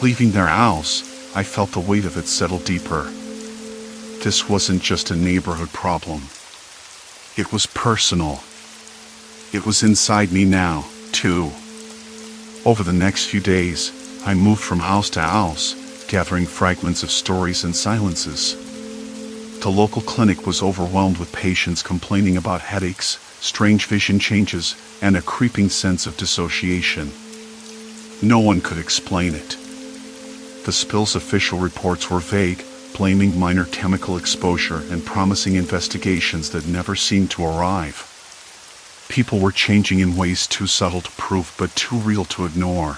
Leaving their house, I felt the weight of it settle deeper. This wasn't just a neighborhood problem. It was personal. It was inside me now, too. Over the next few days, I moved from house to house, gathering fragments of stories and silences. The local clinic was overwhelmed with patients complaining about headaches, strange vision changes, and a creeping sense of dissociation. No one could explain it. The spill's official reports were vague, blaming minor chemical exposure and promising investigations that never seemed to arrive. People were changing in ways too subtle to prove but too real to ignore.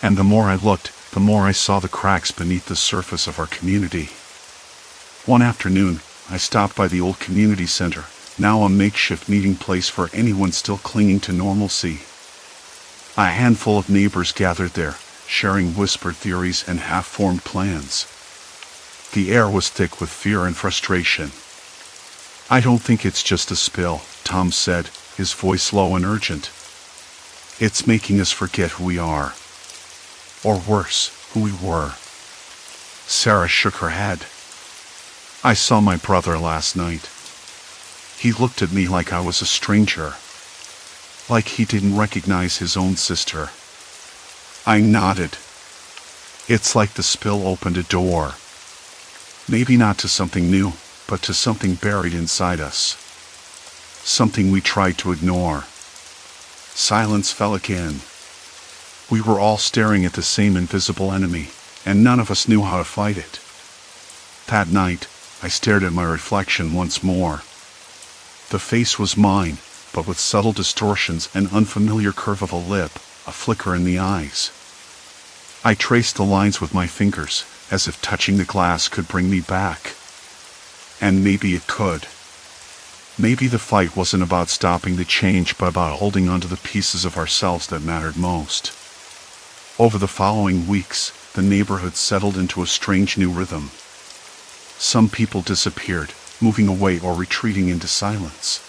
And the more I looked, the more I saw the cracks beneath the surface of our community. One afternoon, I stopped by the old community center, now a makeshift meeting place for anyone still clinging to normalcy. A handful of neighbors gathered there, sharing whispered theories and half-formed plans. The air was thick with fear and frustration. I don't think it's just a spill, Tom said, his voice low and urgent. It's making us forget who we are. Or worse, who we were. Sarah shook her head. I saw my brother last night. He looked at me like I was a stranger. Like he didn't recognize his own sister. I nodded. It's like the spill opened a door. Maybe not to something new, but to something buried inside us. Something we tried to ignore. Silence fell again. We were all staring at the same invisible enemy, and none of us knew how to fight it. That night, I stared at my reflection once more. The face was mine, but with subtle distortions, an unfamiliar curve of a lip, a flicker in the eyes. I traced the lines with my fingers, as if touching the glass could bring me back. And maybe it could. Maybe the fight wasn't about stopping the change, but about holding onto the pieces of ourselves that mattered most. Over the following weeks, the neighborhood settled into a strange new rhythm. Some people disappeared, moving away or retreating into silence.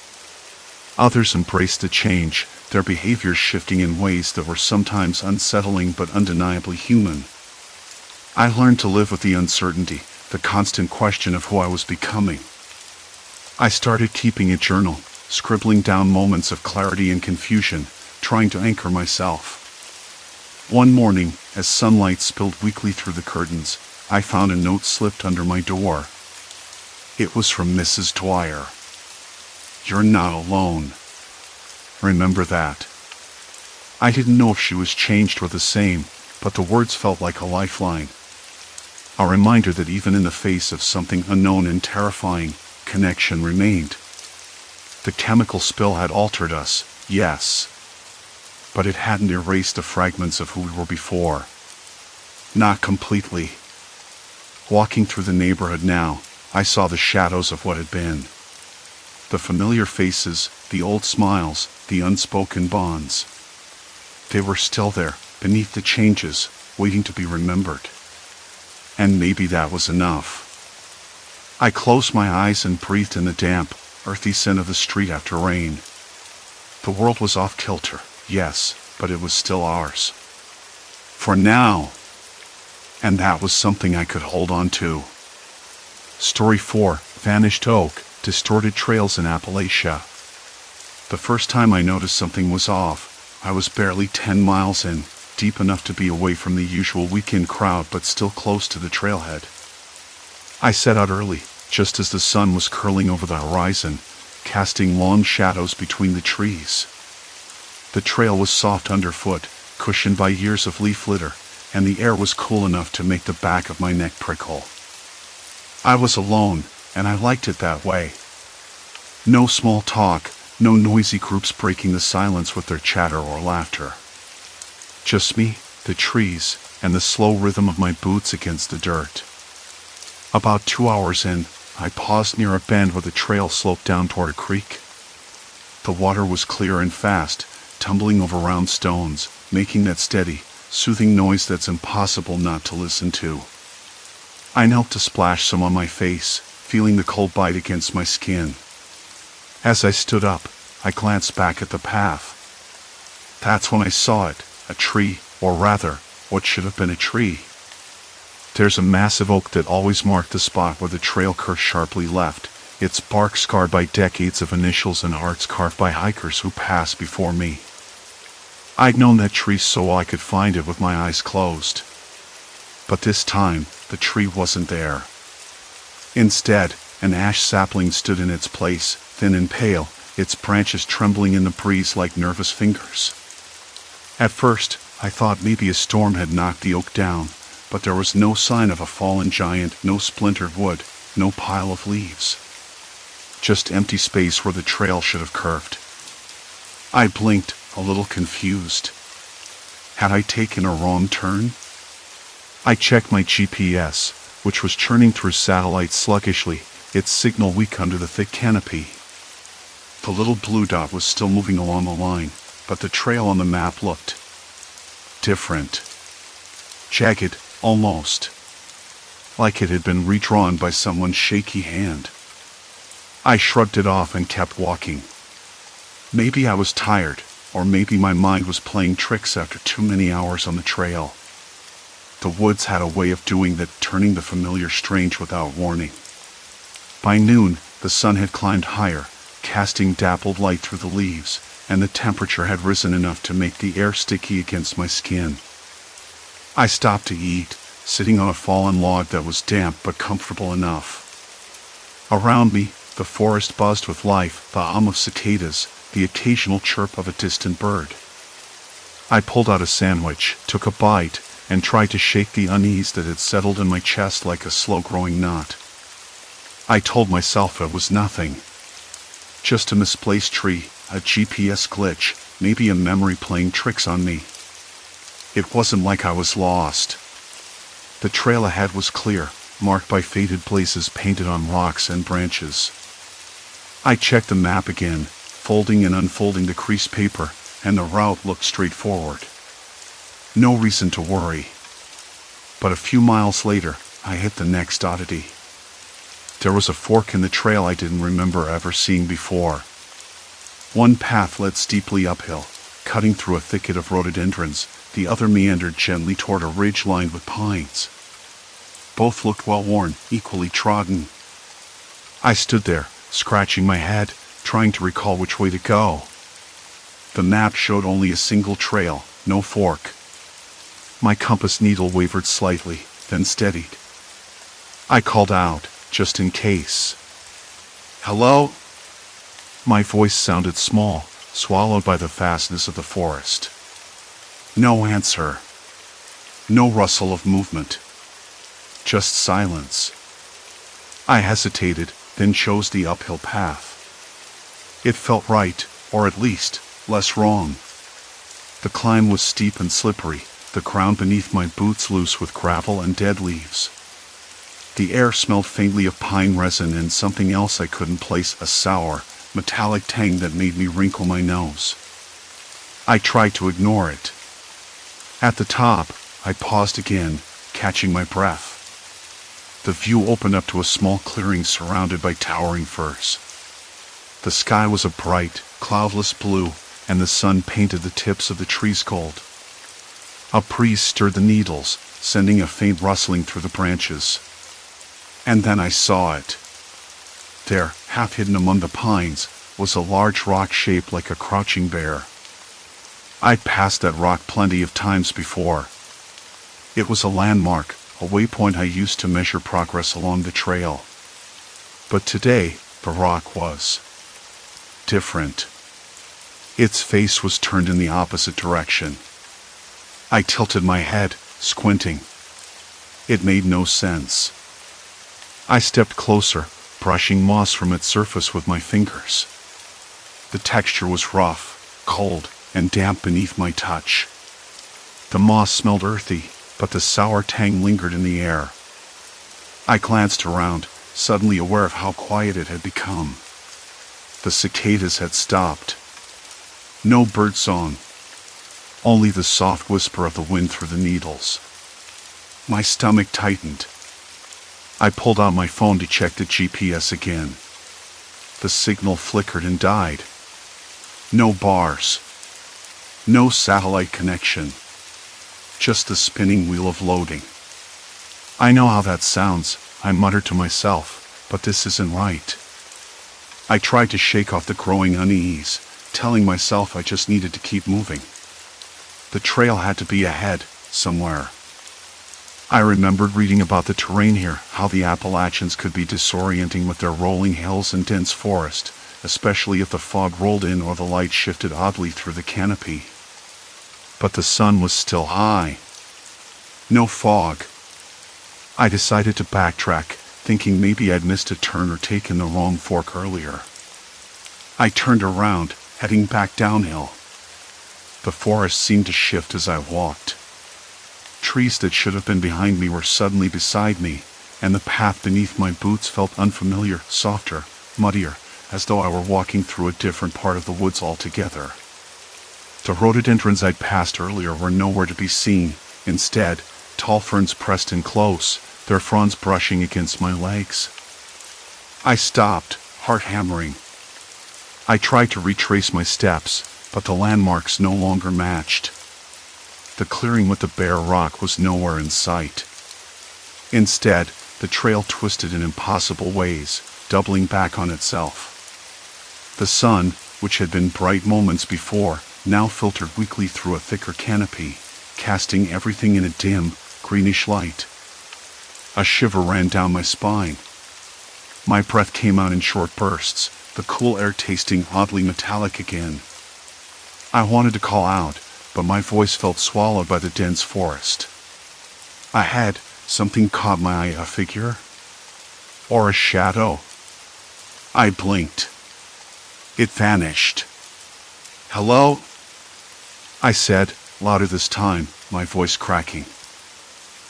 Others embraced the change, their behaviors shifting in ways that were sometimes unsettling but undeniably human. I learned to live with the uncertainty, the constant question of who I was becoming. I started keeping a journal, scribbling down moments of clarity and confusion, trying to anchor myself. One morning, as sunlight spilled weakly through the curtains, I found a note slipped under my door. It was from Mrs. Dwyer. "You're not alone. Remember that." I didn't know if she was changed or the same, but the words felt like a lifeline. A reminder that even in the face of something unknown and terrifying, connection remained. The chemical spill had altered us, yes, but it hadn't erased the fragments of who we were before. Not completely. Walking through the neighborhood now, I saw the shadows of what had been. The familiar faces, the old smiles, the unspoken bonds. They were still there, beneath the changes, waiting to be remembered. And maybe that was enough. I closed my eyes and breathed in the damp, earthy scent of the street after rain. The world was off kilter, yes, but it was still ours. For now. And that was something I could hold on to. Story 4, Vanished Oak, Distorted Trails in Appalachia. The first time I noticed something was off, I was barely 10 miles in, deep enough to be away from the usual weekend crowd but still close to the trailhead. I set out early, just as the sun was curling over the horizon, casting long shadows between the trees. The trail was soft underfoot, cushioned by years of leaf litter, and the air was cool enough to make the back of my neck prickle. I was alone, and I liked it that way. No small talk, no noisy groups breaking the silence with their chatter or laughter. Just me, the trees, and the slow rhythm of my boots against the dirt. About 2 hours in, I paused near a bend where the trail sloped down toward a creek. The water was clear and fast, tumbling over round stones, making that steady, soothing noise that's impossible not to listen to. I knelt to splash some on my face, feeling the cold bite against my skin. As I stood up, I glanced back at the path. That's when I saw it, a tree, or rather, what should have been a tree. There's a massive oak that always marked the spot where the trail cursed sharply left, its bark scarred by decades of initials and hearts carved by hikers who passed before me. I'd known that tree so I could find it with my eyes closed. But this time, the tree wasn't there. Instead, an ash sapling stood in its place, thin and pale, its branches trembling in the breeze like nervous fingers. At first, I thought maybe a storm had knocked the oak down, but there was no sign of a fallen giant, no splintered wood, no pile of leaves. Just empty space where the trail should have curved. I blinked, a little confused. Had I taken a wrong turn? I checked my GPS, which was churning through satellites sluggishly, its signal weak under the thick canopy. The little blue dot was still moving along the line, but the trail on the map looked different. Jagged, almost. Like it had been redrawn by someone's shaky hand. I shrugged it off and kept walking. Maybe I was tired, or maybe my mind was playing tricks after too many hours on the trail. The woods had a way of doing that, turning the familiar strange without warning. By noon, the sun had climbed higher, casting dappled light through the leaves, and the temperature had risen enough to make the air sticky against my skin. I stopped to eat, sitting on a fallen log that was damp but comfortable enough. Around me, the forest buzzed with life, the hum of cicadas, the occasional chirp of a distant bird. I pulled out a sandwich, took a bite, and tried to shake the unease that had settled in my chest like a slow-growing knot. I told myself it was nothing. Just a misplaced tree, a GPS glitch, maybe a memory playing tricks on me. It wasn't like I was lost. The trail ahead was clear, marked by faded blazes painted on rocks and branches. I checked the map again, folding and unfolding the creased paper, and the route looked straightforward. No reason to worry. But a few miles later, I hit the next oddity. There was a fork in the trail I didn't remember ever seeing before. One path led steeply uphill, cutting through a thicket of rhododendrons. The other meandered gently toward a ridge lined with pines. Both looked well-worn, equally trodden. I stood there, scratching my head, trying to recall which way to go. The map showed only a single trail, no fork. My compass needle wavered slightly, then steadied. I called out, just in case. "Hello?" My voice sounded small, swallowed by the vastness of the forest. No answer. No rustle of movement. Just silence. I hesitated, then chose the uphill path. It felt right, or at least, less wrong. The climb was steep and slippery, the ground beneath my boots loose with gravel and dead leaves. The air smelled faintly of pine resin and something else I couldn't place, a sour, metallic tang that made me wrinkle my nose. I tried to ignore it. At the top, I paused again, catching my breath. The view opened up to a small clearing surrounded by towering firs. The sky was a bright, cloudless blue, and the sun painted the tips of the trees gold. A breeze stirred the needles, sending a faint rustling through the branches. And then I saw it. There, half hidden among the pines, was a large rock shaped like a crouching bear. I'd passed that rock plenty of times before. It was a landmark, a waypoint I used to measure progress along the trail. But today, the rock was different. Its face was turned in the opposite direction. I tilted my head, squinting. It made no sense. I stepped closer, brushing moss from its surface with my fingers. The texture was rough, cold, and damp beneath my touch. The moss smelled earthy, but the sour tang lingered in the air. I glanced around, suddenly aware of how quiet it had become. The cicadas had stopped. No birdsong. Only the soft whisper of the wind through the needles. My stomach tightened. I pulled out my phone to check the GPS again. The signal flickered and died. No bars. No satellite connection. Just the spinning wheel of loading. I know how that sounds, I muttered to myself, but this isn't right. I tried to shake off the growing unease, telling myself I just needed to keep moving. The trail had to be ahead, somewhere. I remembered reading about the terrain here, how the Appalachians could be disorienting with their rolling hills and dense forest, especially if the fog rolled in or the light shifted oddly through the canopy. But the sun was still high. No fog. I decided to backtrack, thinking maybe I'd missed a turn or taken the wrong fork earlier. I turned around, heading back downhill. The forest seemed to shift as I walked. Trees that should have been behind me were suddenly beside me, and the path beneath my boots felt unfamiliar, softer, muddier, as though I were walking through a different part of the woods altogether. The rhododendrons I'd passed earlier were nowhere to be seen. Instead, tall ferns pressed in close, their fronds brushing against my legs. I stopped, heart hammering. I tried to retrace my steps, but the landmarks no longer matched. The clearing with the bare rock was nowhere in sight. Instead, the trail twisted in impossible ways, doubling back on itself. The sun, which had been bright moments before, now filtered weakly through a thicker canopy, casting everything in a dim, greenish light. A shiver ran down my spine. My breath came out in short bursts, the cool air tasting oddly metallic again. I wanted to call out, but my voice felt swallowed by the dense forest. Ahead, something caught my eye, a figure? Or a shadow? I blinked. It vanished. "Hello?" I said, louder this time, my voice cracking.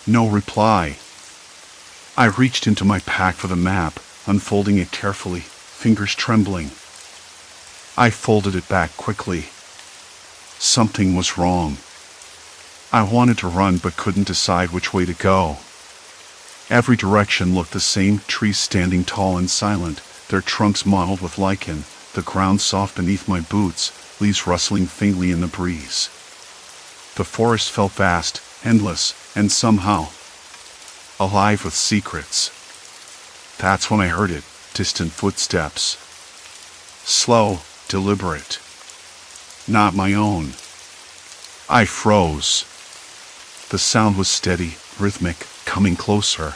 No reply. I reached into my pack for the map, unfolding it carefully, fingers trembling. I folded it back quickly. Something was wrong. I wanted to run but couldn't decide which way to go. Every direction looked the same, trees standing tall and silent, their trunks mottled with lichen, the ground soft beneath my boots, leaves rustling faintly in the breeze. The forest felt vast, endless, and somehow alive with secrets. That's when I heard it, distant footsteps. Slow, deliberate. Not my own. I froze. The sound was steady, rhythmic, coming closer.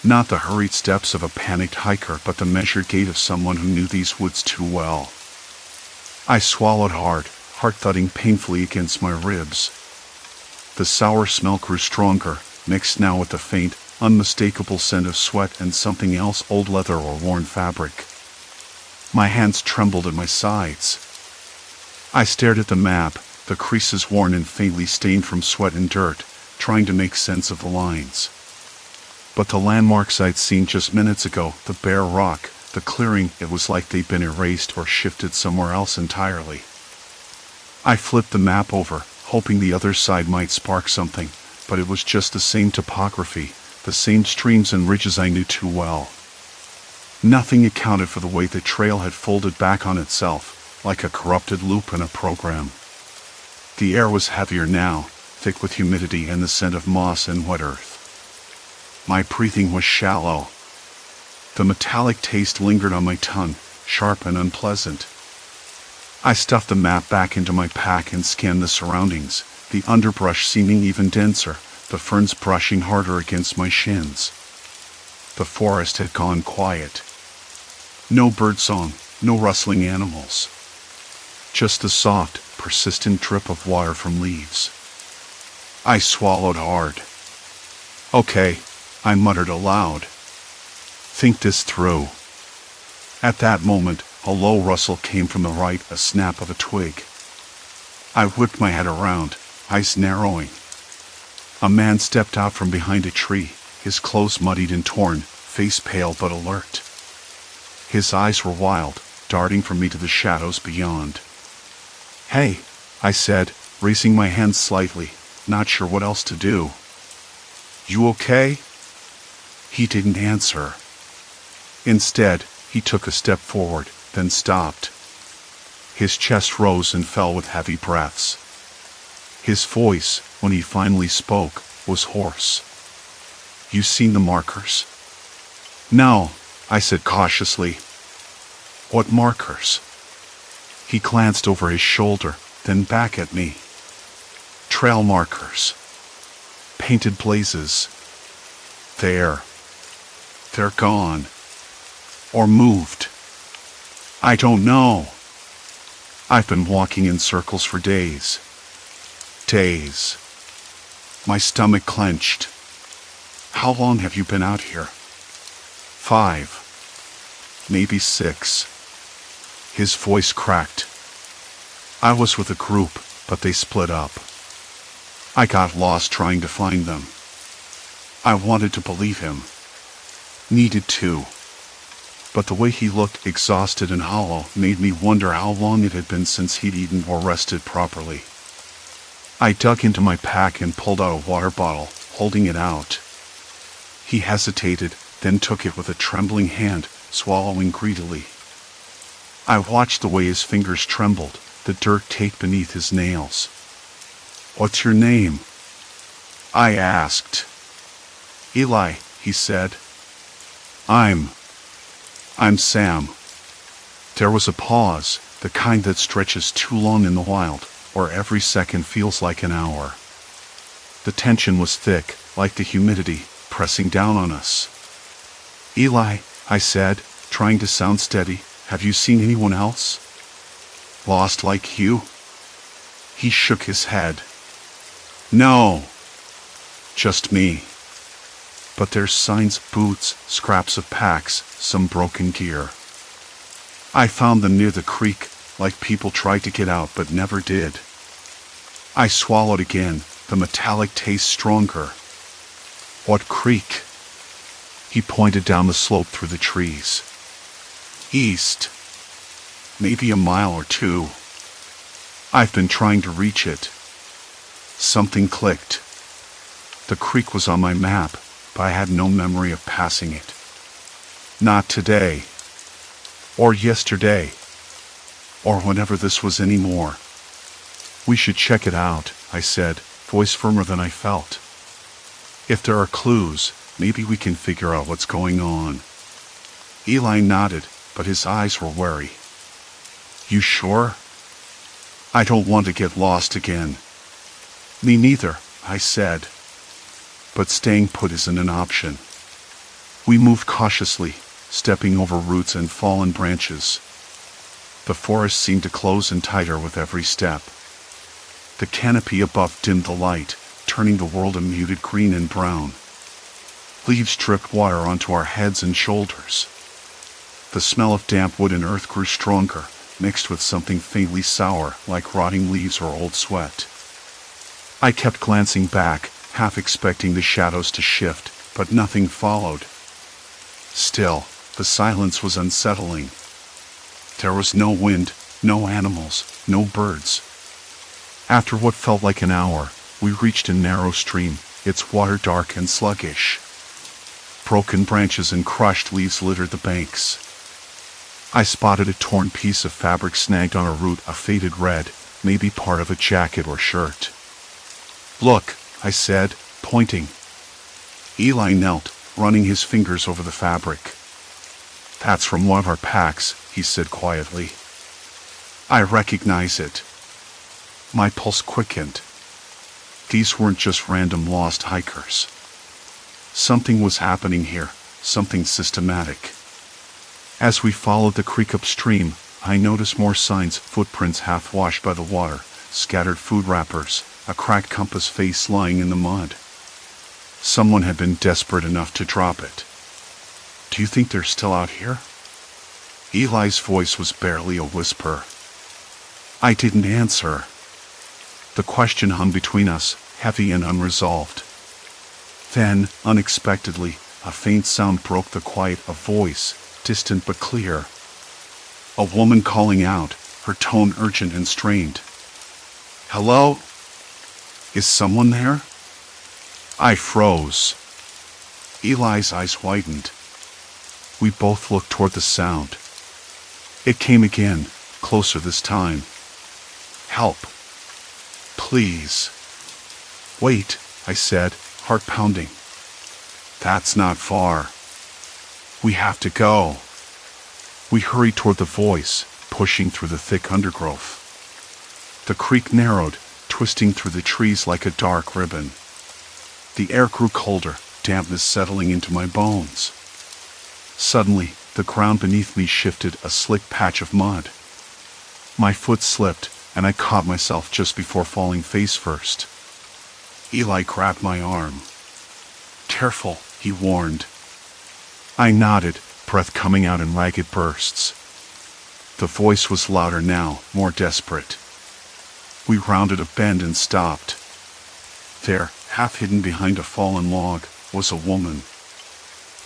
Not the hurried steps of a panicked hiker, but the measured gait of someone who knew these woods too well. I swallowed hard, heart thudding painfully against my ribs. The sour smell grew stronger, mixed now with the faint, unmistakable scent of sweat and something else, old leather or worn fabric. My hands trembled at my sides. I stared at the map, the creases worn and faintly stained from sweat and dirt, trying to make sense of the lines. But the landmarks I'd seen just minutes ago, the bare rock, the clearing, it was like they'd been erased or shifted somewhere else entirely. I flipped the map over, hoping the other side might spark something, but it was just the same topography, the same streams and ridges I knew too well. Nothing accounted for the way the trail had folded back on itself, like a corrupted loop in a program. The air was heavier now, thick with humidity and the scent of moss and wet earth. My breathing was shallow. The metallic taste lingered on my tongue, sharp and unpleasant. I stuffed the map back into my pack and scanned the surroundings, the underbrush seeming even denser, the ferns brushing harder against my shins. The forest had gone quiet. No birdsong, no rustling animals. Just the soft, persistent drip of water from leaves. I swallowed hard. Okay, I muttered aloud. Think this through. At that moment, a low rustle came from the right, a snap of a twig. I whipped my head around, eyes narrowing. A man stepped out from behind a tree, his clothes muddied and torn, face pale but alert. His eyes were wild, darting from me to the shadows beyond. "Hey," I said, raising my hand slightly, not sure what else to do. "You okay?" He didn't answer. Instead, he took a step forward, then stopped. His chest rose and fell with heavy breaths. His voice, when he finally spoke, was hoarse. "You seen the markers?" "No," I said cautiously. "What markers?" He glanced over his shoulder, then back at me. "Trail markers. Painted blazes. They're gone. Or moved. I don't know. I've been walking in circles for days. Days." My stomach clenched. "How long have you been out here?" 5. Maybe 6. His voice cracked. "I was with a group, but they split up. I got lost trying to find them." I wanted to believe him. Needed to. But the way he looked exhausted and hollow made me wonder how long it had been since he'd eaten or rested properly. I dug into my pack and pulled out a water bottle, holding it out. He hesitated, then took it with a trembling hand, swallowing greedily. I watched the way his fingers trembled, the dirt caked beneath his nails. "What's your name?" I asked. "Eli," he said. I'm Sam." There was a pause, the kind that stretches too long in the wild, where every second feels like an hour. The tension was thick, like the humidity, pressing down on us. "Eli," I said, trying to sound steady, "have you seen anyone else? Lost like you?" He shook his head. "No. Just me. But there's signs, boots, scraps of packs, some broken gear. I found them near the creek, like people tried to get out but never did." I swallowed again, the metallic taste stronger. "What creek?" He pointed down the slope through the trees. "East. Maybe a mile or 2. I've been trying to reach it." Something clicked. The creek was on my map, but I had no memory of passing it. Not today. Or yesterday. Or whenever this was anymore. "We should check it out," I said, voice firmer than I felt. If there are clues, maybe we can figure out what's going on. Eli nodded, but his eyes were wary. You sure? I don't want to get lost again. Me neither, I said. But staying put isn't an option. We moved cautiously, stepping over roots and fallen branches. The forest seemed to close in tighter with every step. The canopy above dimmed the light, turning the world a muted green and brown. Leaves dripped water onto our heads and shoulders. The smell of damp wood and earth grew stronger, mixed with something faintly sour, like rotting leaves or old sweat. I kept glancing back, half expecting the shadows to shift, but nothing followed. Still, the silence was unsettling. There was no wind, no animals, no birds. After what felt like an hour, we reached a narrow stream, its water dark and sluggish. Broken branches and crushed leaves littered the banks. I spotted a torn piece of fabric snagged on a root, a faded red, maybe part of a jacket or shirt. Look, I said, pointing. Eli knelt, running his fingers over the fabric. That's from one of our packs, he said quietly. I recognize it. My pulse quickened. These weren't just random lost hikers. Something was happening here, something systematic. As we followed the creek upstream, I noticed more signs, footprints half washed by the water, scattered food wrappers, a cracked compass face lying in the mud. Someone had been desperate enough to drop it. Do you think they're still out here? Eli's voice was barely a whisper. I didn't answer. The question hung between us, heavy and unresolved. Then, unexpectedly, a faint sound broke the quiet, a voice, distant but clear. A woman calling out, her tone urgent and strained. Hello? Is someone there? I froze. Eli's eyes widened. We both looked toward the sound. It came again, closer this time. Help. Please. Wait, I said, heart pounding. That's not far. We have to go. We hurried toward the voice, pushing through the thick undergrowth. The creek narrowed, twisting through the trees like a dark ribbon. The air grew colder, dampness settling into my bones. Suddenly, the ground beneath me shifted, a slick patch of mud. My foot slipped, and I caught myself just before falling face first. Eli grabbed my arm. Careful, he warned. I nodded, breath coming out in ragged bursts. The voice was louder now, more desperate. We rounded a bend and stopped. There, half hidden behind a fallen log, was a woman.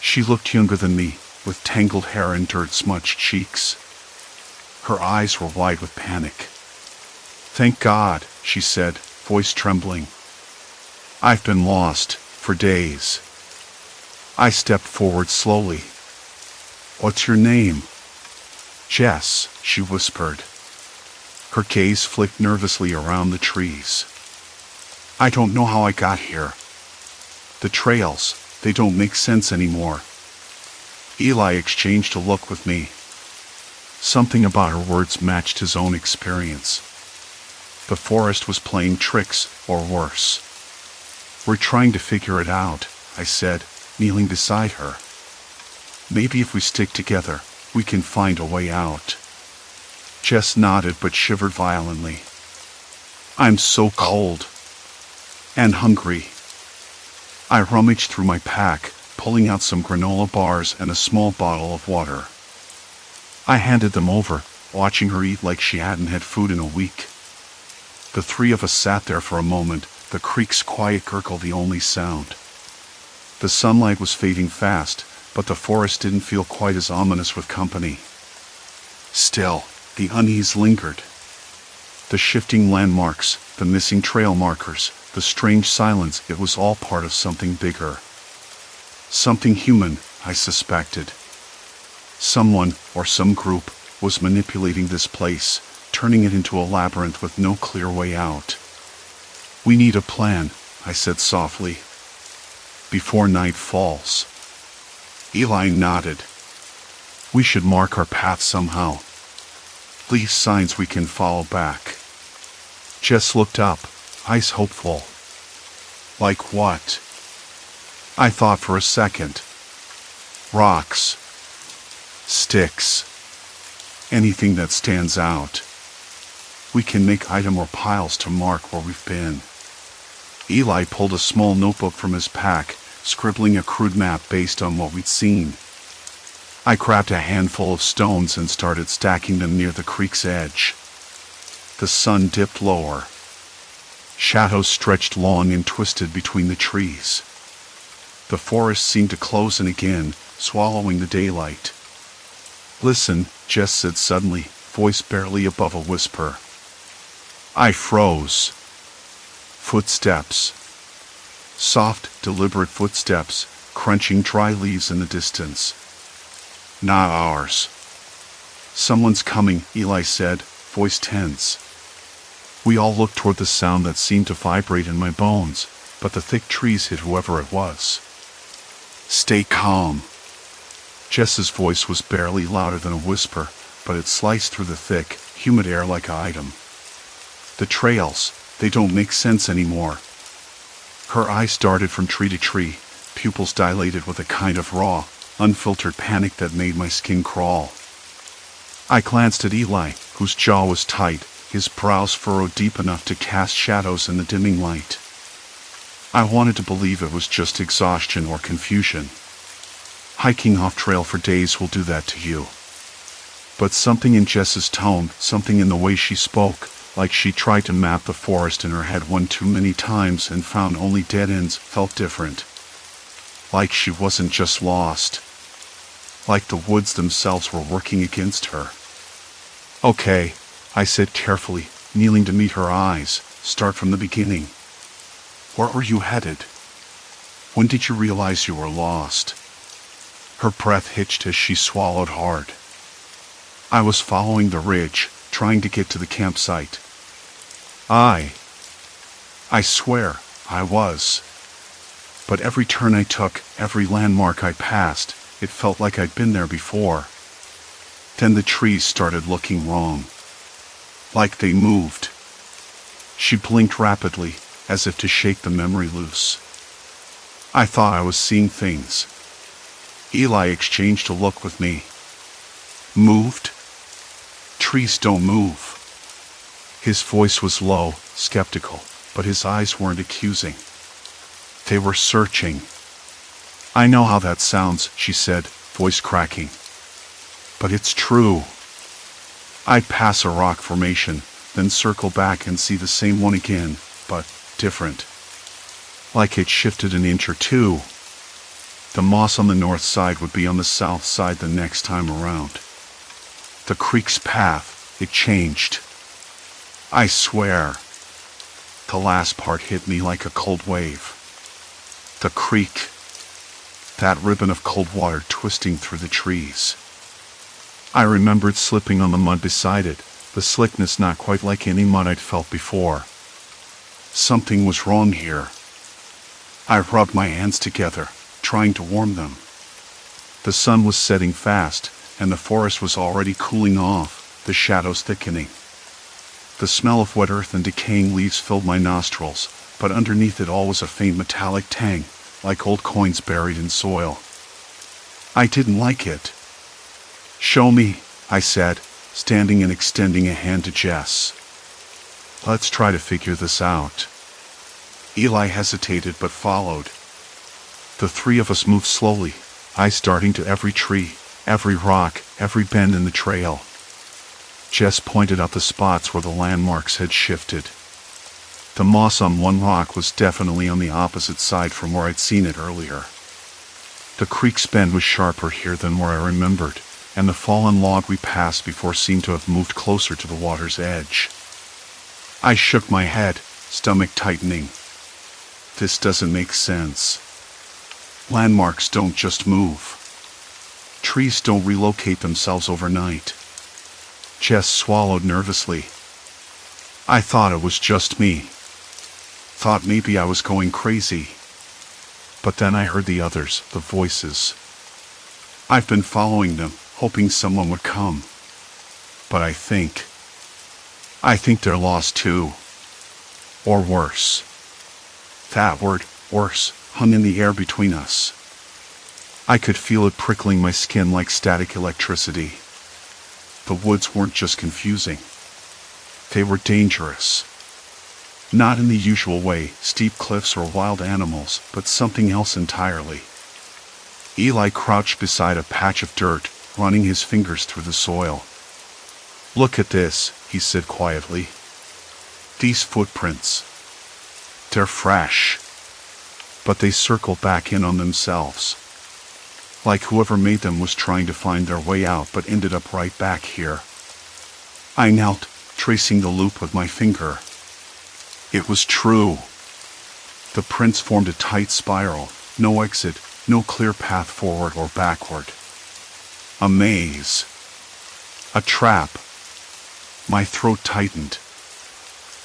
She looked younger than me, with tangled hair and dirt-smudged cheeks. Her eyes were wide with panic. Thank God, she said, voice trembling. I've been lost, for days. I stepped forward slowly. What's your name? Jess, she whispered. Her gaze flicked nervously around the trees. I don't know how I got here. The trails, they don't make sense anymore. Eli exchanged a look with me. Something about her words matched his own experience. The forest was playing tricks, or worse. We're trying to figure it out, I said, kneeling beside her. Maybe if we stick together, we can find a way out. Jess nodded but shivered violently. I'm so cold. And hungry. I rummaged through my pack, pulling out some granola bars and a small bottle of water. I handed them over, watching her eat like she hadn't had food in a week. The three of us sat there for a moment, the creek's quiet gurgle the only sound. The sunlight was fading fast, but the forest didn't feel quite as ominous with company. Still, the unease lingered. The shifting landmarks, the missing trail markers, the strange silence, it was all part of something bigger. Something human, I suspected. Someone, or some group, was manipulating this place, turning it into a labyrinth with no clear way out. We need a plan, I said softly. before night falls. Eli nodded. We should mark our path somehow. Leave signs we can follow back. Jess looked up, eyes hopeful. Like what? I thought for a second. Rocks. Sticks. Anything that stands out. We can make item or piles to mark where we've been. Eli pulled a small notebook from his pack, scribbling a crude map based on what we'd seen. I grabbed a handful of stones and started stacking them near the creek's edge. The sun dipped lower. Shadows stretched long and twisted between the trees. The forest seemed to close in again, swallowing the daylight. Listen, Jess said suddenly, voice barely above a whisper. I froze. Footsteps. Soft, deliberate footsteps, crunching dry leaves in the distance. Not ours. Someone's coming, Eli said, voice tense. We all looked toward the sound that seemed to vibrate in my bones, but the thick trees hid whoever it was. Stay calm. Jess's voice was barely louder than a whisper, but it sliced through the thick, humid air like an item. The trails, they don't make sense anymore. Her eyes darted from tree to tree, pupils dilated with a kind of raw, unfiltered panic that made my skin crawl. I glanced at Eli, whose jaw was tight, his brows furrowed deep enough to cast shadows in the dimming light. I wanted to believe it was just exhaustion or confusion. Hiking off trail for days will do that to you. But something in Jess's tone, something in the way she spoke, like she tried to map the forest in her head one too many times and found only dead ends, felt different. Like she wasn't just lost. Like the woods themselves were working against her. Okay, I said carefully, kneeling to meet her eyes. Start from the beginning. Where were you headed? When did you realize you were lost? Her breath hitched as she swallowed hard. I was following the ridge, trying to get to the campsite. I swear, I was. But every turn I took, every landmark I passed, it felt like I'd been there before. Then the trees started looking wrong. Like they moved. She blinked rapidly, as if to shake the memory loose. I thought I was seeing things. Eli exchanged a look with me. Moved? Trees don't move. His voice was low, skeptical, but his eyes weren't accusing. They were searching. I know how that sounds, she said, voice cracking. But it's true. I'd pass a rock formation, then circle back and see the same one again, but different. Like it shifted an inch or two. The moss on the north side would be on the south side the next time around. The creek's path, it changed. I swear. The last part hit me like a cold wave. The creek. That ribbon of cold water twisting through the trees. I remembered slipping on the mud beside it, the slickness not quite like any mud I'd felt before. Something was wrong here. I rubbed my hands together, trying to warm them. The sun was setting fast, and the forest was already cooling off, the shadows thickening. The smell of wet earth and decaying leaves filled my nostrils, but underneath it all was a faint metallic tang, like old coins buried in soil. I didn't like it. Show me, I said, standing and extending a hand to Jess. Let's try to figure this out. Eli hesitated but followed. The three of us moved slowly, eyes darting to every tree, every rock, every bend in the trail. Jess pointed out the spots where the landmarks had shifted. The moss on one rock was definitely on the opposite side from where I'd seen it earlier. The creek's bend was sharper here than where I remembered, and the fallen log we passed before seemed to have moved closer to the water's edge. I shook my head, stomach tightening. This doesn't make sense. Landmarks don't just move. Trees don't relocate themselves overnight. Jess swallowed nervously. I thought it was just me. Thought maybe I was going crazy. But then I heard the others, the voices. I've been following them, hoping someone would come. But I think they're lost too. Or worse. That word, worse, hung in the air between us. I could feel it prickling my skin like static electricity. The woods weren't just confusing. They were dangerous. Not in the usual way, steep cliffs or wild animals, but something else entirely. Eli crouched beside a patch of dirt, running his fingers through the soil. "Look at this," he said quietly. "These footprints. They're fresh. But they circle back in on themselves. Like whoever made them was trying to find their way out but ended up right back here." I knelt, tracing the loop with my finger. It was true. The prints formed a tight spiral, no exit, no clear path forward or backward. A maze. A trap. My throat tightened.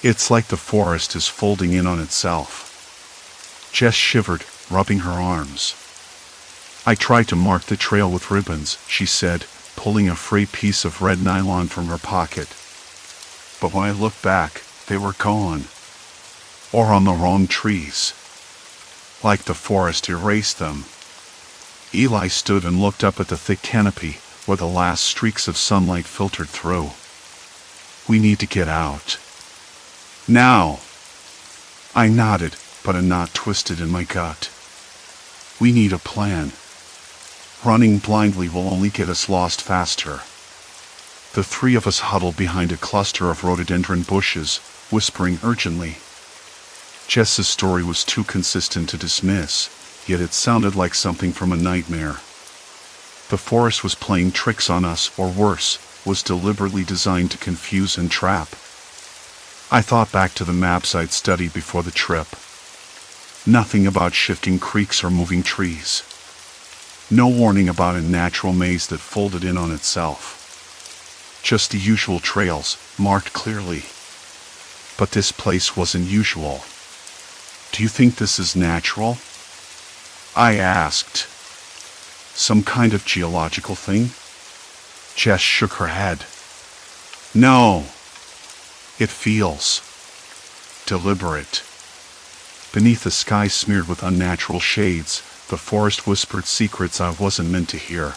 It's like the forest is folding in on itself. Jess shivered, rubbing her arms. "I tried to mark the trail with ribbons," she said, pulling a frayed piece of red nylon from her pocket. "But when I looked back, they were gone. Or on the wrong trees. Like the forest erased them." Eli stood and looked up at the thick canopy, where the last streaks of sunlight filtered through. "We need to get out. Now." I nodded, but a knot twisted in my gut. "We need a plan. Running blindly will only get us lost faster." The three of us huddled behind a cluster of rhododendron bushes, whispering urgently. Jess's story was too consistent to dismiss, yet it sounded like something from a nightmare. The forest was playing tricks on us, or worse, was deliberately designed to confuse and trap. I thought back to the maps I'd studied before the trip. Nothing about shifting creeks or moving trees. No warning about a natural maze that folded in on itself. Just the usual trails, marked clearly. But this place wasn't usual. "Do you think this is natural?" I asked. "Some kind of geological thing?" Jess shook her head. "No. It feels deliberate." Beneath a sky smeared with unnatural shades, the forest whispered secrets I wasn't meant to hear.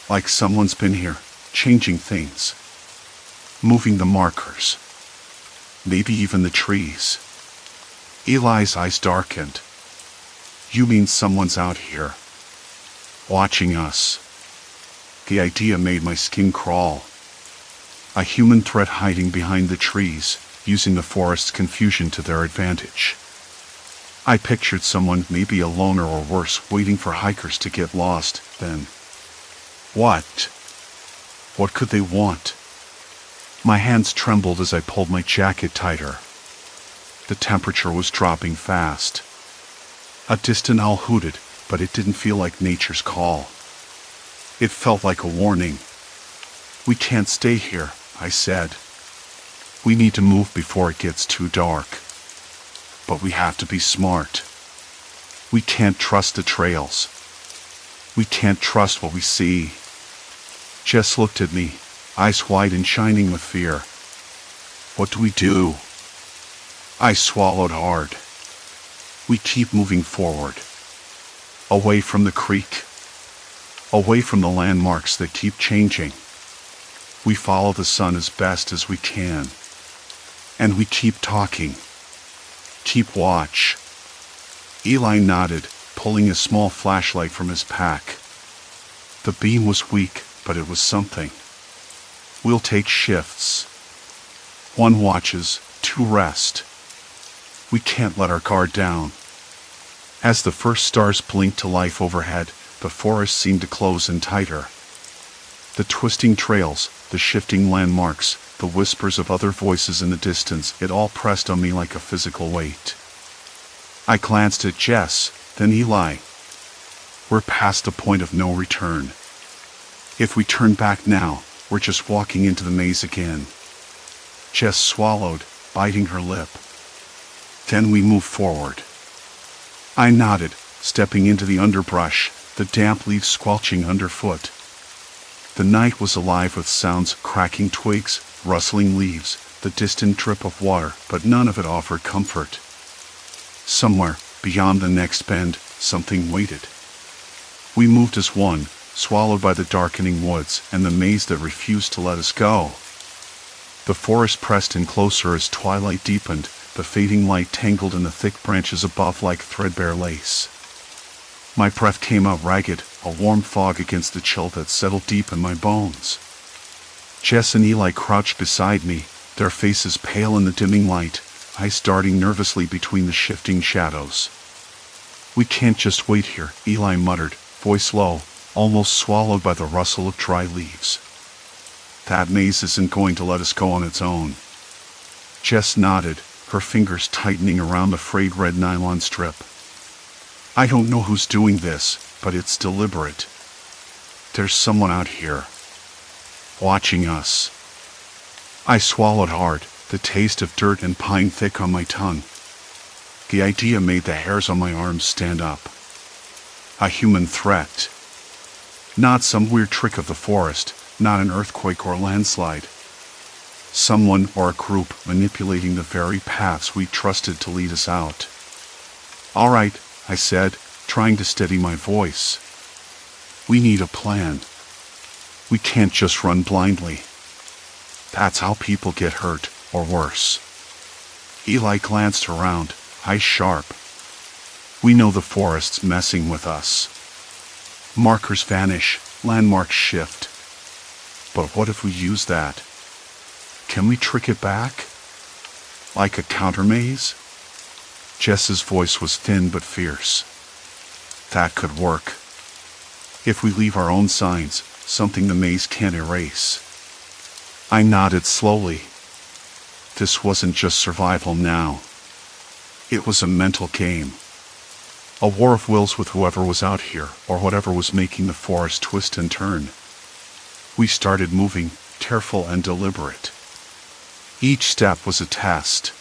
Like someone's been here, changing things. Moving the markers. Maybe even the trees. Eli's eyes darkened. "You mean someone's out here, watching us?" The idea made my skin crawl. A human threat hiding behind the trees, using the forest's confusion to their advantage. I pictured someone, maybe a loner or worse, waiting for hikers to get lost, then. What? What could they want? My hands trembled as I pulled my jacket tighter. The temperature was dropping fast. A distant owl hooted, but it didn't feel like nature's call. It felt like a warning. "We can't stay here," I said. "We need to move before it gets too dark. But we have to be smart. We can't trust the trails. We can't trust what we see." Jess looked at me, eyes wide and shining with fear. "What do we do?" I swallowed hard. "We keep moving forward. Away from the creek. Away from the landmarks that keep changing. We follow the sun as best as we can. And we keep talking. Keep watch." Eli nodded, pulling a small flashlight from his pack. The beam was weak, but it was something. "We'll take shifts. One watches, two rest. We can't let our guard down." As the first stars blinked to life overhead, the forest seemed to close in tighter. The twisting trails, the shifting landmarks, the whispers of other voices in the distance, it all pressed on me like a physical weight. I glanced at Jess, then Eli. We're past the point of no return. If we turn back now, we're just walking into the maze again. Jess swallowed, biting her lip. "Then we move forward." I nodded, stepping into the underbrush, the damp leaves squelching underfoot. The night was alive with sounds, cracking twigs, rustling leaves, the distant drip of water, but none of it offered comfort. Somewhere, beyond the next bend, something waited. We moved as one, swallowed by the darkening woods and the maze that refused to let us go. The forest pressed in closer as twilight deepened, the fading light tangled in the thick branches above like threadbare lace. My breath came out ragged, a warm fog against the chill that settled deep in my bones. Jess and Eli crouched beside me, their faces pale in the dimming light, eyes darting nervously between the shifting shadows. "We can't just wait here," Eli muttered, voice low, almost swallowed by the rustle of dry leaves. "That maze isn't going to let us go on its own." Jess nodded, her fingers tightening around the frayed red nylon strip. "I don't know who's doing this, but it's deliberate. There's someone out here, watching us." I swallowed hard, the taste of dirt and pine thick on my tongue. The idea made the hairs on my arms stand up. A human threat. Not some weird trick of the forest, not an earthquake or landslide. Someone or a group manipulating the very paths we trusted to lead us out. "All right," I said, trying to steady my voice. "We need a plan. We can't just run blindly. That's how people get hurt, or worse." Eli glanced around, eyes sharp. "We know the forest's messing with us. Markers vanish, landmarks shift. But what if we use that? Can we trick it back? Like a countermaze?" Jess's voice was thin but fierce. "That could work. If we leave our own signs, something the maze can't erase." I nodded slowly. This wasn't just survival now. It was a mental game. A war of wills with whoever was out here, or whatever was making the forest twist and turn. We started moving, careful and deliberate. Each step was a test.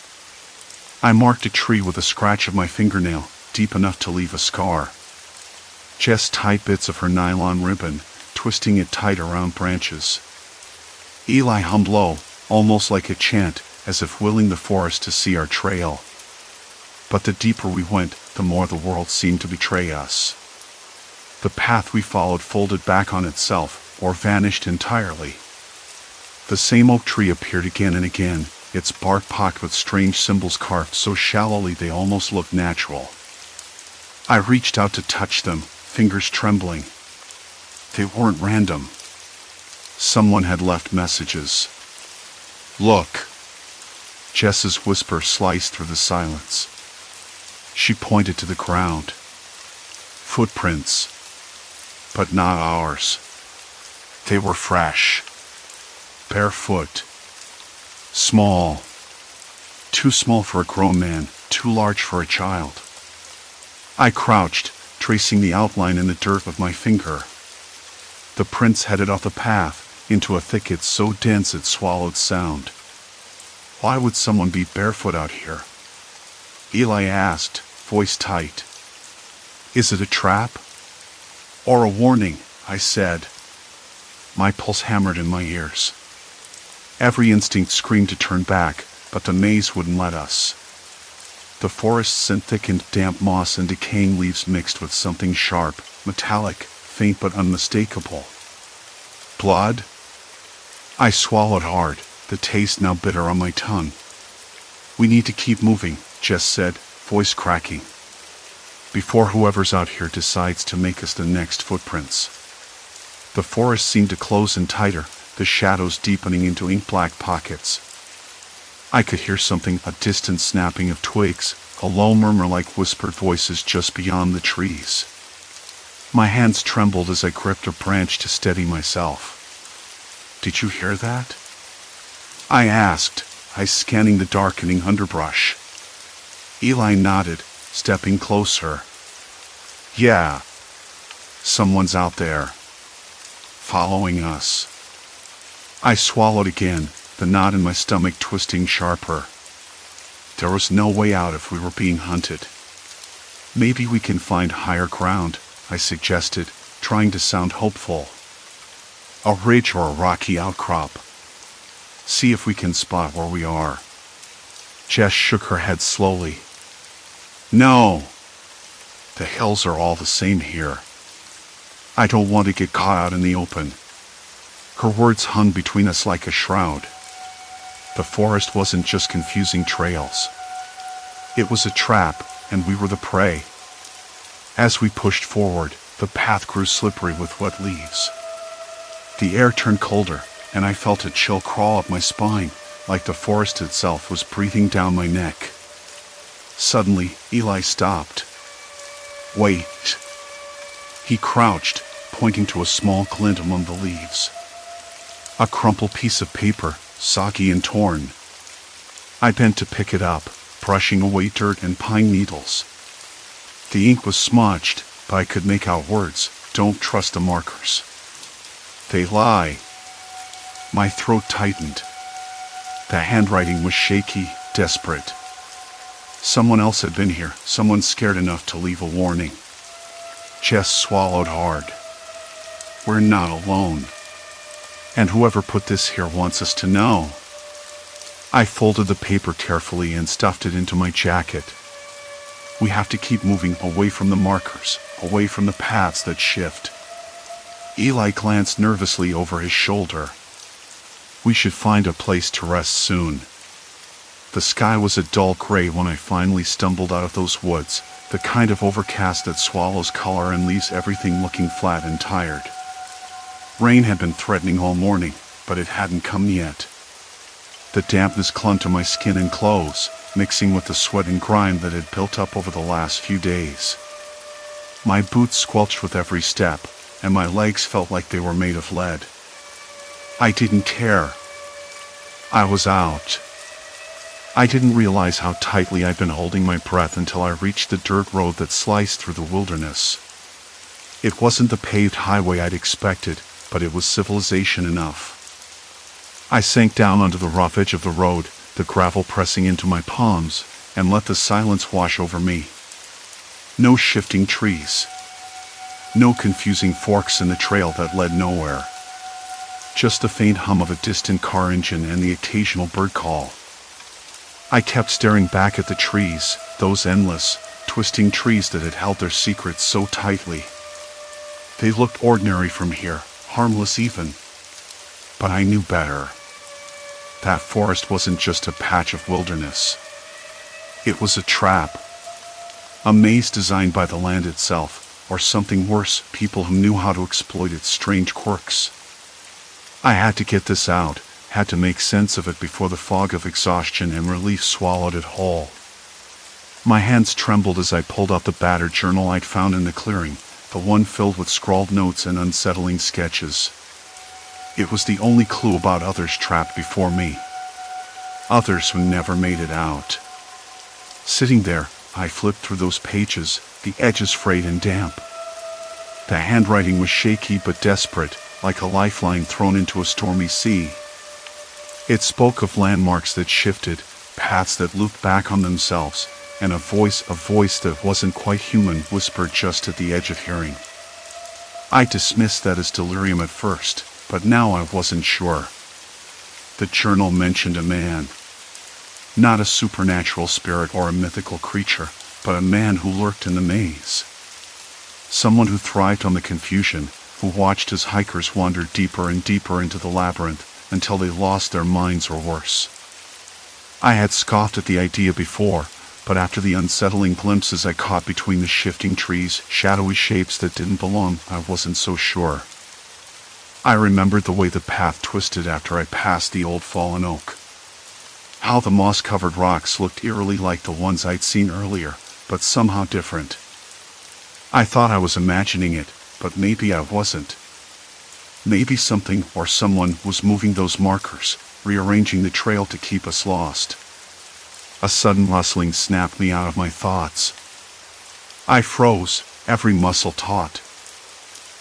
I marked a tree with a scratch of my fingernail, deep enough to leave a scar. Jess tied bits of her nylon ribbon, twisting it tight around branches. Eli hummed low, almost like a chant, as if willing the forest to see our trail. But the deeper we went, the more the world seemed to betray us. The path we followed folded back on itself, or vanished entirely. The same oak tree appeared again and again, its bark pocked with strange symbols carved so shallowly they almost looked natural. I reached out to touch them, fingers trembling. They weren't random. Someone had left messages. "Look." Jess's whisper sliced through the silence. She pointed to the ground. Footprints. But not ours. They were fresh. Barefoot. Small. Too small for a grown man, too large for a child. I crouched, tracing the outline in the dirt with my finger. The prints headed off the path, into a thicket so dense it swallowed sound. Why would someone be barefoot out here? Eli asked, voice tight. "Is it a trap?" "Or a warning?" I said. My pulse hammered in my ears. Every instinct screamed to turn back, but the maze wouldn't let us. The forest scent thickened, damp moss and decaying leaves mixed with something sharp, metallic, faint but unmistakable. Blood? I swallowed hard, the taste now bitter on my tongue. "We need to keep moving," Jess said, voice cracking. "Before whoever's out here decides to make us the next footprints." The forest seemed to close in tighter, the shadows deepening into ink-black pockets. I could hear something, a distant snapping of twigs, a low murmur like whispered voices just beyond the trees. My hands trembled as I gripped a branch to steady myself. "Did you hear that?" I asked, eyes scanning the darkening underbrush. Eli nodded, stepping closer. "Yeah. Someone's out there. Following us." I swallowed again, the knot in my stomach twisting sharper. There was no way out if we were being hunted. Maybe we can find higher ground, I suggested, trying to sound hopeful. A ridge or a rocky outcrop. See if we can spot where we are. Jess shook her head slowly. No. The hills are all the same here. I don't want to get caught out in the open. Her words hung between us like a shroud. The forest wasn't just confusing trails. It was a trap, and we were the prey. As we pushed forward, the path grew slippery with wet leaves. The air turned colder, and I felt a chill crawl up my spine, like the forest itself was breathing down my neck. Suddenly, Eli stopped. Wait. He crouched, pointing to a small glint among the leaves. A crumpled piece of paper, soggy and torn. I bent to pick it up, brushing away dirt and pine needles. The ink was smudged, but I could make out words. Don't trust the markers. They lie. My throat tightened. The handwriting was shaky, desperate. Someone else had been here, someone scared enough to leave a warning. Jess swallowed hard. We're not alone. And whoever put this here wants us to know. I folded the paper carefully and stuffed it into my jacket. We have to keep moving away from the markers, away from the paths that shift. Eli glanced nervously over his shoulder. We should find a place to rest soon. The sky was a dull gray when I finally stumbled out of those woods, the kind of overcast that swallows color and leaves everything looking flat and tired. Rain had been threatening all morning, but it hadn't come yet. The dampness clung to my skin and clothes, mixing with the sweat and grime that had built up over the last few days. My boots squelched with every step, and my legs felt like they were made of lead. I didn't care. I was out. I didn't realize how tightly I'd been holding my breath until I reached the dirt road that sliced through the wilderness. It wasn't the paved highway I'd expected, but it was civilization enough. I sank down onto the rough edge of the road, the gravel pressing into my palms, and let the silence wash over me. No shifting trees. No confusing forks in the trail that led nowhere. Just the faint hum of a distant car engine and the occasional bird call. I kept staring back at the trees, those endless, twisting trees that had held their secrets so tightly. They looked ordinary from here, harmless even. But I knew better. That forest wasn't just a patch of wilderness. It was a trap. A maze designed by the land itself, or something worse, people who knew how to exploit its strange quirks. I had to get this out, had to make sense of it before the fog of exhaustion and relief swallowed it whole. My hands trembled as I pulled out the battered journal I'd found in the clearing, the one filled with scrawled notes and unsettling sketches. It was the only clue about others trapped before me. Others who never made it out. Sitting there, I flipped through those pages, the edges frayed and damp. The handwriting was shaky but desperate, like a lifeline thrown into a stormy sea. It spoke of landmarks that shifted, paths that looped back on themselves, and a voice that wasn't quite human whispered just at the edge of hearing. I dismissed that as delirium at first, but now I wasn't sure. The journal mentioned a man. Not a supernatural spirit or a mythical creature, but a man who lurked in the maze. Someone who thrived on the confusion, who watched as hikers wandered deeper and deeper into the labyrinth until they lost their minds or worse. I had scoffed at the idea before, but after the unsettling glimpses I caught between the shifting trees, shadowy shapes that didn't belong, I wasn't so sure. I remembered the way the path twisted after I passed the old fallen oak. How the moss-covered rocks looked eerily like the ones I'd seen earlier, but somehow different. I thought I was imagining it, but maybe I wasn't. Maybe something or someone was moving those markers, rearranging the trail to keep us lost. A sudden rustling snapped me out of my thoughts. I froze, every muscle taut.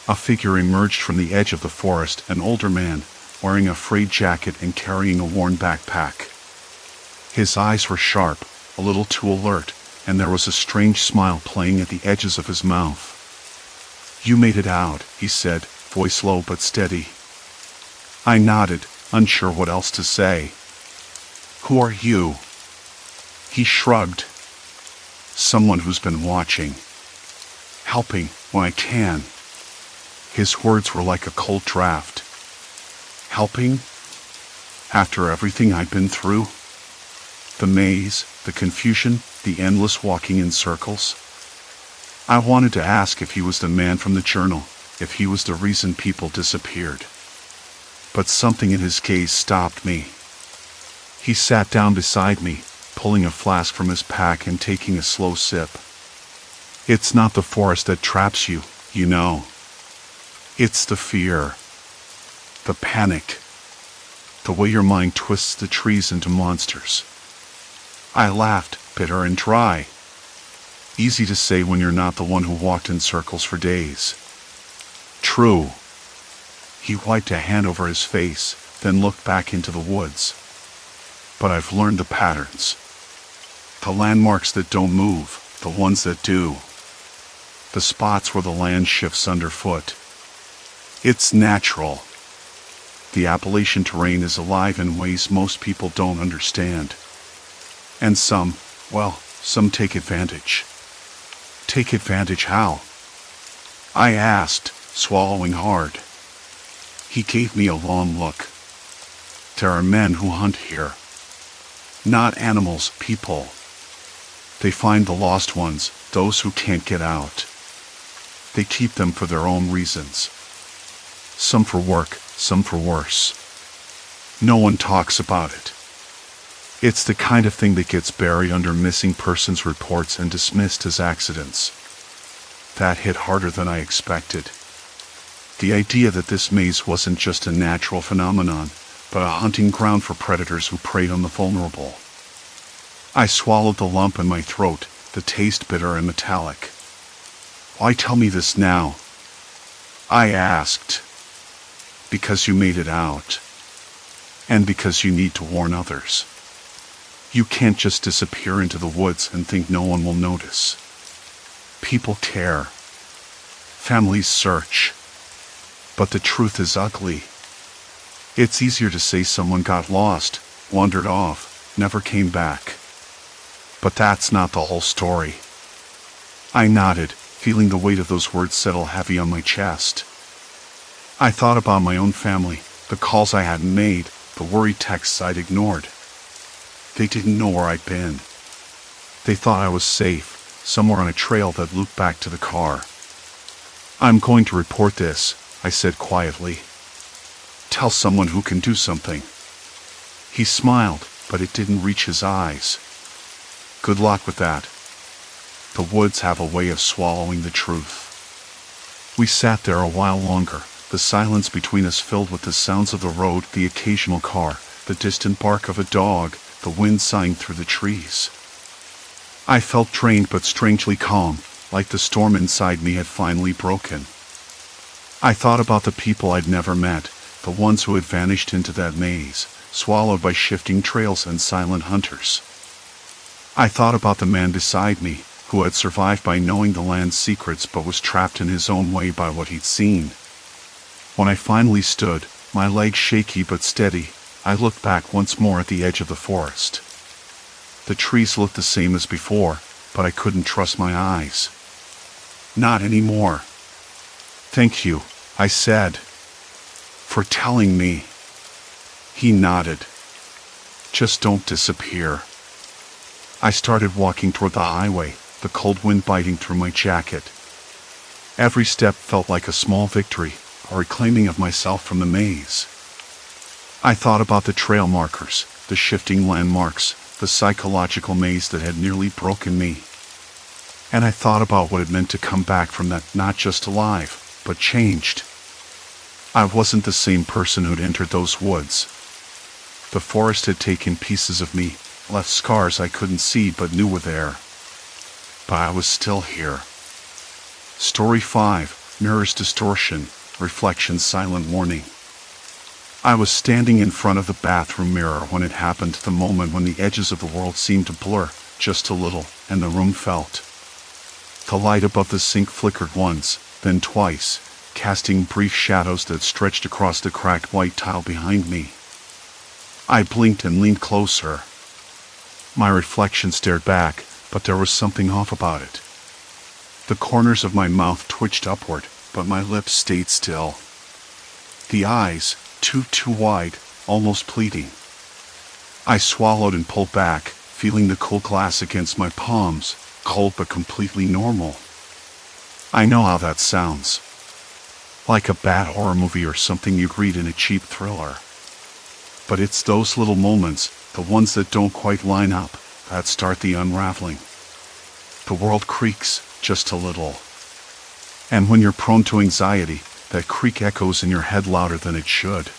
A figure emerged from the edge of the forest, an older man, wearing a frayed jacket and carrying a worn backpack. His eyes were sharp, a little too alert, and there was a strange smile playing at the edges of his mouth. "You made it out," he said, voice low but steady. I nodded, unsure what else to say. "Who are you?" He shrugged. "Someone who's been watching. Helping when I can." His words were like a cold draft. Helping? After everything I'd been through? The maze, the confusion, the endless walking in circles. I wanted to ask if he was the man from the journal, if he was the reason people disappeared. But something in his gaze stopped me. He sat down beside me, pulling a flask from his pack and taking a slow sip. "It's not the forest that traps you, you know. It's the fear. The panic. The way your mind twists the trees into monsters." I laughed, bitter and dry. Easy to say when you're not the one who walked in circles for days. True. He wiped a hand over his face, then looked back into the woods. But I've learned the patterns. The landmarks that don't move, the ones that do. The spots where the land shifts underfoot. It's natural. The Appalachian terrain is alive in ways most people don't understand. And some take advantage. Take advantage how? I asked, swallowing hard. He gave me a long look. There are men who hunt here. Not animals, people. They find the lost ones, those who can't get out. They keep them for their own reasons. Some for work, some for worse. No one talks about it. It's the kind of thing that gets buried under missing persons reports and dismissed as accidents. That hit harder than I expected. The idea that this maze wasn't just a natural phenomenon, but a hunting ground for predators who preyed on the vulnerable. I swallowed the lump in my throat, the taste bitter and metallic. "Why tell me this now?" I asked. "Because you made it out. And because you need to warn others. You can't just disappear into the woods and think no one will notice. People care. Families search. But the truth is ugly. It's easier to say someone got lost, wandered off, never came back. But that's not the whole story." I nodded, feeling the weight of those words settle heavy on my chest. I thought about my own family, the calls I hadn't made, the worried texts I'd ignored. They didn't know where I'd been. They thought I was safe, somewhere on a trail that looped back to the car. "I'm going to report this," I said quietly. "Tell someone who can do something." He smiled, but it didn't reach his eyes. "Good luck with that. The woods have a way of swallowing the truth." We sat there a while longer, the silence between us filled with the sounds of the road, the occasional car, the distant bark of a dog, the wind sighing through the trees. I felt drained but strangely calm, like the storm inside me had finally broken. I thought about the people I'd never met, the ones who had vanished into that maze, swallowed by shifting trails and silent hunters. I thought about the man beside me, who had survived by knowing the land's secrets but was trapped in his own way by what he'd seen. When I finally stood, my legs shaky but steady, I looked back once more at the edge of the forest. The trees looked the same as before, but I couldn't trust my eyes. "Not anymore." "Thank you," I said. "For telling me." He nodded. "Just don't disappear." I started walking toward the highway, the cold wind biting through my jacket. Every step felt like a small victory, a reclaiming of myself from the maze. I thought about the trail markers, the shifting landmarks, the psychological maze that had nearly broken me. And I thought about what it meant to come back from that, not just alive, but changed. I wasn't the same person who'd entered those woods. The forest had taken pieces of me, left scars I couldn't see but knew were there. But I was still here. Story 5, Mirror's Distortion, Reflection Silent Warning. I was standing in front of the bathroom mirror when it happened, the moment when the edges of the world seemed to blur, just a little, and the room felt. The light above the sink flickered once, then twice, casting brief shadows that stretched across the cracked white tile behind me. I blinked and leaned closer. My reflection stared back, but there was something off about it. The corners of my mouth twitched upward, but my lips stayed still. The eyes, too wide, almost pleading. I swallowed and pulled back, feeling the cool glass against my palms, cold but completely normal. I know how that sounds. Like a bad horror movie or something you'd read in a cheap thriller. But it's those little moments, the ones that don't quite line up, that start the unraveling. The world creaks, just a little. And when you're prone to anxiety, that creak echoes in your head louder than it should.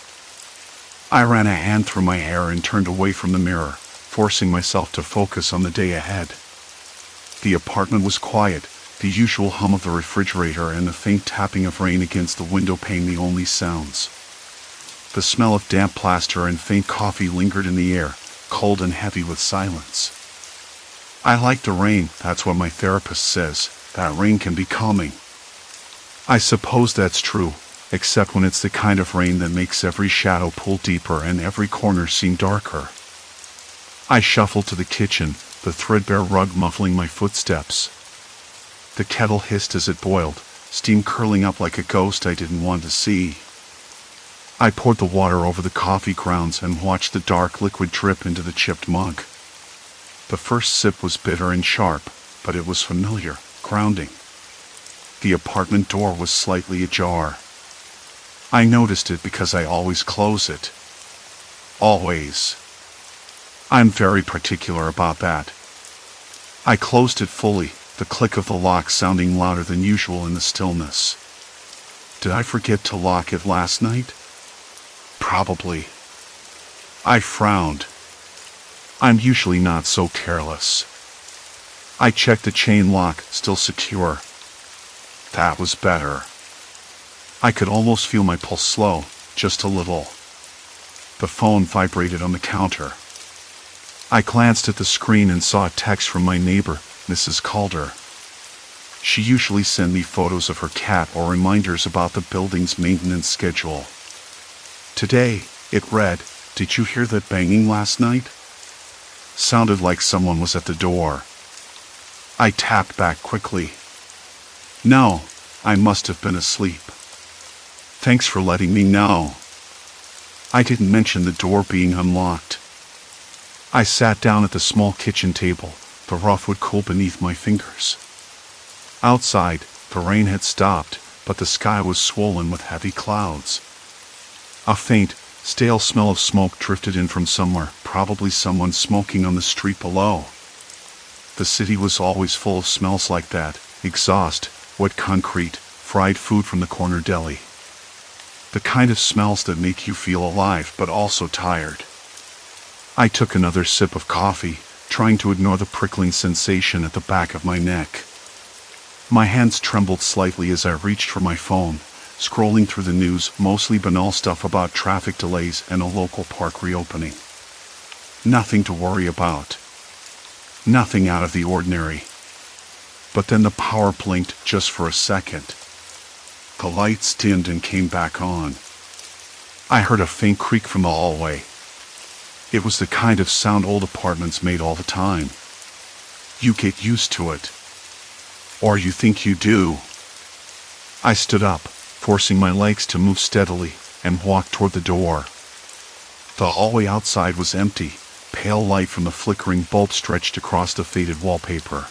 I ran a hand through my hair and turned away from the mirror, forcing myself to focus on the day ahead. The apartment was quiet, the usual hum of the refrigerator and the faint tapping of rain against the window pane the only sounds. The smell of damp plaster and faint coffee lingered in the air, cold and heavy with silence. I like the rain, that's what my therapist says, that rain can be calming. I suppose that's true, except when it's the kind of rain that makes every shadow pull deeper and every corner seem darker. I shuffled to the kitchen, the threadbare rug muffling my footsteps. The kettle hissed as it boiled, steam curling up like a ghost I didn't want to see. I poured the water over the coffee grounds and watched the dark liquid drip into the chipped mug. The first sip was bitter and sharp, but it was familiar, grounding. The apartment door was slightly ajar. I noticed it because I always close it. Always. I'm very particular about that. I closed it fully, the click of the lock sounding louder than usual in the stillness. Did I forget to lock it last night? Probably. I frowned. I'm usually not so careless. I checked the chain lock, still secure. That was better. I could almost feel my pulse slow, just a little. The phone vibrated on the counter. I glanced at the screen and saw a text from my neighbor, Mrs. Calder. She usually sent me photos of her cat or reminders about the building's maintenance schedule. Today, it read, "Did you hear that banging last night?" Sounded like someone was at the door. I tapped back quickly. No, I must have been asleep. Thanks for letting me know. I didn't mention the door being unlocked. I sat down at the small kitchen table, the rough wood cool beneath my fingers. Outside, the rain had stopped, but the sky was swollen with heavy clouds. A faint, stale smell of smoke drifted in from somewhere, probably someone smoking on the street below. The city was always full of smells like that, exhaust, wet concrete, fried food from the corner deli. The kind of smells that make you feel alive but also tired. I took another sip of coffee, trying to ignore the prickling sensation at the back of my neck. My hands trembled slightly as I reached for my phone, scrolling through the news, mostly banal stuff about traffic delays and a local park reopening. Nothing to worry about. Nothing out of the ordinary. But then the power blinked just for a second. The lights dimmed and came back on. I heard a faint creak from the hallway. It was the kind of sound old apartments made all the time. You get used to it. Or you think you do. I stood up, forcing my legs to move steadily, and walked toward the door. The hallway outside was empty, pale light from the flickering bulb stretched across the faded wallpaper.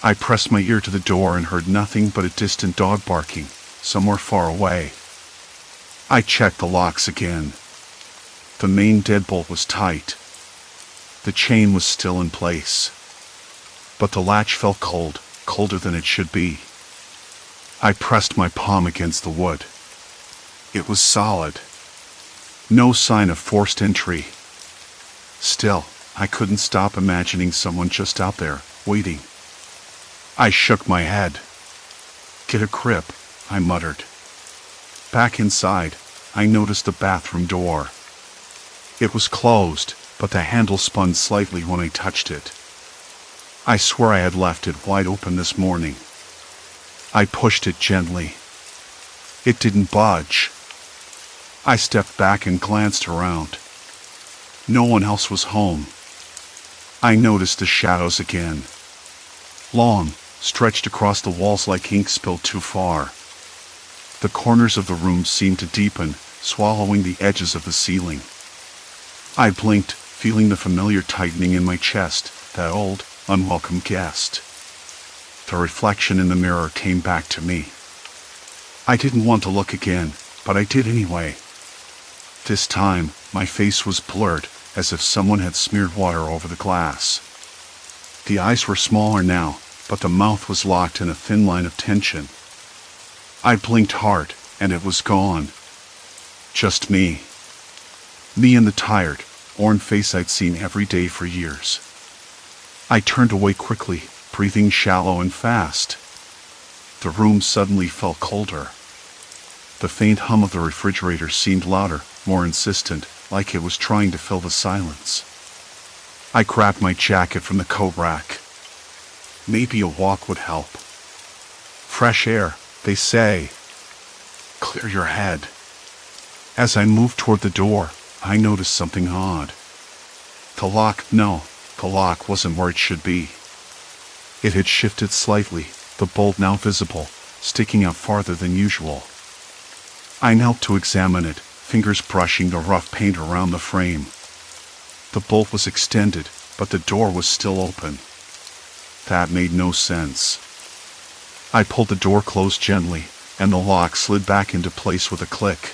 I pressed my ear to the door and heard nothing but a distant dog barking, somewhere far away. I checked the locks again. The main deadbolt was tight. The chain was still in place. But the latch felt cold, colder than it should be. I pressed my palm against the wood. It was solid. No sign of forced entry. Still, I couldn't stop imagining someone just out there, waiting. I shook my head. Get a grip, I muttered. Back inside, I noticed the bathroom door. It was closed, but the handle spun slightly when I touched it. I swear I had left it wide open this morning. I pushed it gently. It didn't budge. I stepped back and glanced around. No one else was home. I noticed the shadows again. Long, stretched across the walls like ink spilled too far. The corners of the room seemed to deepen, swallowing the edges of the ceiling. I blinked, feeling the familiar tightening in my chest, that old, unwelcome guest. The reflection in the mirror came back to me. I didn't want to look again, but I did anyway. This time, my face was blurred, as if someone had smeared water over the glass. The eyes were smaller now, but the mouth was locked in a thin line of tension. I blinked hard, and it was gone. Just me. Me and the tired, worn face I'd seen every day for years. I turned away quickly, breathing shallow and fast. The room suddenly felt colder. The faint hum of the refrigerator seemed louder, more insistent, like it was trying to fill the silence. I grabbed my jacket from the coat rack. Maybe a walk would help. Fresh air, they say. Clear your head. As I moved toward the door, I noticed something odd. The lock wasn't where it should be. It had shifted slightly, the bolt now visible, sticking out farther than usual. I knelt to examine it, fingers brushing the rough paint around the frame. The bolt was extended, but the door was still open. That made no sense. I pulled the door closed gently, and the lock slid back into place with a click.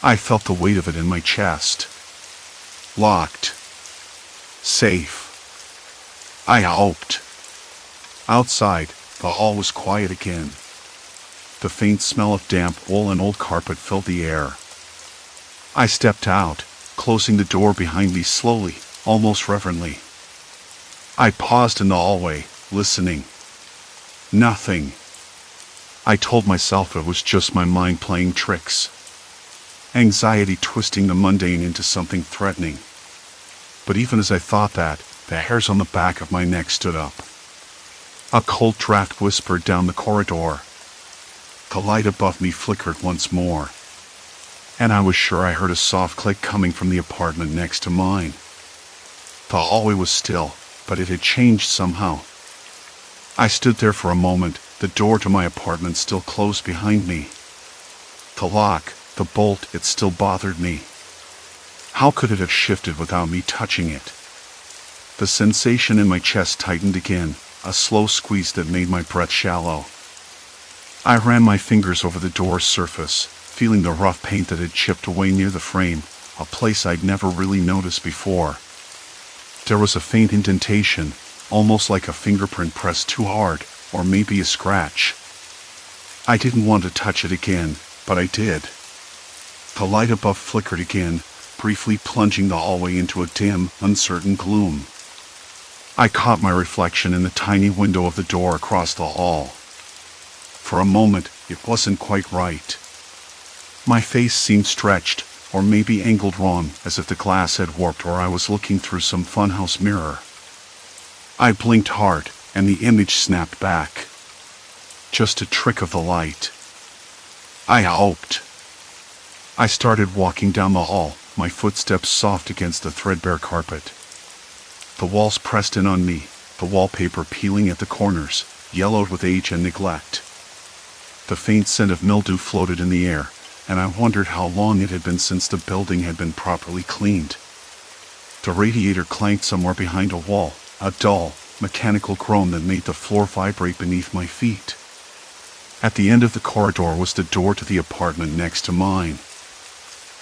I felt the weight of it in my chest. Locked. Safe. I hoped. Outside, the hall was quiet again. The faint smell of damp wool and old carpet filled the air. I stepped out, closing the door behind me slowly, almost reverently. I paused in the hallway, listening. Nothing. I told myself it was just my mind playing tricks. Anxiety twisting the mundane into something threatening. But even as I thought that, the hairs on the back of my neck stood up. A cold draft whispered down the corridor. The light above me flickered once more, and I was sure I heard a soft click coming from the apartment next to mine. The hallway was still, but it had changed somehow. I stood there for a moment, the door to my apartment still closed behind me. The lock, the bolt, it still bothered me. How could it have shifted without me touching it? The sensation in my chest tightened again, a slow squeeze that made my breath shallow. I ran my fingers over the door's surface, feeling the rough paint that had chipped away near the frame, a place I'd never really noticed before. There was a faint indentation, almost like a fingerprint pressed too hard, or maybe a scratch. I didn't want to touch it again, but I did. The light above flickered again, briefly plunging the hallway into a dim, uncertain gloom. I caught my reflection in the tiny window of the door across the hall. For a moment, it wasn't quite right. My face seemed stretched, or maybe angled wrong, as if the glass had warped or I was looking through some funhouse mirror. I blinked hard, and the image snapped back. Just a trick of the light. I hoped. I started walking down the hall, my footsteps soft against the threadbare carpet. The walls pressed in on me, the wallpaper peeling at the corners, yellowed with age and neglect. The faint scent of mildew floated in the air, and I wondered how long it had been since the building had been properly cleaned. The radiator clanked somewhere behind a wall, a dull, mechanical groan that made the floor vibrate beneath my feet. At the end of the corridor was the door to the apartment next to mine.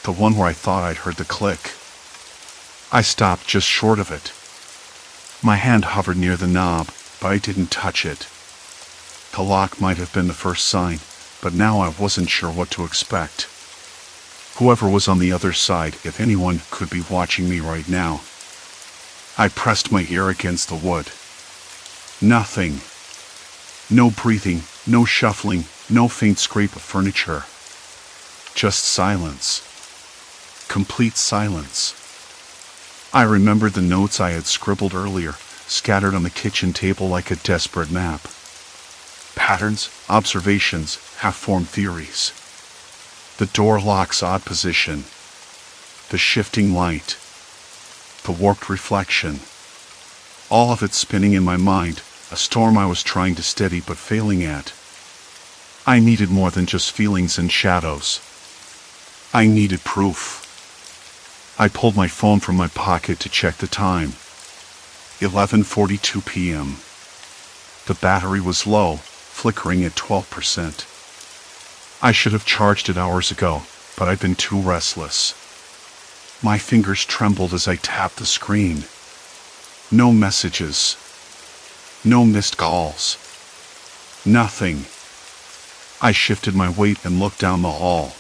The one where I thought I'd heard the click. I stopped just short of it. My hand hovered near the knob, but I didn't touch it. The lock might have been the first sign, but now I wasn't sure what to expect. Whoever was on the other side, if anyone, could be watching me right now. I pressed my ear against the wood. Nothing. No breathing, no shuffling, no faint scrape of furniture. Just silence. Complete silence. I remembered the notes I had scribbled earlier, scattered on the kitchen table like a desperate map. Patterns, observations, half-formed theories. The door lock's odd position. The shifting light. The warped reflection. All of it spinning in my mind, a storm I was trying to steady but failing at. I needed more than just feelings and shadows. I needed proof. I pulled my phone from my pocket to check the time. 11:42 p.m. The battery was low, flickering at 12%. I should have charged it hours ago, but I'd been too restless. My fingers trembled as I tapped the screen. No messages. No missed calls. Nothing. I shifted my weight and looked down the hall.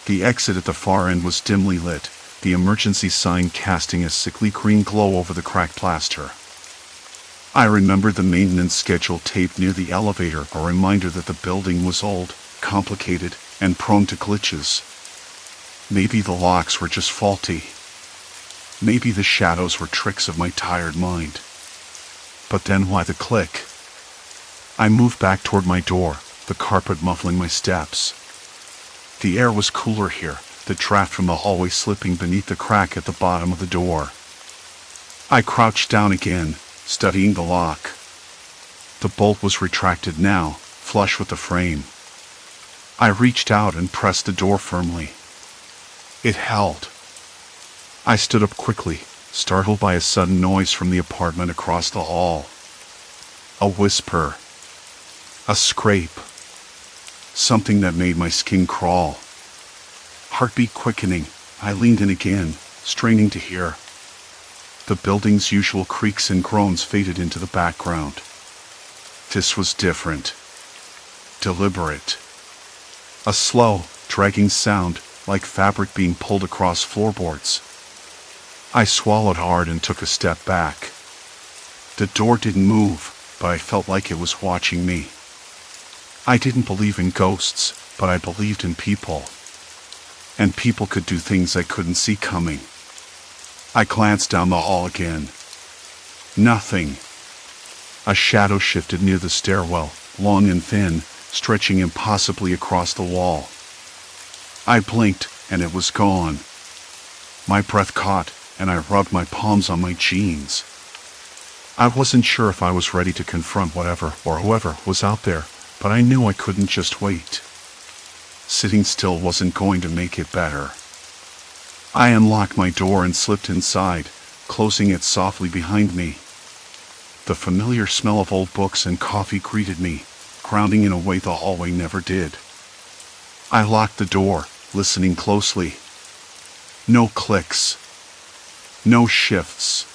The exit at the far end was dimly lit, the emergency sign casting a sickly green glow over the cracked plaster. I remembered the maintenance schedule taped near the elevator, a reminder that the building was old, complicated, and prone to glitches. Maybe the locks were just faulty. Maybe the shadows were tricks of my tired mind. But then why the click? I moved back toward my door, the carpet muffling my steps. The air was cooler here, the draft from the hallway slipping beneath the crack at the bottom of the door. I crouched down again, studying the lock. The bolt was retracted now, flush with the frame. I reached out and pressed the door firmly. It held. I stood up quickly, startled by a sudden noise from the apartment across the hall. A whisper. A scrape. Something that made my skin crawl. Heartbeat quickening, I leaned in again, straining to hear. The building's usual creaks and groans faded into the background. This was different. Deliberate. A slow, dragging sound, like fabric being pulled across floorboards. I swallowed hard and took a step back. The door didn't move, but I felt like it was watching me. I didn't believe in ghosts, but I believed in people. And people could do things I couldn't see coming. I glanced down the hall again. Nothing. A shadow shifted near the stairwell, long and thin, stretching impossibly across the wall. I blinked, and it was gone. My breath caught, and I rubbed my palms on my jeans. I wasn't sure if I was ready to confront whatever or whoever was out there, but I knew I couldn't just wait. Sitting still wasn't going to make it better. I unlocked my door and slipped inside, closing it softly behind me. The familiar smell of old books and coffee greeted me, grounding in a way the hallway never did. I locked the door, listening closely. No clicks. No shifts.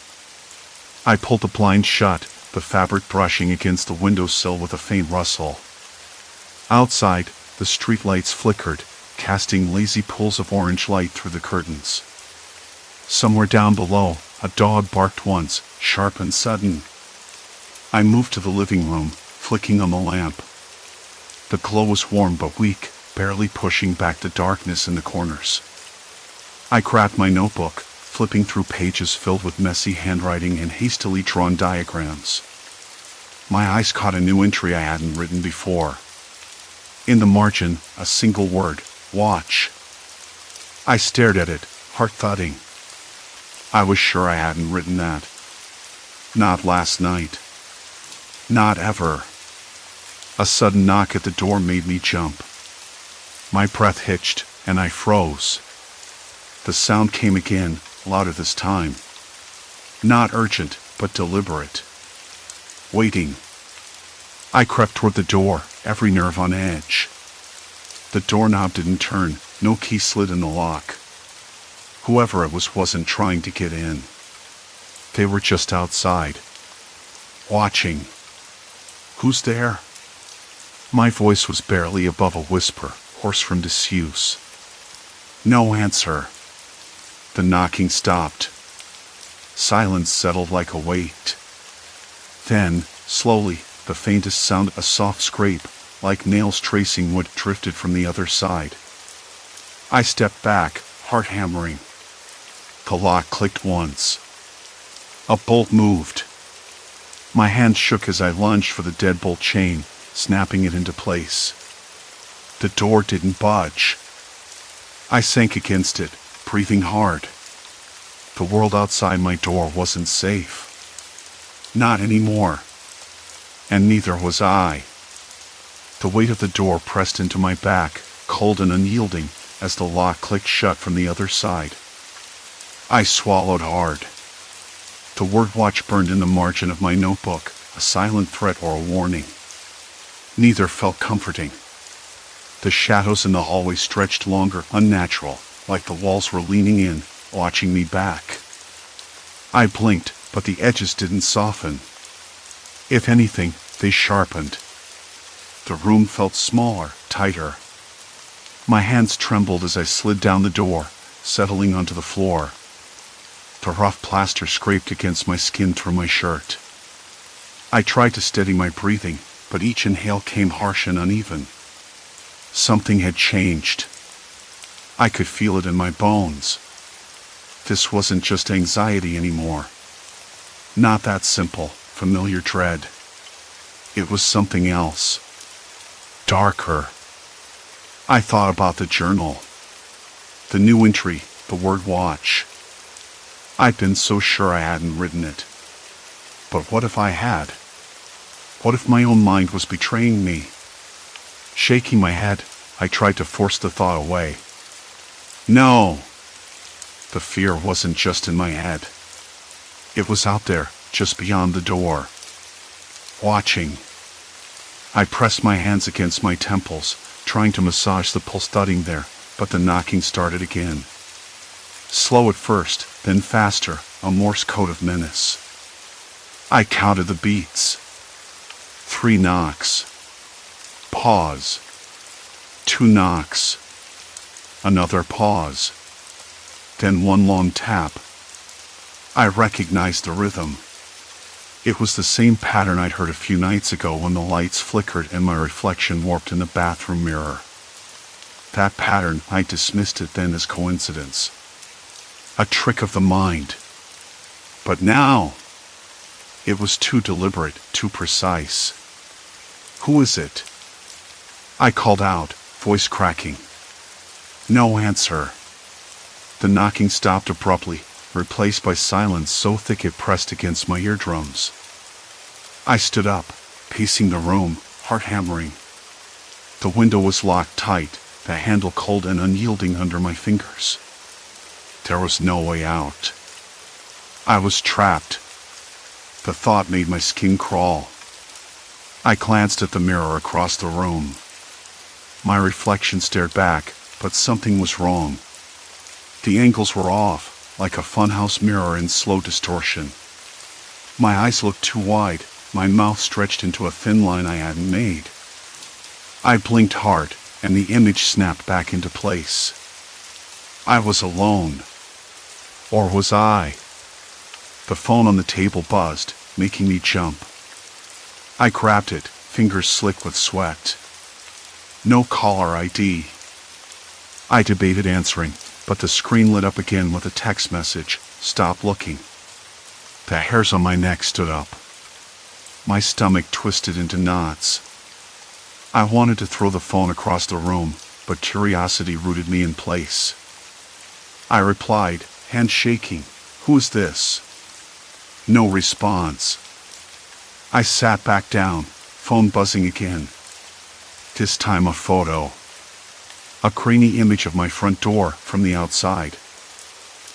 I pulled the blind shut, the fabric brushing against the windowsill with a faint rustle. Outside, the streetlights flickered, casting lazy pools of orange light through the curtains. Somewhere down below, a dog barked once, sharp and sudden. I moved to the living room, flicking on the lamp. The glow was warm but weak, barely pushing back the darkness in the corners. I grabbed my notebook, flipping through pages filled with messy handwriting and hastily drawn diagrams. My eyes caught a new entry I hadn't written before. In the margin, a single word, watch. I stared at it, heart thudding. I was sure I hadn't written that. Not last night. Not ever. A sudden knock at the door made me jump. My breath hitched, and I froze. The sound came again, louder this time. Not urgent, but deliberate. Waiting. I crept toward the door, every nerve on edge. The doorknob didn't turn, no key slid in the lock. Whoever it was wasn't trying to get in. They were just outside. Watching. Who's there? My voice was barely above a whisper, hoarse from disuse. No answer. The knocking stopped. Silence settled like a weight. Then, slowly, the faintest sound, a soft scrape, like nails tracing wood, drifted from the other side. I stepped back, heart hammering. The lock clicked once. A bolt moved. My hand shook as I lunged for the deadbolt chain, snapping it into place. The door didn't budge. I sank against it, breathing hard. The world outside my door wasn't safe. Not anymore. And neither was I. The weight of the door pressed into my back, cold and unyielding, as the lock clicked shut from the other side. I swallowed hard. The word watch burned in the margin of my notebook, a silent threat or a warning. Neither felt comforting. The shadows in the hallway stretched longer, unnatural, like the walls were leaning in, watching me back. I blinked, but the edges didn't soften. If anything, they sharpened. The room felt smaller, tighter. My hands trembled as I slid down the door, settling onto the floor. The rough plaster scraped against my skin through my shirt. I tried to steady my breathing, but each inhale came harsh and uneven. Something had changed. I could feel it in my bones. This wasn't just anxiety anymore. Not that simple, familiar dread. It was something else. Darker. I thought about the journal. The new entry, the word watch. I'd been so sure I hadn't written it. But what if I had? What if my own mind was betraying me? Shaking my head, I tried to force the thought away. No! The fear wasn't just in my head. It was out there, just beyond the door. Watching. I pressed my hands against my temples, trying to massage the pulse thudding there, but the knocking started again. Slow at first, then faster, a Morse code of menace. I counted the beats. 3 knocks. Pause. 2 knocks. Another pause. Then one long tap. I recognized the rhythm. It was the same pattern I'd heard a few nights ago when the lights flickered and my reflection warped in the bathroom mirror. That pattern, I dismissed it then as coincidence. A trick of the mind. But now, it was too deliberate, too precise. Who is it? I called out, voice cracking. No answer. The knocking stopped abruptly, replaced by silence so thick it pressed against my eardrums. I stood up, pacing the room, heart hammering. The window was locked tight, the handle cold and unyielding under my fingers. There was no way out. I was trapped. The thought made my skin crawl. I glanced at the mirror across the room. My reflection stared back, but something was wrong. The angles were off, like a funhouse mirror in slow distortion. My eyes looked too wide, my mouth stretched into a thin line I hadn't made. I blinked hard, and the image snapped back into place. I was alone. Or was I? The phone on the table buzzed, making me jump. I grabbed it, fingers slick with sweat. No caller ID. I debated answering, but the screen lit up again with a text message, "Stop looking." The hairs on my neck stood up. My stomach twisted into knots. I wanted to throw the phone across the room, but curiosity rooted me in place. I replied, hand shaking, "Who is this?" No response. I sat back down, phone buzzing again. This time a photo. A grainy image of my front door from the outside.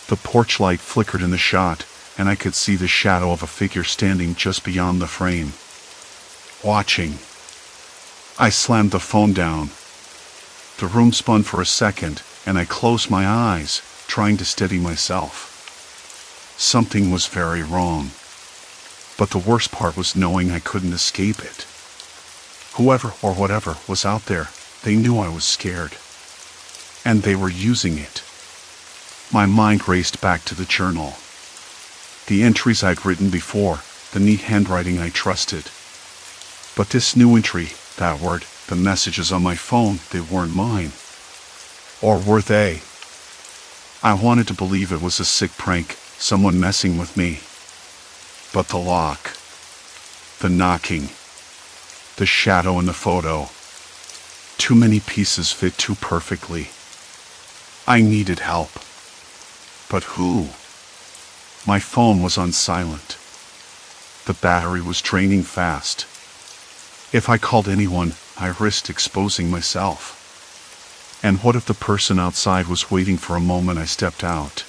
The porch light flickered in the shot, and I could see the shadow of a figure standing just beyond the frame. Watching. I slammed the phone down. The room spun for a second, and I closed my eyes, trying to steady myself. Something was very wrong. But the worst part was knowing I couldn't escape it. Whoever or whatever was out there, they knew I was scared. And they were using it. My mind raced back to the journal. The entries I'd written before, the neat handwriting I trusted. But this new entry, that word, the messages on my phone, they weren't mine. Or were they? I wanted to believe it was a sick prank, someone messing with me. But the lock. The knocking. The shadow in the photo. Too many pieces fit too perfectly. I needed help. But who? My phone was on silent. The battery was draining fast. If I called anyone, I risked exposing myself. And what if the person outside was waiting for a moment I stepped out?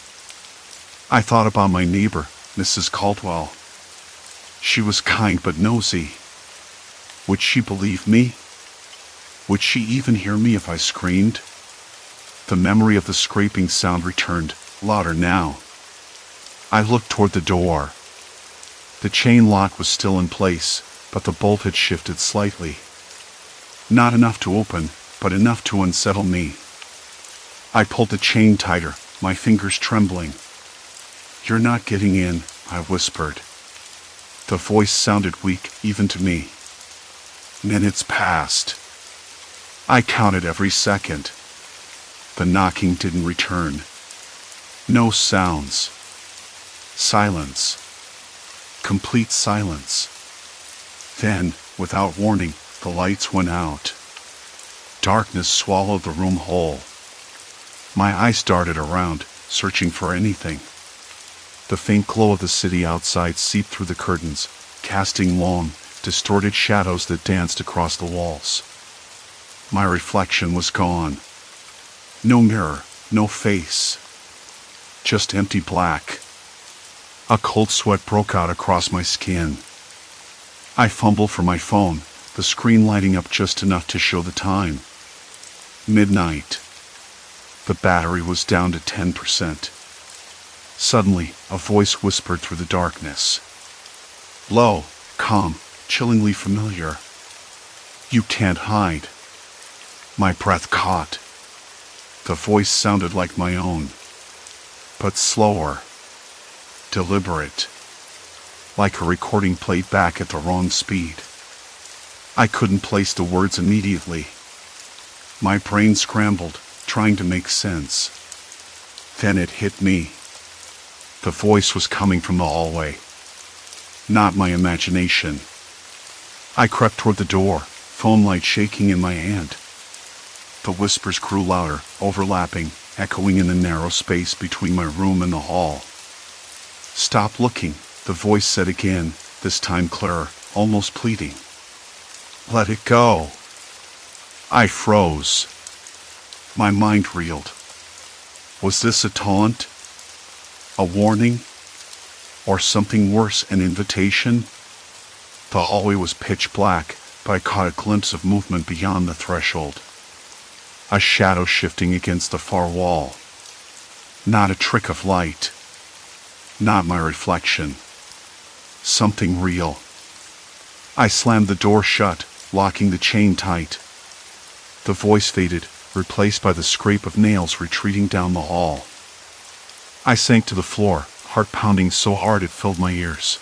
I thought about my neighbor, Mrs. Caldwell. She was kind but nosy. Would she believe me? Would she even hear me if I screamed? The memory of the scraping sound returned, louder now. I looked toward the door. The chain lock was still in place, but the bolt had shifted slightly. Not enough to open, but enough to unsettle me. I pulled the chain tighter, my fingers trembling. "You're not getting in," I whispered. The voice sounded weak, even to me. Minutes passed. I counted every second. The knocking didn't return. No sounds. Silence. Complete silence. Then, without warning, the lights went out. Darkness swallowed the room whole. My eyes darted around, searching for anything. The faint glow of the city outside seeped through the curtains, casting long, distorted shadows that danced across the walls. My reflection was gone. No mirror, no face. Just empty black. A cold sweat broke out across my skin. I fumbled for my phone, the screen lighting up just enough to show the time. Midnight. The battery was down to 10%. Suddenly, a voice whispered through the darkness. Low, calm, chillingly familiar. "You can't hide." My breath caught. The voice sounded like my own, but slower, deliberate, like a recording played back at the wrong speed. I couldn't place the words immediately. My brain scrambled, trying to make sense. Then it hit me. The voice was coming from the hallway, not my imagination. I crept toward the door, phone light shaking in my hand. The whispers grew louder, overlapping, echoing in the narrow space between my room and the hall. "Stop looking," the voice said again, this time clearer, almost pleading. "Let it go." I froze. My mind reeled. Was this a taunt? A warning? Or something worse, an invitation? The hallway was pitch black, but I caught a glimpse of movement beyond the threshold. A shadow shifting against the far wall. Not a trick of light. Not my reflection. Something real. I slammed the door shut, locking the chain tight. The voice faded, replaced by the scrape of nails retreating down the hall. I sank to the floor, heart pounding so hard it filled my ears.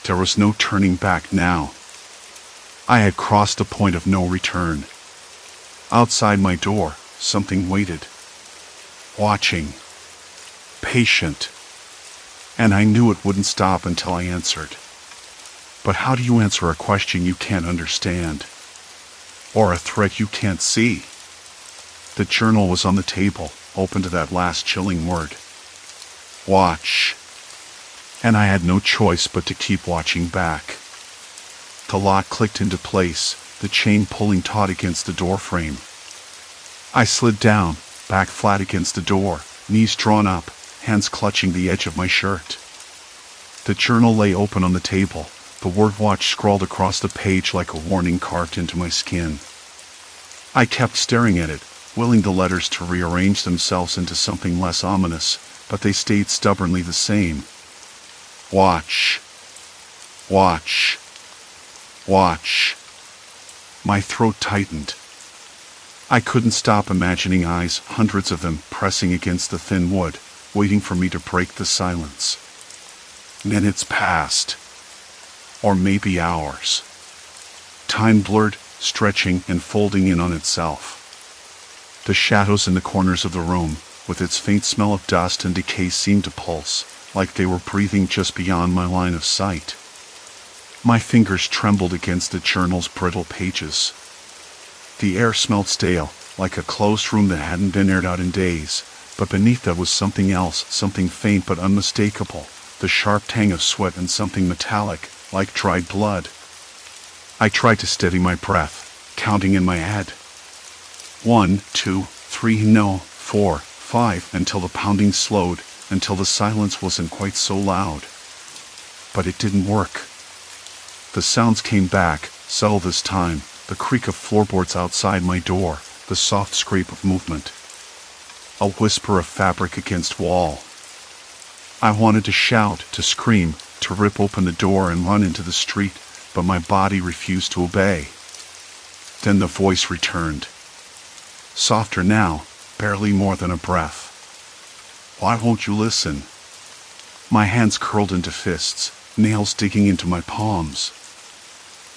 There was no turning back now. I had crossed the point of no return. Outside my door, something waited. Watching. Patient. And I knew it wouldn't stop until I answered. But how do you answer a question you can't understand? Or a threat you can't see? The journal was on the table, open to that last chilling word. Watch. And I had no choice but to keep watching back. The lock clicked into place, the chain pulling taut against the door frame. I slid down, back flat against the door, knees drawn up, hands clutching the edge of my shirt. The journal lay open on the table, the word watch scrawled across the page like a warning carved into my skin. I kept staring at it, willing the letters to rearrange themselves into something less ominous, but they stayed stubbornly the same. Watch. Watch. Watch. My throat tightened. I couldn't stop imagining eyes, hundreds of them, pressing against the thin wood, waiting for me to break the silence. Minutes passed. Or maybe hours. Time blurred, stretching and folding in on itself. The shadows in the corners of the room, with its faint smell of dust and decay, seemed to pulse, like they were breathing just beyond my line of sight. My fingers trembled against the journal's brittle pages. The air smelled stale, like a closed room that hadn't been aired out in days, but beneath that was something else, something faint but unmistakable, the sharp tang of sweat and something metallic, like dried blood. I tried to steady my breath, counting in my head. 1, 2, 3, no, 4, 5, until the pounding slowed, until the silence wasn't quite so loud. But it didn't work. The sounds came back, subtle this time, the creak of floorboards outside my door, the soft scrape of movement. A whisper of fabric against wall. I wanted to shout, to scream, to rip open the door and run into the street, but my body refused to obey. Then the voice returned. Softer now, barely more than a breath. Why won't you listen? My hands curled into fists, nails digging into my palms.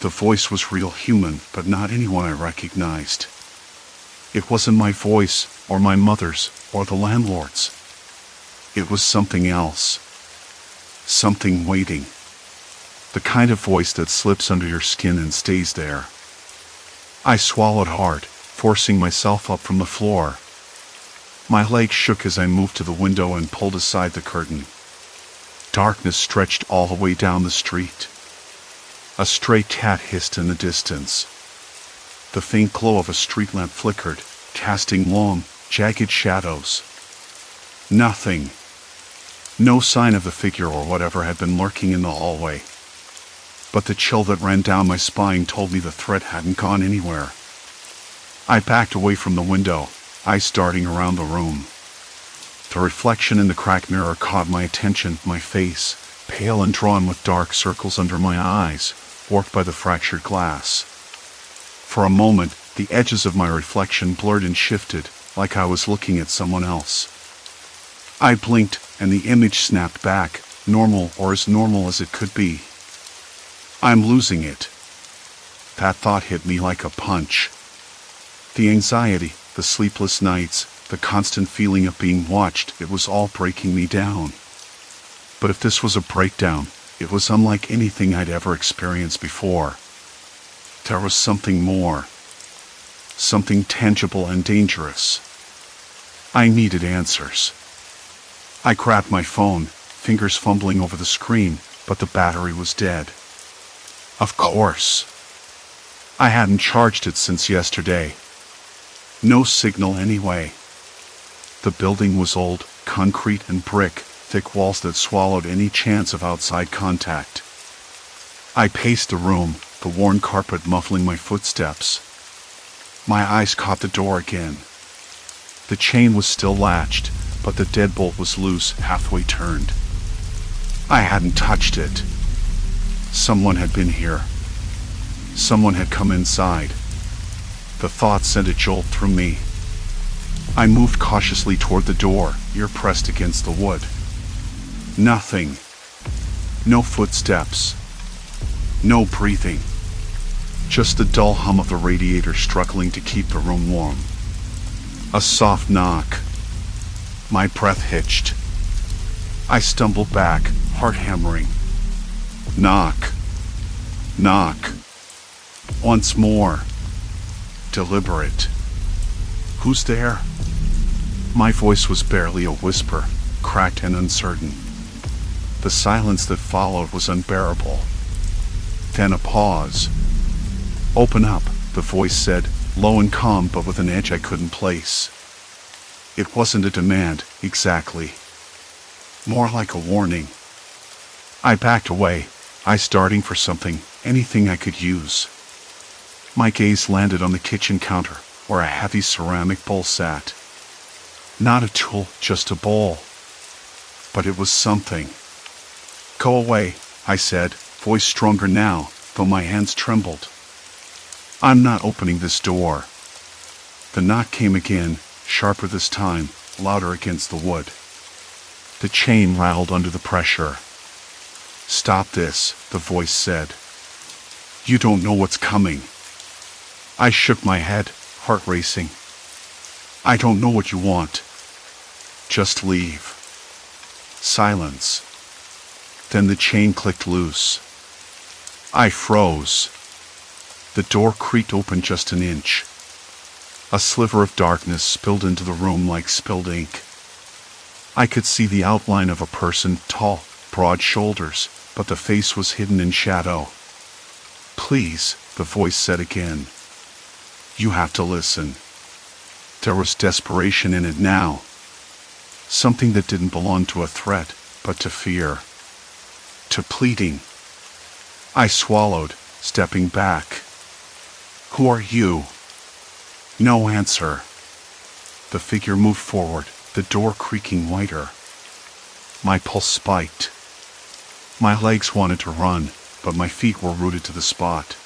The voice was real, human, but not anyone I recognized. It wasn't my voice, or my mother's, or the landlord's. It was something else. Something waiting. The kind of voice that slips under your skin and stays there. I swallowed hard, forcing myself up from the floor. My legs shook as I moved to the window and pulled aside the curtain. Darkness stretched all the way down the street. A stray cat hissed in the distance. The faint glow of a street lamp flickered, casting long, jagged shadows. Nothing. No sign of the figure or whatever had been lurking in the hallway. But the chill that ran down my spine told me the threat hadn't gone anywhere. I backed away from the window, eyes darting around the room. The reflection in the cracked mirror caught my attention, my face, pale and drawn with dark circles under my eyes, warped by the fractured glass. For a moment, the edges of my reflection blurred and shifted, like I was looking at someone else. I blinked, and the image snapped back, normal or as normal as it could be. I'm losing it. That thought hit me like a punch. The anxiety, the sleepless nights, the constant feeling of being watched, it was all breaking me down. But if this was a breakdown, it was unlike anything I'd ever experienced before. There was something more. Something tangible and dangerous. I needed answers. I grabbed my phone, fingers fumbling over the screen, but the battery was dead. Of course. I hadn't charged it since yesterday. No signal anyway. The building was old, concrete and brick, thick walls that swallowed any chance of outside contact. I paced the room, the worn carpet muffling my footsteps. My eyes caught the door again. The chain was still latched, but the deadbolt was loose, halfway turned. I hadn't touched it. Someone had been here. Someone had come inside. The thought sent a jolt through me. I moved cautiously toward the door, ear pressed against the wood. Nothing. No footsteps. No breathing. Just the dull hum of the radiator struggling to keep the room warm. A soft knock. My breath hitched. I stumbled back, heart hammering. Knock. Knock. Once more. Deliberate. Who's there? My voice was barely a whisper, cracked and uncertain. The silence that followed was unbearable. Then a pause. Open up, the voice said, low and calm but with an edge I couldn't place. It wasn't a demand, exactly. More like a warning. I backed away, eyes darting for something, anything I could use. My gaze landed on the kitchen counter, where a heavy ceramic bowl sat. Not a tool, just a bowl. But it was something. Go away, I said, voice stronger now, though my hands trembled. I'm not opening this door. The knock came again, sharper this time, louder against the wood. The chain rattled under the pressure. Stop this, the voice said. You don't know what's coming. I shook my head, heart racing. I don't know what you want. Just leave. Silence. Then the chain clicked loose. I froze. The door creaked open just an inch. A sliver of darkness spilled into the room like spilled ink. I could see the outline of a person, tall, broad shoulders, but the face was hidden in shadow. "Please," the voice said again. "You have to listen." There was desperation in it now. Something that didn't belong to a threat, but to fear. To pleading. I swallowed, stepping back. "Who are you?" No answer. The figure moved forward, the door creaking wider. My pulse spiked. My legs wanted to run, but my feet were rooted to the spot.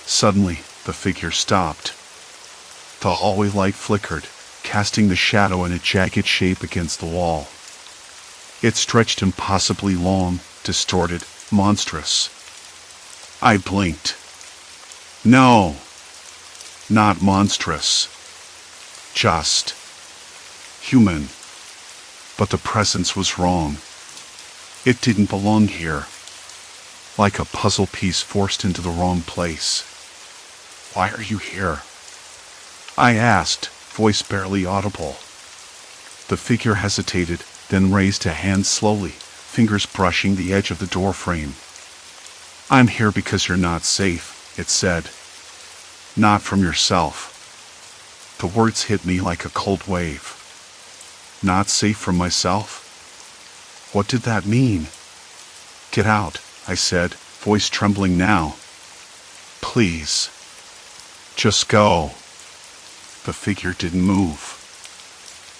Suddenly, the figure stopped. The hallway light flickered, casting the shadow in a jagged shape against the wall. It stretched impossibly long, distorted, monstrous. I blinked. No, not monstrous. Just human. But the presence was wrong. It didn't belong here. Like a puzzle piece forced into the wrong place. "Why are you here?" I asked, voice barely audible. The figure hesitated, then raised a hand slowly, fingers brushing the edge of the door frame. "I'm here because you're not safe," it said. "Not from yourself." The words hit me like a cold wave. Not safe from myself? What did that mean? "Get out," I said, voice trembling now. "Please. Just go." The figure didn't move.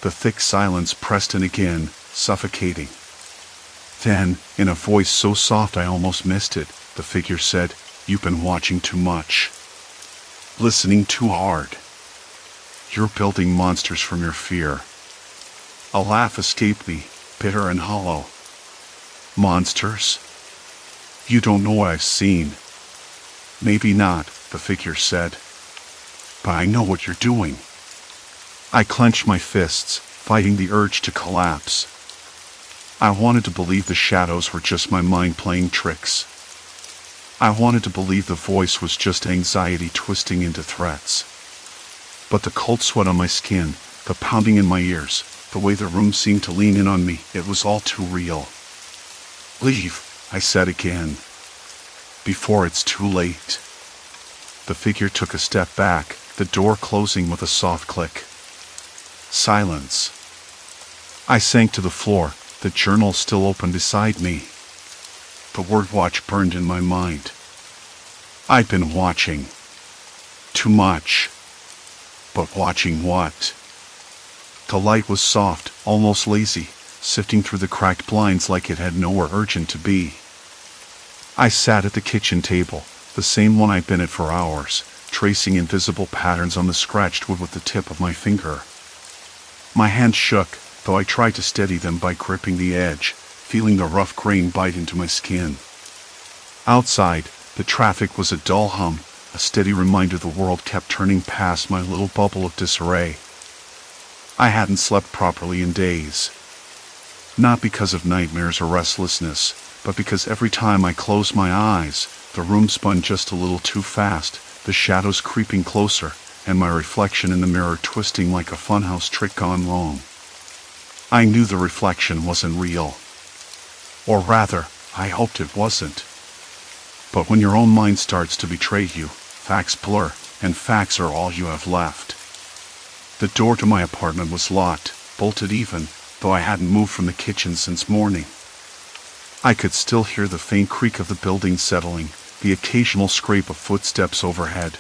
The thick silence pressed in again, suffocating. Then, in a voice so soft I almost missed it, the figure said, "You've been watching too much. Listening too hard. You're building monsters from your fear." A laugh escaped me, bitter and hollow. "Monsters? You don't know what I've seen." "Maybe not," the figure said. "But I know what you're doing." I clenched my fists, fighting the urge to collapse. I wanted to believe the shadows were just my mind playing tricks. I wanted to believe the voice was just anxiety twisting into threats. But the cold sweat on my skin, the pounding in my ears, the way the room seemed to lean in on me, it was all too real. "Leave," I said again. "Before it's too late." The figure took a step back, the door closing with a soft click. Silence. I sank to the floor, the journal still open beside me. The word watch burned in my mind. I'd been watching. Too much. But watching what? The light was soft, almost lazy, sifting through the cracked blinds like it had nowhere urgent to be. I sat at the kitchen table, the same one I'd been at for hours, tracing invisible patterns on the scratched wood with the tip of my finger. My hands shook, though I tried to steady them by gripping the edge, feeling the rough grain bite into my skin. Outside, the traffic was a dull hum, a steady reminder the world kept turning past my little bubble of disarray. I hadn't slept properly in days. Not because of nightmares or restlessness, but because every time I closed my eyes, the room spun just a little too fast, the shadows creeping closer, and my reflection in the mirror twisting like a funhouse trick gone wrong. I knew the reflection wasn't real. Or rather, I hoped it wasn't. But when your own mind starts to betray you, facts blur, and facts are all you have left. The door to my apartment was locked, bolted even, though I hadn't moved from the kitchen since morning. I could still hear the faint creak of the building settling, the occasional scrape of footsteps overhead.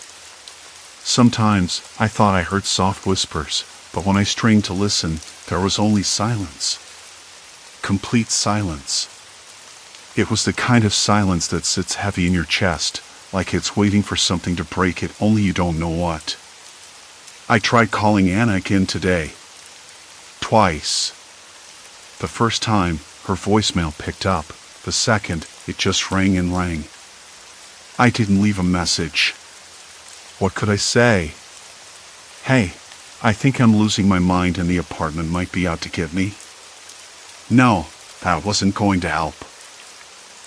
Sometimes I thought I heard soft whispers, but when I strained to listen, there was only silence. Complete silence. It was the kind of silence that sits heavy in your chest, like it's waiting for something to break it, only you don't know what. I tried calling Anna again today. Twice. The first time, her voicemail picked up. The second, it just rang and rang. I didn't leave a message. What could I say? "Hey, I think I'm losing my mind and the apartment might be out to get me." No, that wasn't going to help.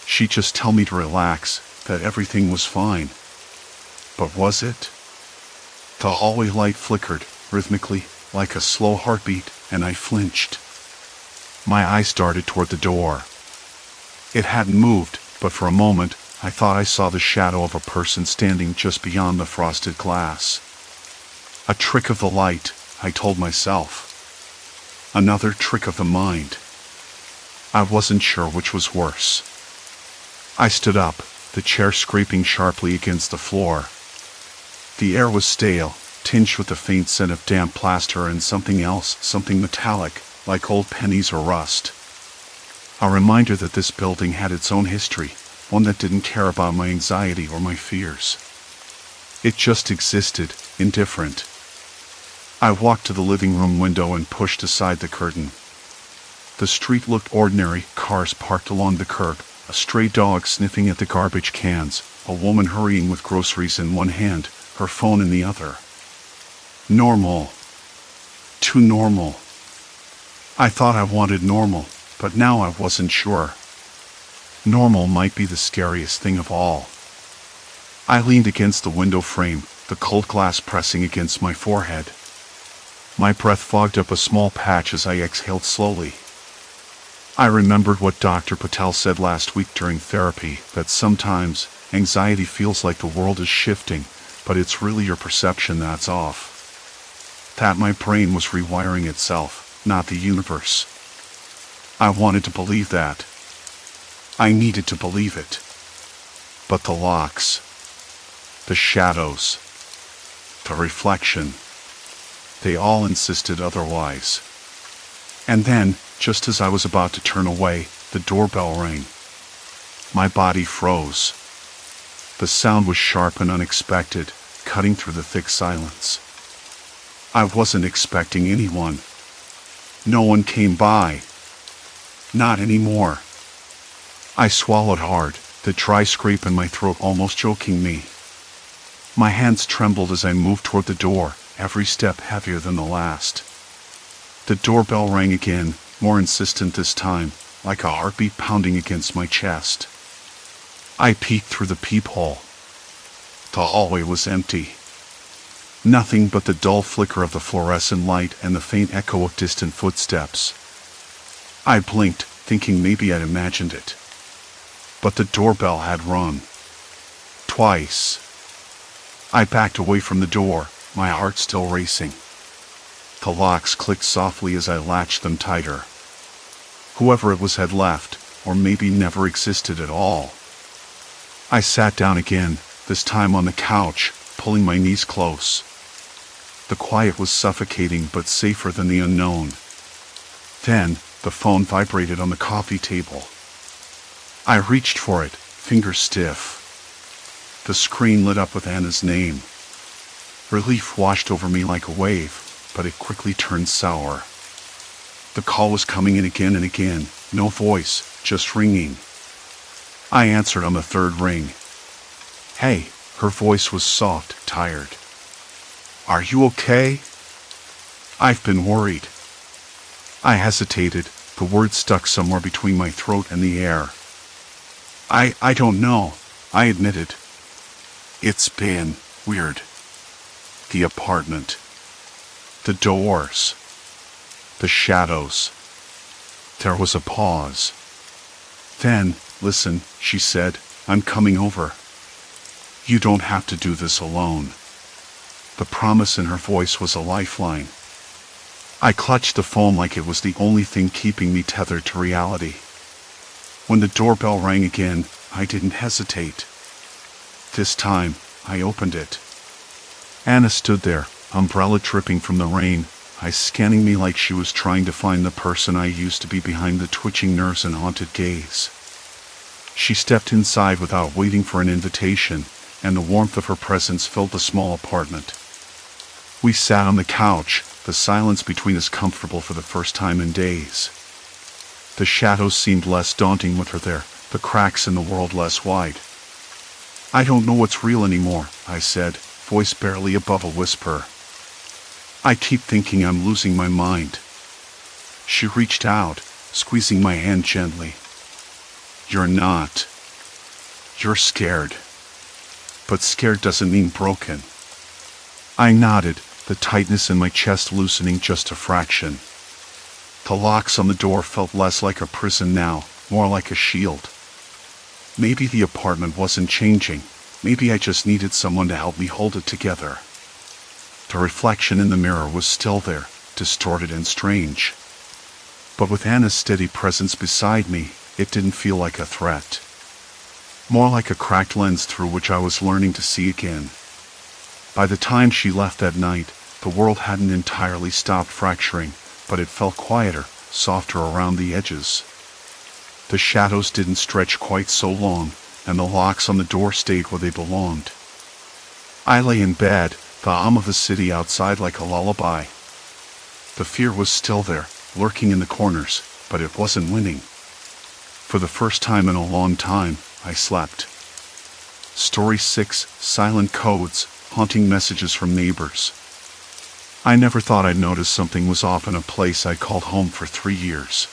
She'd just tell me to relax, that everything was fine. But was it? The hallway light flickered, rhythmically, like a slow heartbeat, and I flinched. My eyes darted toward the door. It hadn't moved, but for a moment, I thought I saw the shadow of a person standing just beyond the frosted glass. A trick of the light, I told myself. Another trick of the mind. I wasn't sure which was worse. I stood up, the chair scraping sharply against the floor. The air was stale, tinged with the faint scent of damp plaster and something else, something metallic, like old pennies or rust. A reminder that this building had its own history, one that didn't care about my anxiety or my fears. It just existed, indifferent. I walked to the living room window and pushed aside the curtain. The street looked ordinary, cars parked along the curb, a stray dog sniffing at the garbage cans, a woman hurrying with groceries in one hand, her phone in the other. Normal. Too normal. I thought I wanted normal, but now I wasn't sure. Normal might be the scariest thing of all. I leaned against the window frame, the cold glass pressing against my forehead. My breath fogged up a small patch as I exhaled slowly. I remembered what Dr. Patel said last week during therapy, that sometimes anxiety feels like the world is shifting, but it's really your perception that's off. That my brain was rewiring itself, not the universe. I wanted to believe that. I needed to believe it. But the locks, the shadows, the reflection, they all insisted otherwise. And then, just as I was about to turn away, the doorbell rang. My body froze. The sound was sharp and unexpected, cutting through the thick silence. I wasn't expecting anyone. No one came by. Not anymore. I swallowed hard, the dry scrape in my throat almost choking me. My hands trembled as I moved toward the door, every step heavier than the last. The doorbell rang again, more insistent this time, like a heartbeat pounding against my chest. I peeked through the peephole. The hallway was empty. Nothing but the dull flicker of the fluorescent light and the faint echo of distant footsteps. I blinked, thinking maybe I'd imagined it. But the doorbell had rung. Twice. I backed away from the door, my heart still racing. The locks clicked softly as I latched them tighter. Whoever it was had left, or maybe never existed at all. I sat down again, this time on the couch, pulling my knees close. The quiet was suffocating but safer than the unknown. Then, the phone vibrated on the coffee table. I reached for it, fingers stiff. The screen lit up with Anna's name. Relief washed over me like a wave, but it quickly turned sour. The call was coming in again and again, no voice, just ringing. I answered on the third ring. Hey, her voice was soft, tired. Are you okay? I've been worried. I hesitated, the words stuck somewhere between my throat and the air. I don't know, I admitted. It's been weird. The apartment. The doors. The shadows. There was a pause. Then, listen, she said, I'm coming over. You don't have to do this alone. The promise in her voice was a lifeline. I clutched the phone like it was the only thing keeping me tethered to reality. When the doorbell rang again, I didn't hesitate. This time, I opened it. Anna stood there, umbrella dripping from the rain, eyes scanning me like she was trying to find the person I used to be behind the twitching nerves and haunted gaze. She stepped inside without waiting for an invitation, and the warmth of her presence filled the small apartment. We sat on the couch, the silence between us comfortable for the first time in days. The shadows seemed less daunting with her there, the cracks in the world less wide. I don't know what's real anymore, I said, voice barely above a whisper. I keep thinking I'm losing my mind. She reached out, squeezing my hand gently. You're not. "You're scared." "But scared doesn't mean broken." I nodded, the tightness in my chest loosening just a fraction. The locks on the door felt less like a prison now, more like a shield. Maybe the apartment wasn't changing. Maybe I just needed someone to help me hold it together. The reflection in the mirror was still there, distorted and strange. But with Anna's steady presence beside me, it didn't feel like a threat. More like a cracked lens through which I was learning to see again. By the time she left that night, the world hadn't entirely stopped fracturing, but it felt quieter, softer around the edges. The shadows didn't stretch quite so long, and the locks on the door stayed where they belonged. I lay in bed, the hum of the city outside like a lullaby. The fear was still there, lurking in the corners, but it wasn't winning. For the first time in a long time, I slept. Story 6, Silent Codes, Haunting Messages from Neighbors. I never thought I'd notice something was off in a place I called home for 3 years.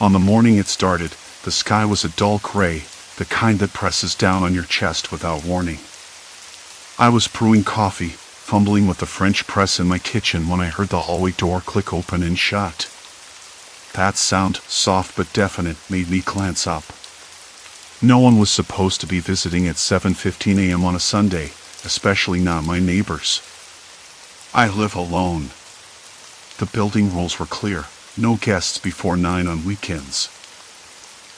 On the morning it started, the sky was a dull gray, the kind that presses down on your chest without warning. I was brewing coffee, fumbling with the French press in my kitchen when I heard the hallway door click open and shut. That sound, soft but definite, made me glance up. No one was supposed to be visiting at 7:15 a.m. on a Sunday, especially not my neighbors. I live alone. The building rules were clear, no guests before 9 on weekends.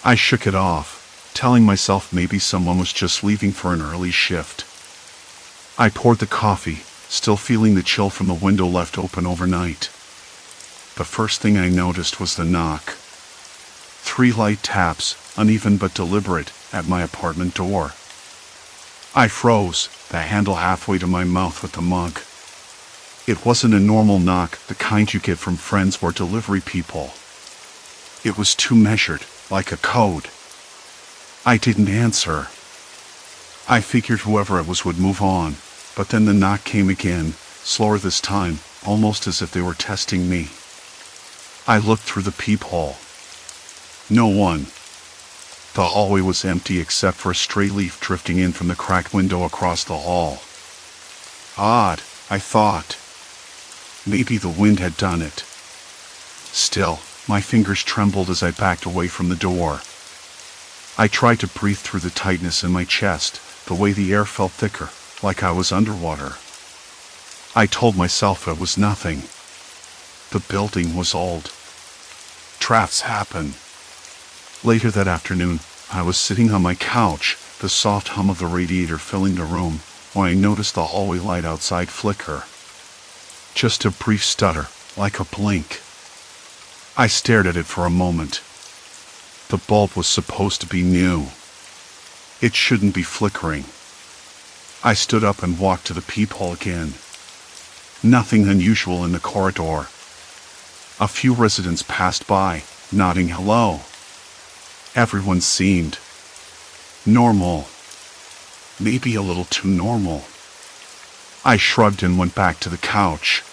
I shook it off, telling myself maybe someone was just leaving for an early shift. I poured the coffee, still feeling the chill from the window left open overnight. The first thing I noticed was the knock. 3 light taps, uneven but deliberate, at my apartment door. I froze, the handle halfway to my mouth with the mug. It wasn't a normal knock, the kind you get from friends or delivery people. It was too measured, like a code. I didn't answer. I figured whoever it was would move on, but then the knock came again, slower this time, almost as if they were testing me. I looked through the peephole. No one. The hallway was empty except for a stray leaf drifting in from the cracked window across the hall. Odd, I thought. Maybe the wind had done it. Still, my fingers trembled as I backed away from the door. I tried to breathe through the tightness in my chest, the way the air felt thicker, like I was underwater. I told myself it was nothing. The building was old. Drafts happen. Later that afternoon, I was sitting on my couch, the soft hum of the radiator filling the room, when I noticed the hallway light outside flicker. Just a brief stutter, like a blink. I stared at it for a moment. The bulb was supposed to be new. It shouldn't be flickering. I stood up and walked to the peephole again. Nothing unusual in the corridor. A few residents passed by, nodding hello. Everyone seemed normal. Maybe a little too normal. I shrugged and went back to the couch.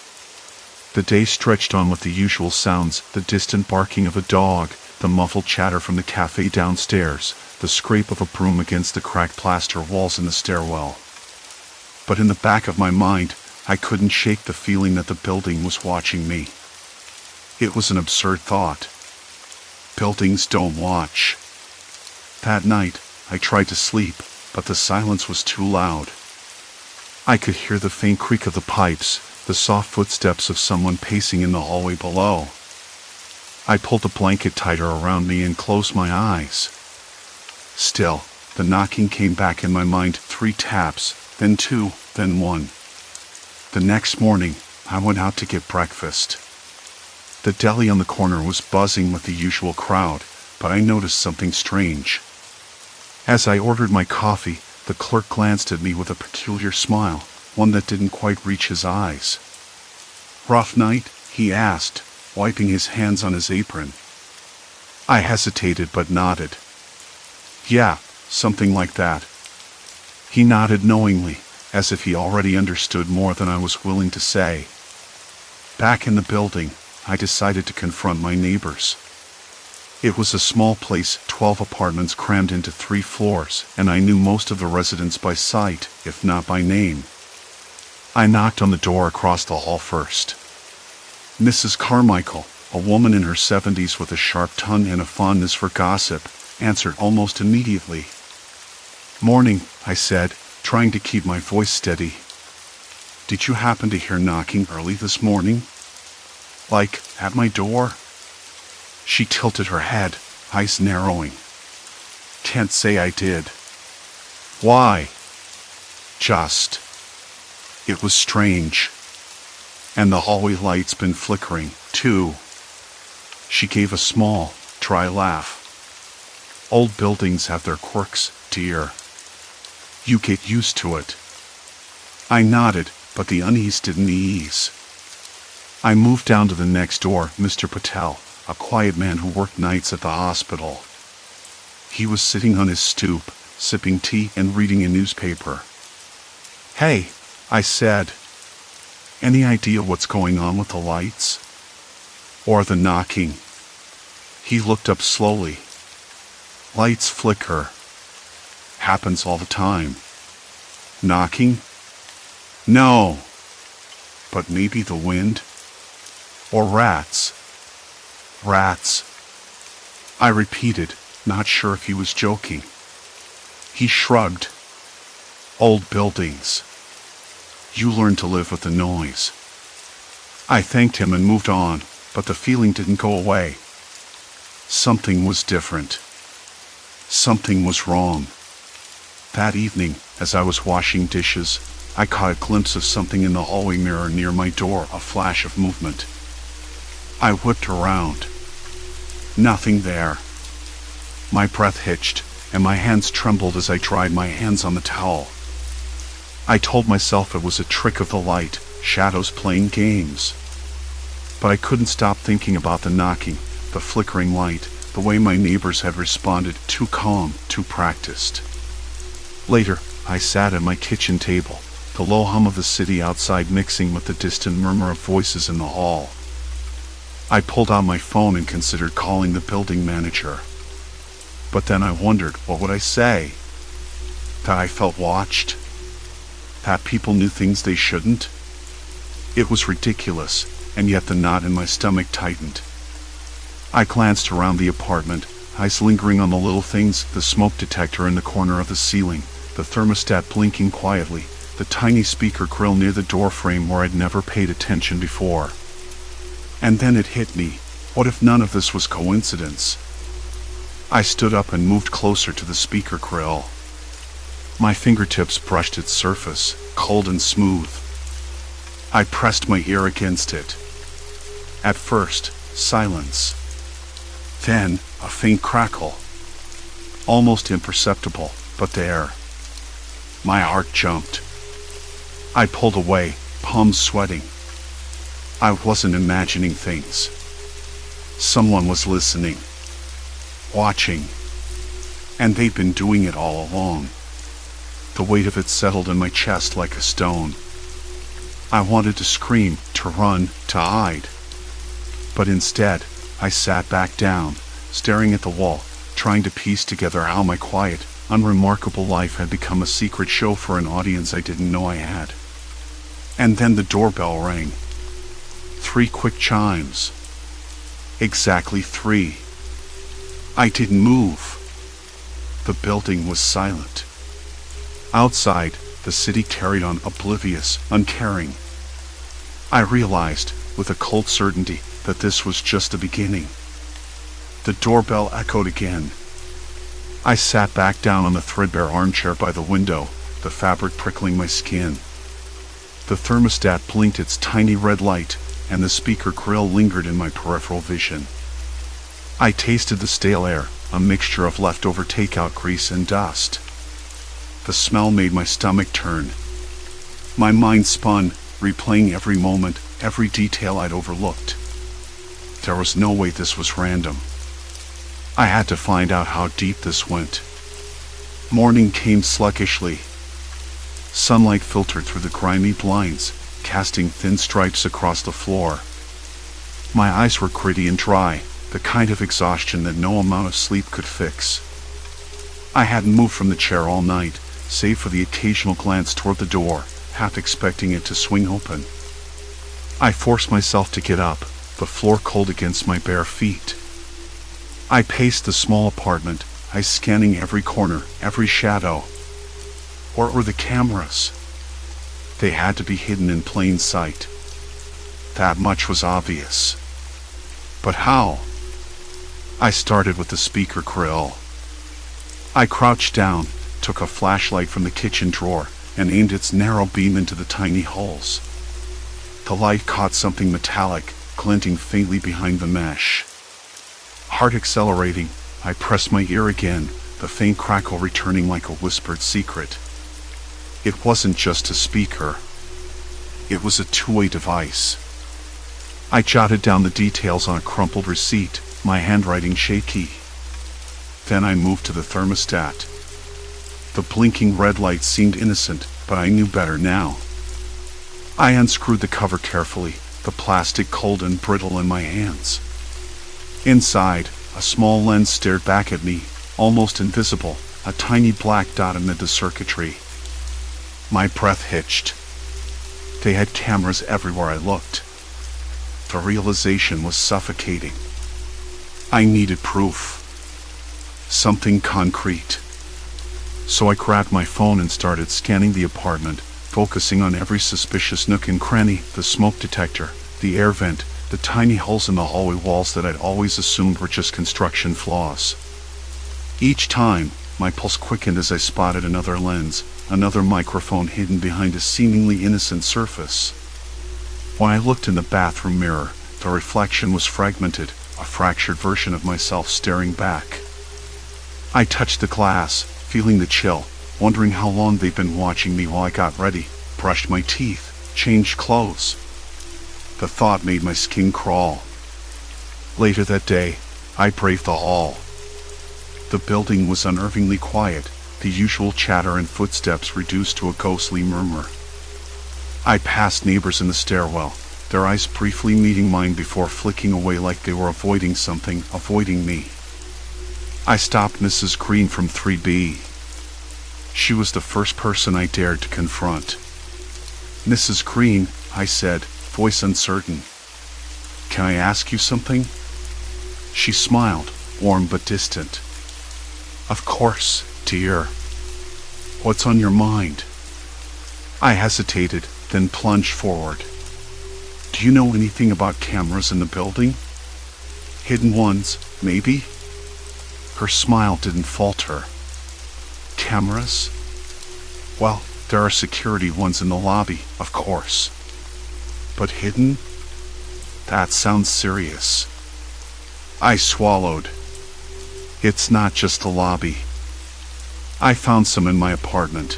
The day stretched on with the usual sounds, the distant barking of a dog, the muffled chatter from the cafe downstairs, the scrape of a broom against the cracked plaster walls in the stairwell. But in the back of my mind, I couldn't shake the feeling that the building was watching me. It was an absurd thought. Buildings don't watch. That night, I tried to sleep, but the silence was too loud. I could hear the faint creak of the pipes, the soft footsteps of someone pacing in the hallway below. I pulled the blanket tighter around me and closed my eyes. Still, the knocking came back in my mind, 3 taps, then 2, then 1. The next morning, I went out to get breakfast. The deli on the corner was buzzing with the usual crowd, but I noticed something strange. As I ordered my coffee, the clerk glanced at me with a peculiar smile, one that didn't quite reach his eyes. "Rough night?" he asked, wiping his hands on his apron. I hesitated but nodded. "Yeah, something like that." He nodded knowingly, as if he already understood more than I was willing to say. Back in the building, I decided to confront my neighbors. It was a small place, 12 apartments crammed into 3 floors, and I knew most of the residents by sight, if not by name. I knocked on the door across the hall first. Mrs. Carmichael, a woman in her 70s with a sharp tongue and a fondness for gossip, answered almost immediately. "Morning," I said, trying to keep my voice steady. "Did you happen to hear knocking early this morning? Like, at my door?" She tilted her head, eyes narrowing. "Can't say I did." "Why?" "Just. It was strange. And the hallway light's been flickering, too." She gave a small, dry laugh. "Old buildings have their quirks, dear. You get used to it." I nodded, but the unease didn't ease. I moved down to the next door, Mr. Patel, a quiet man who worked nights at the hospital. He was sitting on his stoop, sipping tea and reading a newspaper. "Hey," I said. "Any idea what's going on with the lights? Or the knocking?" He looked up slowly. "Lights flicker. Happens all the time. Knocking? No. But maybe the wind? Or rats?" "Rats," I repeated, not sure if he was joking. He shrugged. "Old buildings. You learn to live with the noise." I thanked him and moved on, but the feeling didn't go away. Something was different. Something was wrong. That evening, as I was washing dishes, I caught a glimpse of something in the hallway mirror near my door, a flash of movement. I whipped around. Nothing there. My breath hitched, and my hands trembled as I dried my hands on the towel. I told myself it was a trick of the light, shadows playing games. But I couldn't stop thinking about the knocking, the flickering light, the way my neighbors had responded, too calm, too practiced. Later, I sat at my kitchen table, the low hum of the city outside mixing with the distant murmur of voices in the hall. I pulled out my phone and considered calling the building manager. But then I wondered, what would I say? That I felt watched? That people knew things they shouldn't? It was ridiculous, and yet the knot in my stomach tightened. I glanced around the apartment, eyes lingering on the little things, the smoke detector in the corner of the ceiling, the thermostat blinking quietly, the tiny speaker grill near the door frame where I'd never paid attention before. And then it hit me, what if none of this was coincidence? I stood up and moved closer to the speaker grill. My fingertips brushed its surface, cold and smooth. I pressed my ear against it. At first, silence. Then, a faint crackle. Almost imperceptible, but there. My heart jumped. I pulled away, palms sweating. I wasn't imagining things. Someone was listening. Watching. And they'd been doing it all along. The weight of it settled in my chest like a stone. I wanted to scream, to run, to hide. But instead, I sat back down, staring at the wall, trying to piece together how my quiet, unremarkable life had become a secret show for an audience I didn't know I had. And then the doorbell rang. 3 quick chimes. Exactly 3. I didn't move. The building was silent. Outside, the city carried on, oblivious, uncaring. I realized, with a cold certainty, that this was just the beginning. The doorbell echoed again. I sat back down on the threadbare armchair by the window, the fabric prickling my skin. The thermostat blinked its tiny red light, and the speaker grill lingered in my peripheral vision. I tasted the stale air, a mixture of leftover takeout grease and dust. The smell made my stomach turn. My mind spun, replaying every moment, every detail I'd overlooked. There was no way this was random. I had to find out how deep this went. Morning came sluggishly. Sunlight filtered through the grimy blinds, casting thin stripes across the floor. My eyes were gritty and dry, the kind of exhaustion that no amount of sleep could fix. I hadn't moved from the chair all night, save for the occasional glance toward the door, half expecting it to swing open. I forced myself to get up, the floor cold against my bare feet. I paced the small apartment, eyes scanning every corner, every shadow. Or were the cameras? They had to be hidden in plain sight. That much was obvious. But how? I started with the speaker grill. I crouched down, took a flashlight from the kitchen drawer, and aimed its narrow beam into the tiny holes. The light caught something metallic, glinting faintly behind the mesh. Heart accelerating, I pressed my ear again, the faint crackle returning like a whispered secret. It wasn't just a speaker. It was a two-way device. I jotted down the details on a crumpled receipt, my handwriting shaky. Then I moved to the thermostat. The blinking red light seemed innocent, but I knew better now. I unscrewed the cover carefully, the plastic cold and brittle in my hands. Inside, a small lens stared back at me, almost invisible, a tiny black dot amid the circuitry. My breath hitched. They had cameras everywhere I looked. The realization was suffocating. I needed proof. Something concrete. So I grabbed my phone and started scanning the apartment, focusing on every suspicious nook and cranny, the smoke detector, the air vent, the tiny holes in the hallway walls that I'd always assumed were just construction flaws. Each time, my pulse quickened as I spotted another lens, another microphone hidden behind a seemingly innocent surface. When I looked in the bathroom mirror, the reflection was fragmented, a fractured version of myself staring back. I touched the glass, feeling the chill, wondering how long they'd been watching me while I got ready, brushed my teeth, changed clothes. The thought made my skin crawl. Later that day, I braved the hall. The building was unnervingly quiet, the usual chatter and footsteps reduced to a ghostly murmur. I passed neighbors in the stairwell, their eyes briefly meeting mine before flicking away like they were avoiding something, avoiding me. I stopped Mrs. Green from 3B. She was the first person I dared to confront. "Mrs. Green," I said, voice uncertain. "Can I ask you something?" She smiled, warm but distant. "Of course, dear. What's on your mind?" I hesitated, then plunged forward. "Do you know anything about cameras in the building? Hidden ones, maybe?" Her smile didn't falter. "Cameras? Well, there are security ones in the lobby, of course. But hidden? That sounds serious." I swallowed. "It's not just the lobby. I found some in my apartment.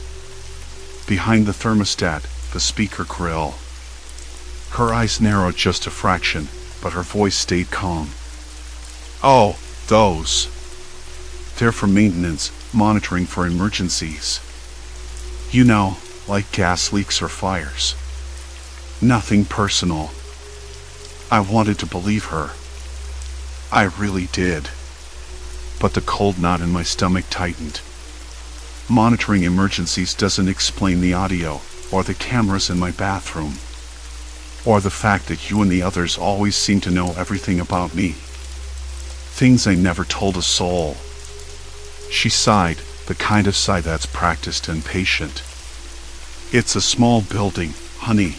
Behind the thermostat, the speaker grill." Her eyes narrowed just a fraction, but her voice stayed calm. "Oh, those. They're for maintenance, monitoring for emergencies. You know, like gas leaks or fires. Nothing personal." I wanted to believe her. I really did. But the cold knot in my stomach tightened. Monitoring emergencies doesn't explain the audio, or the cameras in my bathroom, or the fact that you and the others always seem to know everything about me. Things I never told a soul. She sighed, the kind of sigh that's practiced and patient. "It's a small building, honey.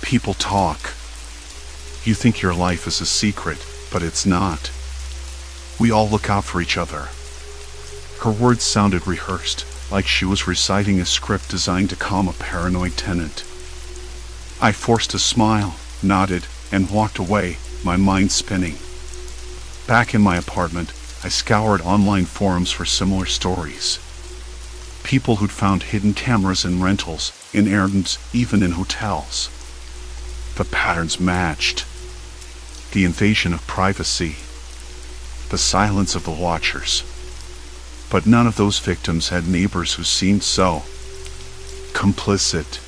People talk. You think your life is a secret, but it's not. We all look out for each other." Her words sounded rehearsed, like she was reciting a script designed to calm a paranoid tenant. I forced a smile, nodded, and walked away, my mind spinning. Back in my apartment, I scoured online forums for similar stories. People who'd found hidden cameras in rentals, in errands, even in hotels. The patterns matched. The invasion of privacy. The silence of the watchers. But none of those victims had neighbors who seemed so complicit.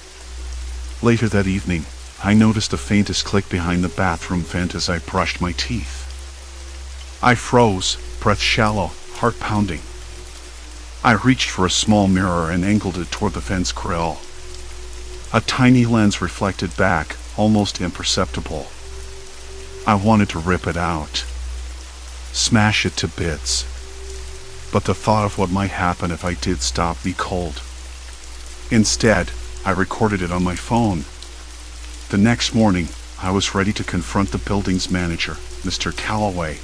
Later that evening, I noticed the faintest click behind the bathroom vent as I brushed my teeth. I froze, breath shallow, heart pounding. I reached for a small mirror and angled it toward the fence grill. A tiny lens reflected back, almost imperceptible. I wanted to rip it out, smash it to bits. But the thought of what might happen if I did stopped me cold. Instead, I recorded it on my phone. The next morning, I was ready to confront the building's manager, Mr. Calloway.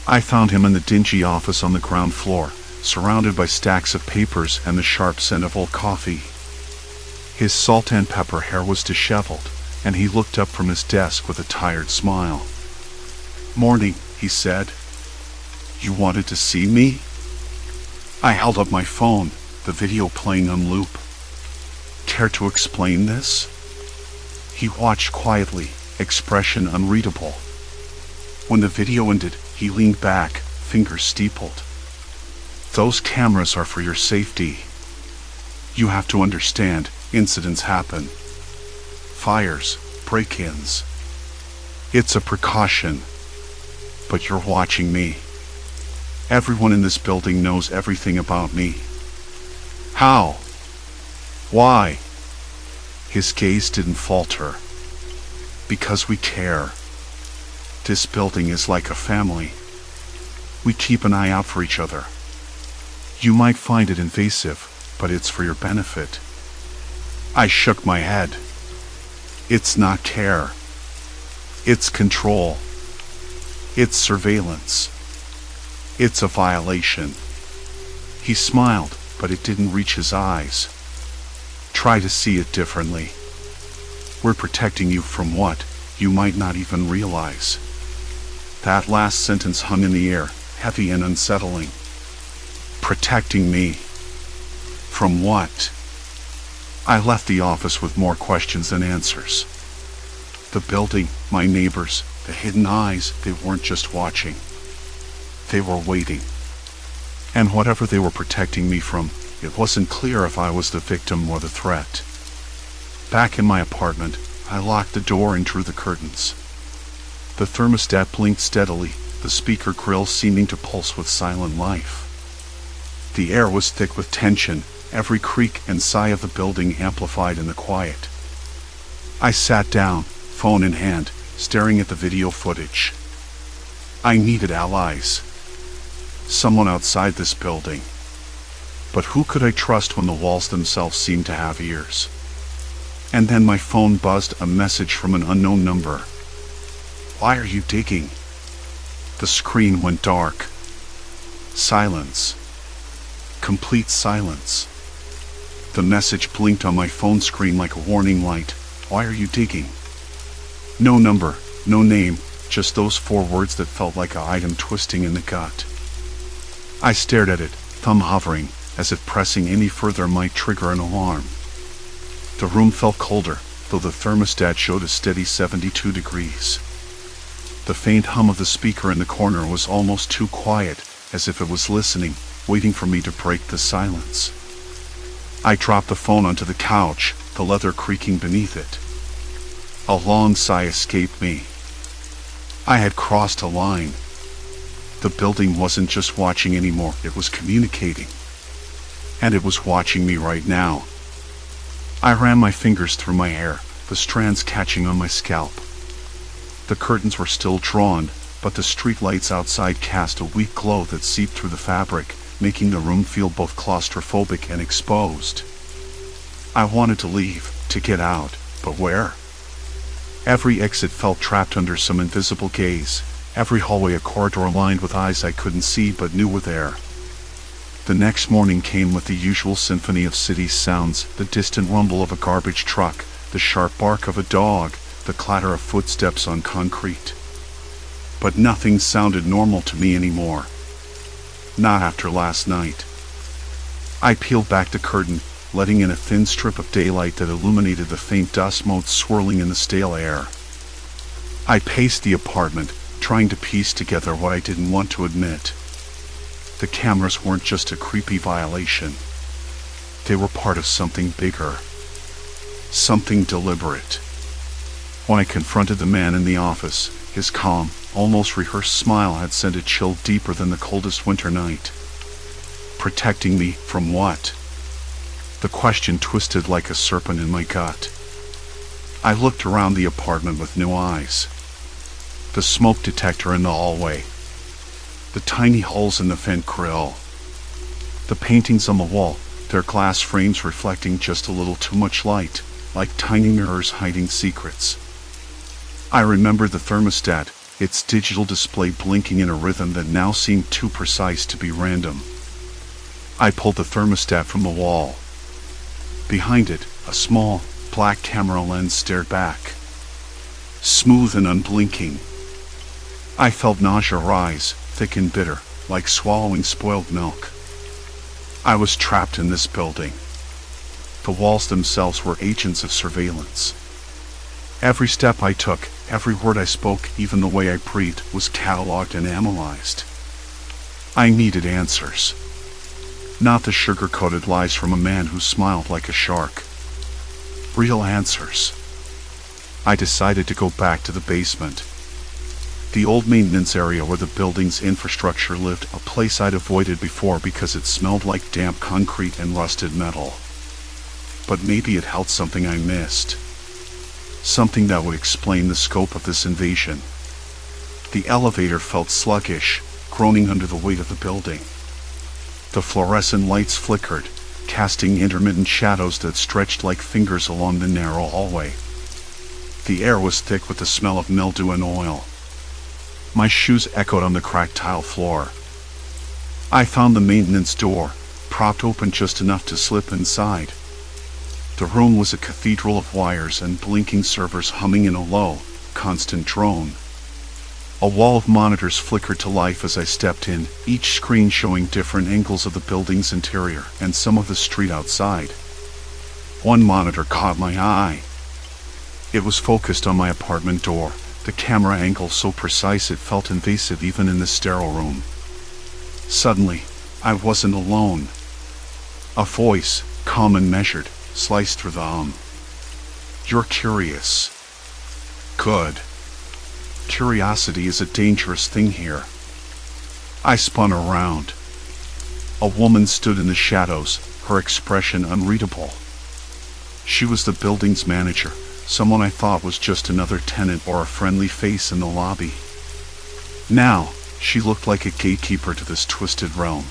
I found him in the dingy office on the ground floor, surrounded by stacks of papers and the sharp scent of old coffee. His salt and pepper hair was disheveled, and he looked up from his desk with a tired smile. "Morning," he said. "You wanted to see me?" I held up my phone, the video playing on loop. "Care to explain this?" He watched quietly, expression unreadable. When the video ended, he leaned back, fingers steepled. "Those cameras are for your safety. You have to understand, incidents happen. Fires, break-ins. It's a precaution. But you're watching me. Everyone in this building knows everything about me. How? Why?" His gaze didn't falter. "Because we care. This building is like a family. We keep an eye out for each other. You might find it invasive, but it's for your benefit." I shook my head. "It's not care. It's control. It's surveillance. It's a violation." He smiled, but it didn't reach his eyes. "Try to see it differently. We're protecting you from what you might not even realize." That last sentence hung in the air, heavy and unsettling. Protecting me. From what? I left the office with more questions than answers. The building, my neighbors, the hidden eyes, they weren't just watching. They were waiting. And whatever they were protecting me from, it wasn't clear if I was the victim or the threat. Back in my apartment, I locked the door and drew the curtains. The thermostat blinked steadily, the speaker grill seeming to pulse with silent life. The air was thick with tension, every creak and sigh of the building amplified in the quiet. I sat down, phone in hand, staring at the video footage. I needed allies. Someone outside this building. But who could I trust when the walls themselves seemed to have ears? And then my phone buzzed a message from an unknown number. "Why are you digging?" The screen went dark. Silence. Complete silence. The message blinked on my phone screen like a warning light. "Why are you digging?" No number, no name, just those 4 words that felt like an item twisting in the gut. I stared at it, thumb hovering, as if pressing any further might trigger an alarm. The room felt colder, though the thermostat showed a steady 72 degrees. The faint hum of the speaker in the corner was almost too quiet, as if it was listening, waiting for me to break the silence. I dropped the phone onto the couch, the leather creaking beneath it. A long sigh escaped me. I had crossed a line. The building wasn't just watching anymore, it was communicating. And it was watching me right now. I ran my fingers through my hair, the strands catching on my scalp. The curtains were still drawn, but the street lights outside cast a weak glow that seeped through the fabric, making the room feel both claustrophobic and exposed. I wanted to leave, to get out, but where? Every exit felt trapped under some invisible gaze, every hallway a corridor lined with eyes I couldn't see but knew were there. The next morning came with the usual symphony of city sounds, the distant rumble of a garbage truck, the sharp bark of a dog, the clatter of footsteps on concrete. But nothing sounded normal to me anymore. Not after last night. I peeled back the curtain, letting in a thin strip of daylight that illuminated the faint dust motes swirling in the stale air. I paced the apartment, trying to piece together what I didn't want to admit. The cameras weren't just a creepy violation. They were part of something bigger. Something deliberate. When I confronted the man in the office, his calm, almost rehearsed smile had sent a chill deeper than the coldest winter night. Protecting me from what? The question twisted like a serpent in my gut. I looked around the apartment with new eyes. The smoke detector in the hallway. The tiny holes in the vent grill. The paintings on the wall, their glass frames reflecting just a little too much light, like tiny mirrors hiding secrets. I remembered the thermostat, its digital display blinking in a rhythm that now seemed too precise to be random. I pulled the thermostat from the wall. Behind it, a small, black camera lens stared back. Smooth and unblinking. I felt nausea rise, thick and bitter, like swallowing spoiled milk. I was trapped in this building. The walls themselves were agents of surveillance. Every step I took, every word I spoke, even the way I breathed, was cataloged and analyzed. I needed answers. Not the sugar-coated lies from a man who smiled like a shark. Real answers. I decided to go back to the basement. The old maintenance area where the building's infrastructure lived, a place I'd avoided before because it smelled like damp concrete and rusted metal. But maybe it held something I missed. Something that would explain the scope of this invasion. The elevator felt sluggish, groaning under the weight of the building. The fluorescent lights flickered, casting intermittent shadows that stretched like fingers along the narrow hallway. The air was thick with the smell of mildew and oil. My shoes echoed on the cracked tile floor. I found the maintenance door, propped open just enough to slip inside. The room was a cathedral of wires and blinking servers humming in a low, constant drone. A wall of monitors flickered to life as I stepped in, each screen showing different angles of the building's interior and some of the street outside. One monitor caught my eye. It was focused on my apartment door, the camera angle so precise it felt invasive even in the sterile room. Suddenly, I wasn't alone. A voice, calm and measured, sliced through the hum. You're curious. Good. Curiosity is a dangerous thing here. I spun around. A woman stood in the shadows, her expression unreadable. She was the building's manager, someone I thought was just another tenant or a friendly face in the lobby. Now, she looked like a gatekeeper to this twisted realm.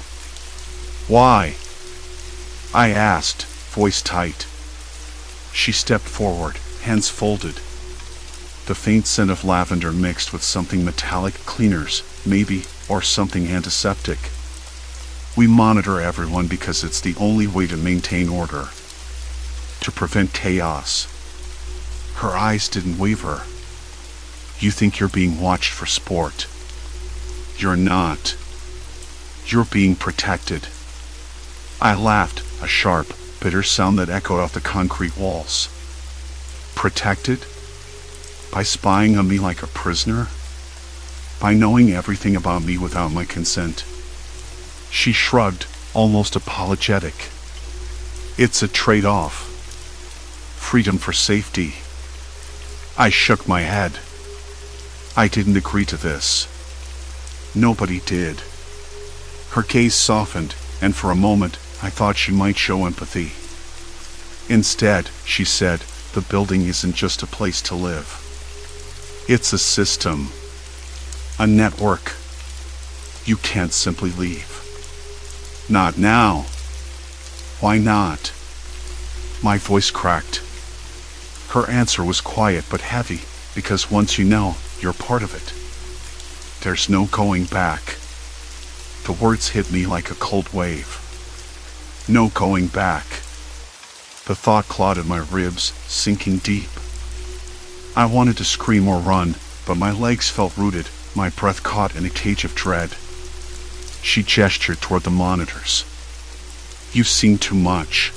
Why? I asked, voice tight. She stepped forward, hands folded. The faint scent of lavender mixed with something metallic, cleaners, maybe, or something antiseptic. We monitor everyone because it's the only way to maintain order. To prevent chaos. Her eyes didn't waver. You think you're being watched for sport. You're not. You're being protected. I laughed, a sharp, bitter sound that echoed off the concrete walls. Protected? By spying on me like a prisoner? By knowing everything about me without my consent? She shrugged, almost apologetic. It's a trade-off. Freedom for safety. I shook my head. I didn't agree to this. Nobody did. Her gaze softened, and for a moment, I thought she might show empathy. Instead, she said, the building isn't just a place to live. It's a system. A network. You can't simply leave. Not now. Why not? My voice cracked. Her answer was quiet but heavy, because once you know, you're part of it. There's no going back. The words hit me like a cold wave. No going back. The thought clawed at my ribs, sinking deep. I wanted to scream or run, but my legs felt rooted, my breath caught in a cage of dread. She gestured toward the monitors. You've seen too much.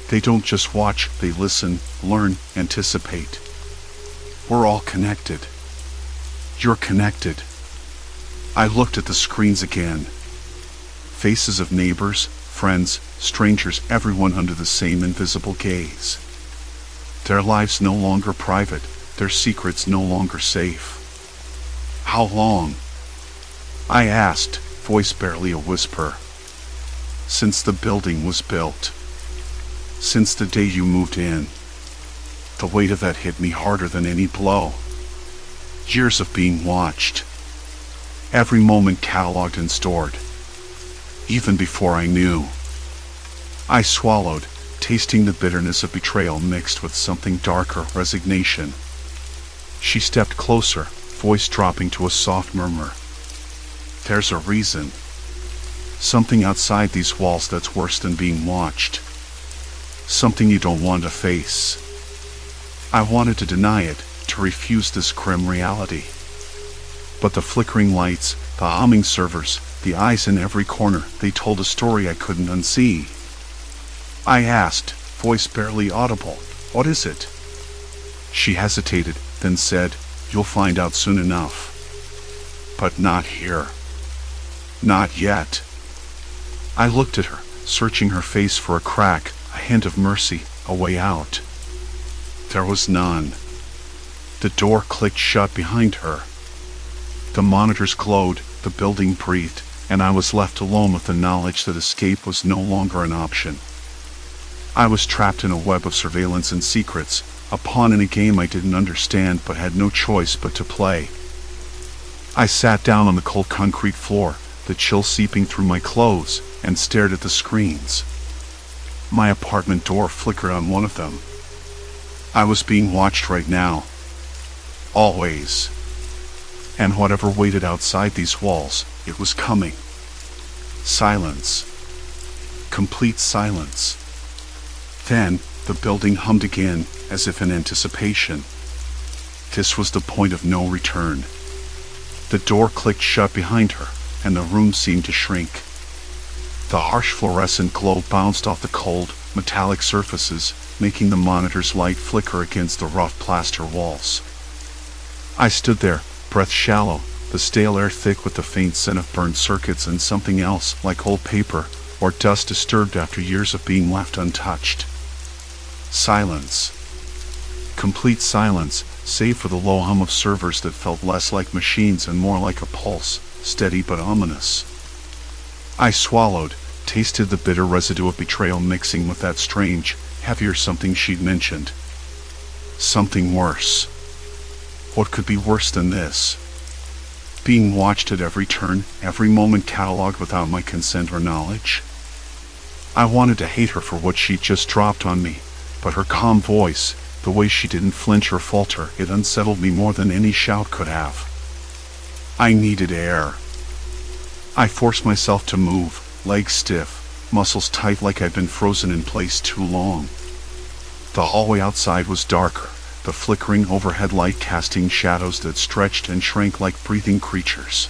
They don't just watch, they listen, learn, anticipate. We're all connected. You're connected. I looked at the screens again. Faces of neighbors, friends, strangers, everyone under the same invisible gaze. Their lives no longer private, their secrets no longer safe. How long? I asked, voice barely a whisper. Since the building was built. Since the day you moved in. The weight of that hit me harder than any blow. Years of being watched. Every moment cataloged and stored. Even before I knew. I swallowed, tasting the bitterness of betrayal mixed with something darker, resignation. She stepped closer, voice dropping to a soft murmur. There's a reason. Something outside these walls that's worse than being watched. Something you don't want to face. I wanted to deny it, to refuse this grim reality. But the flickering lights, the humming servers, the eyes in every corner, they told a story I couldn't unsee. I asked, voice barely audible, what is it? She hesitated, then said, you'll find out soon enough. But not here. Not yet. I looked at her, searching her face for a crack, a hint of mercy, a way out. There was none. The door clicked shut behind her. The monitors glowed, the building breathed, and I was left alone with the knowledge that escape was no longer an option. I was trapped in a web of surveillance and secrets, a pawn in a game I didn't understand but had no choice but to play. I sat down on the cold concrete floor, the chill seeping through my clothes, and stared at the screens. My apartment door flickered on one of them. I was being watched right now. Always. And whatever waited outside these walls, it was coming. Silence. Complete silence. Then, the building hummed again, as if in anticipation. This was the point of no return. The door clicked shut behind her, and the room seemed to shrink. The harsh fluorescent glow bounced off the cold, metallic surfaces, making the monitor's light flicker against the rough plaster walls. I stood there, breath shallow, the stale air thick with the faint scent of burned circuits and something else, like old paper, or dust disturbed after years of being left untouched. Silence. Complete silence, save for the low hum of servers that felt less like machines and more like a pulse, steady but ominous. I swallowed, tasted the bitter residue of betrayal mixing with that strange, heavier something she'd mentioned. Something worse. What could be worse than this? Being watched at every turn, every moment cataloged without my consent or knowledge. I wanted to hate her for what she'd just dropped on me, but her calm voice, the way she didn't flinch or falter, it unsettled me more than any shout could have. I needed air. I forced myself to move, legs stiff, muscles tight like I'd been frozen in place too long. The hallway outside was darker, the flickering overhead light casting shadows that stretched and shrank like breathing creatures.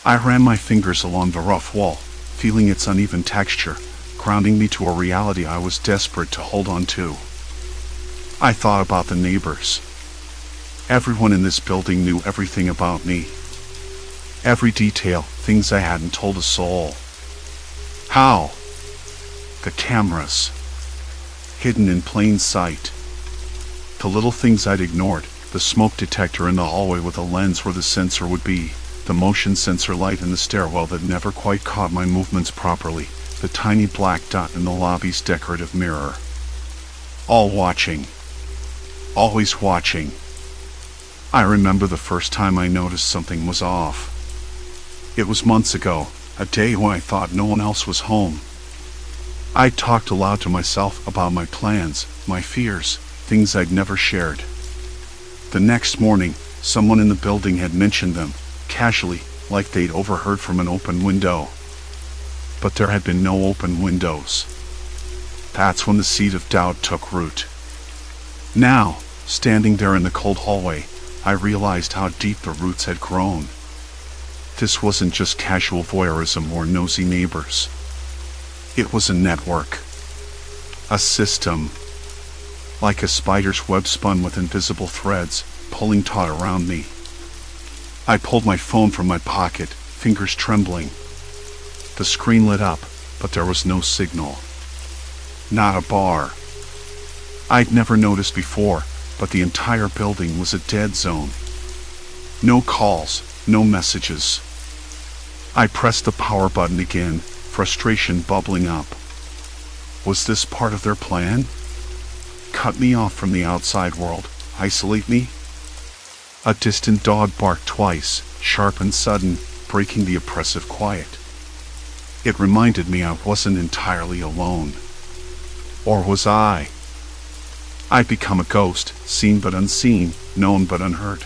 I ran my fingers along the rough wall, feeling its uneven texture, grounding me to a reality I was desperate to hold on to. I thought about the neighbors. Everyone in this building knew everything about me. Every detail, things I hadn't told a soul. How? The cameras. Hidden in plain sight. The little things I'd ignored, the smoke detector in the hallway with a lens where the sensor would be, the motion sensor light in the stairwell that never quite caught my movements properly, the tiny black dot in the lobby's decorative mirror. All watching. Always watching. I remember the first time I noticed something was off. It was months ago, a day when I thought no one else was home. I talked aloud to myself about my plans, my fears, things I'd never shared. The next morning, someone in the building had mentioned them, casually, like they'd overheard from an open window. But there had been no open windows. That's when the seed of doubt took root. Now, standing there in the cold hallway, I realized how deep the roots had grown. This wasn't just casual voyeurism or nosy neighbors. It was a network. A system. Like a spider's web spun with invisible threads, pulling taut around me. I pulled my phone from my pocket, fingers trembling. The screen lit up, but there was no signal. Not a bar. I'd never noticed before, but the entire building was a dead zone. No calls, no messages. I pressed the power button again, frustration bubbling up. Was this part of their plan? Cut me off from the outside world, isolate me? A distant dog barked twice, sharp and sudden, breaking the oppressive quiet. It reminded me I wasn't entirely alone. Or was I? I'd become a ghost, seen but unseen, known but unheard.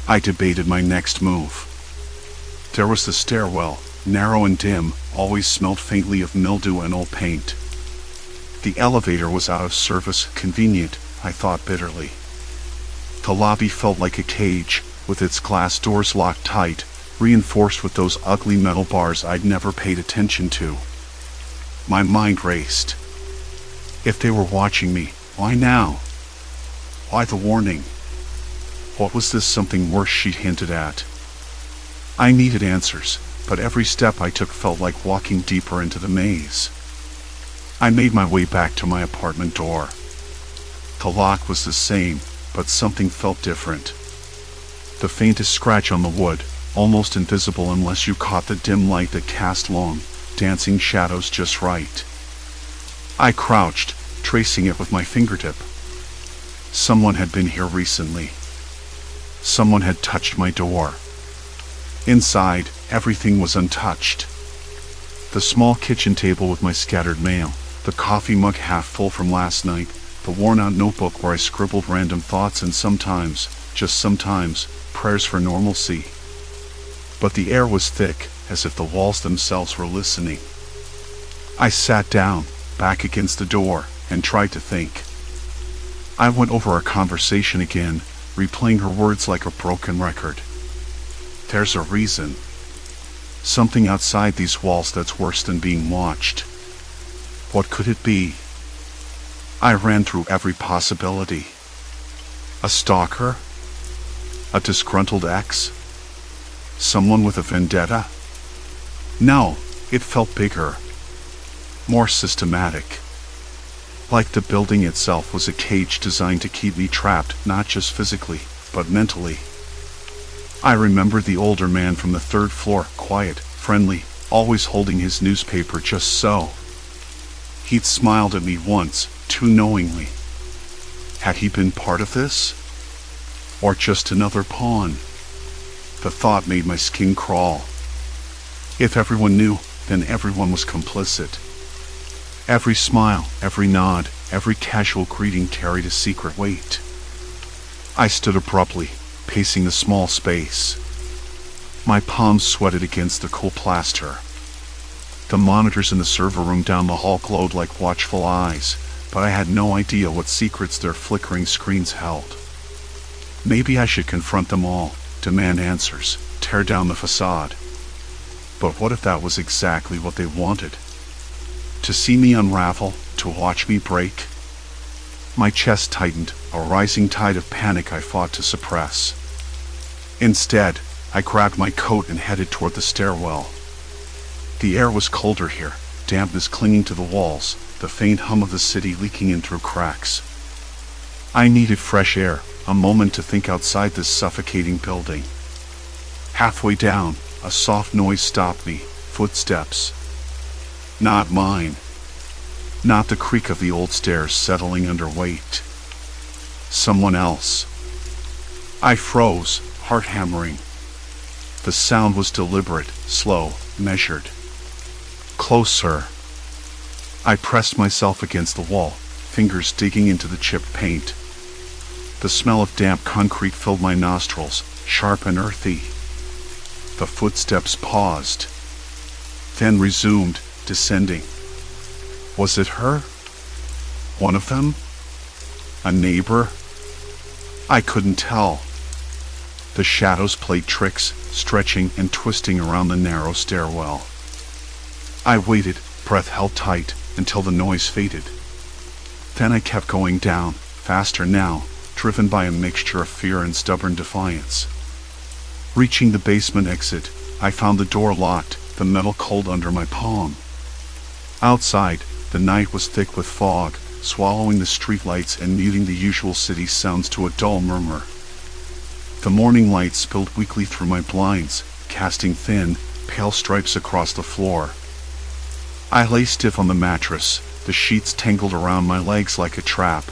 I debated my next move. There was the stairwell, narrow and dim, always smelled faintly of mildew and old paint. The elevator was out of service, convenient, I thought bitterly. The lobby felt like a cage, with its glass doors locked tight, reinforced with those ugly metal bars I'd never paid attention to. My mind raced. If they were watching me, why now? Why the warning? What was this something worse she'd hinted at? I needed answers, but every step I took felt like walking deeper into the maze. I made my way back to my apartment door. The lock was the same, but something felt different. The faintest scratch on the wood, almost invisible unless you caught the dim light that cast long, dancing shadows just right. I crouched, tracing it with my fingertip. Someone had been here recently. Someone had touched my door. Inside, everything was untouched. The small kitchen table with my scattered mail, the coffee mug half full from last night, the worn-out notebook where I scribbled random thoughts and sometimes, just sometimes, prayers for normalcy. But the air was thick, as if the walls themselves were listening. I sat down, back against the door, and tried to think. I went over our conversation again, replaying her words like a broken record. There's a reason. Something outside these walls that's worse than being watched. What could it be? I ran through every possibility. A stalker? A disgruntled ex? Someone with a vendetta? No, it felt bigger. More systematic. Like the building itself was a cage designed to keep me trapped, not just physically, but mentally. I remembered the older man from the third floor, quiet, friendly, always holding his newspaper just so. He'd smiled at me once, too knowingly. Had he been part of this? Or just another pawn? The thought made my skin crawl. If everyone knew, then everyone was complicit. Every smile, every nod, every casual greeting carried a secret weight. I stood abruptly, pacing the small space. My palms sweated against the cool plaster. The monitors in the server room down the hall glowed like watchful eyes, but I had no idea what secrets their flickering screens held. Maybe I should confront them all, demand answers, tear down the facade. But what if that was exactly what they wanted? To see me unravel, to watch me break? My chest tightened, a rising tide of panic I fought to suppress. Instead, I grabbed my coat and headed toward the stairwell. The air was colder here, dampness clinging to the walls, the faint hum of the city leaking in through cracks. I needed fresh air, a moment to think outside this suffocating building. Halfway down, a soft noise stopped me, footsteps. Not mine. Not the creak of the old stairs settling under weight. Someone else. I froze, heart hammering. The sound was deliberate, slow, measured. Closer. I pressed myself against the wall, fingers digging into the chipped paint. The smell of damp concrete filled my nostrils, sharp and earthy. The footsteps paused, then resumed, descending. Was it her? One of them? A neighbor? I couldn't tell. The shadows played tricks, stretching and twisting around the narrow stairwell. I waited, breath held tight, until the noise faded. Then I kept going down, faster now, driven by a mixture of fear and stubborn defiance. Reaching the basement exit, I found the door locked, the metal cold under my palm. Outside, the night was thick with fog, swallowing the streetlights and muting the usual city sounds to a dull murmur. The morning light spilled weakly through my blinds, casting thin, pale stripes across the floor. I lay stiff on the mattress, the sheets tangled around my legs like a trap.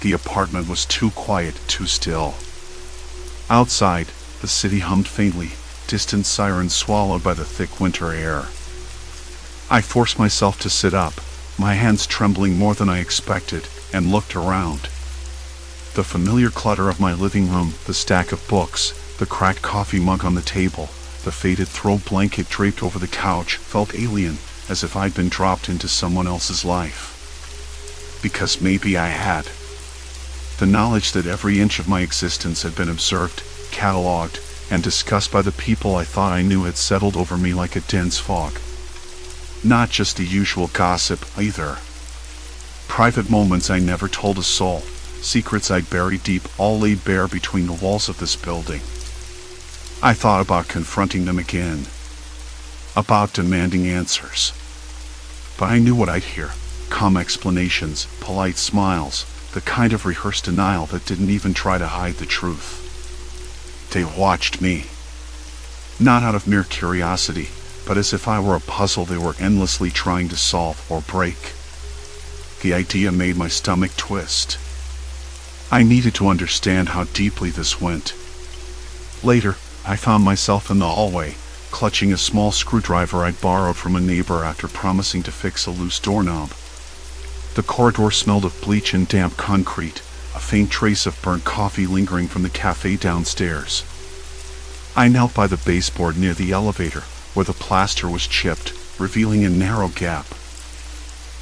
The apartment was too quiet, too still. Outside, the city hummed faintly, distant sirens swallowed by the thick winter air. I forced myself to sit up, my hands trembling more than I expected, and looked around. The familiar clutter of my living room, the stack of books, the cracked coffee mug on the table, the faded throw blanket draped over the couch felt alien, as if I'd been dropped into someone else's life. Because maybe I had. The knowledge that every inch of my existence had been observed, catalogued, and discussed by the people I thought I knew had settled over me like a dense fog. Not just the usual gossip, either. Private moments I never told a soul, secrets I'd buried deep, all laid bare between the walls of this building. I thought about confronting them again. About demanding answers. But I knew what I'd hear. Calm explanations, polite smiles, the kind of rehearsed denial that didn't even try to hide the truth. They watched me. Not out of mere curiosity, but as if I were a puzzle they were endlessly trying to solve or break. The idea made my stomach twist. I needed to understand how deeply this went. Later, I found myself in the hallway, clutching a small screwdriver I'd borrowed from a neighbor after promising to fix a loose doorknob. The corridor smelled of bleach and damp concrete, a faint trace of burnt coffee lingering from the cafe downstairs. I knelt by the baseboard near the elevator, where the plaster was chipped, revealing a narrow gap.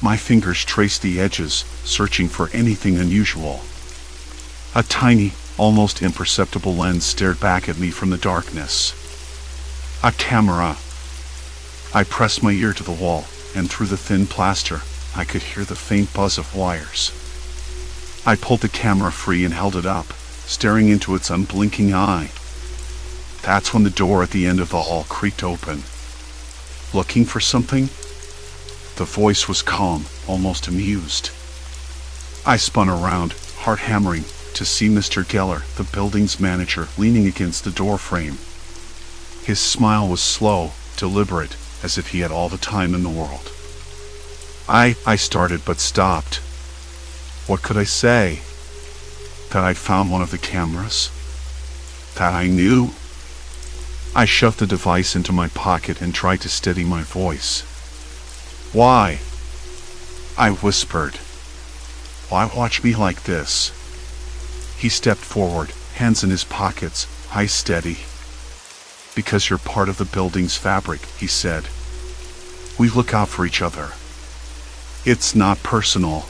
My fingers traced the edges, searching for anything unusual. A tiny, almost imperceptible lens stared back at me from the darkness. A camera. I pressed my ear to the wall, and through the thin plaster, I could hear the faint buzz of wires. I pulled the camera free and held it up, staring into its unblinking eye. That's when the door at the end of the hall creaked open. Looking for something? The voice was calm, almost amused. I spun around, heart hammering, to see Mr. Geller, the building's manager, leaning against the doorframe. His smile was slow, deliberate, as if he had all the time in the world. I started but stopped. What could I say? That I'd found one of the cameras? That I knew? I shoved the device into my pocket and tried to steady my voice. Why? I whispered. Why watch me like this? He stepped forward, hands in his pockets, eyes steady. Because you're part of the building's fabric, he said. We look out for each other. It's not personal.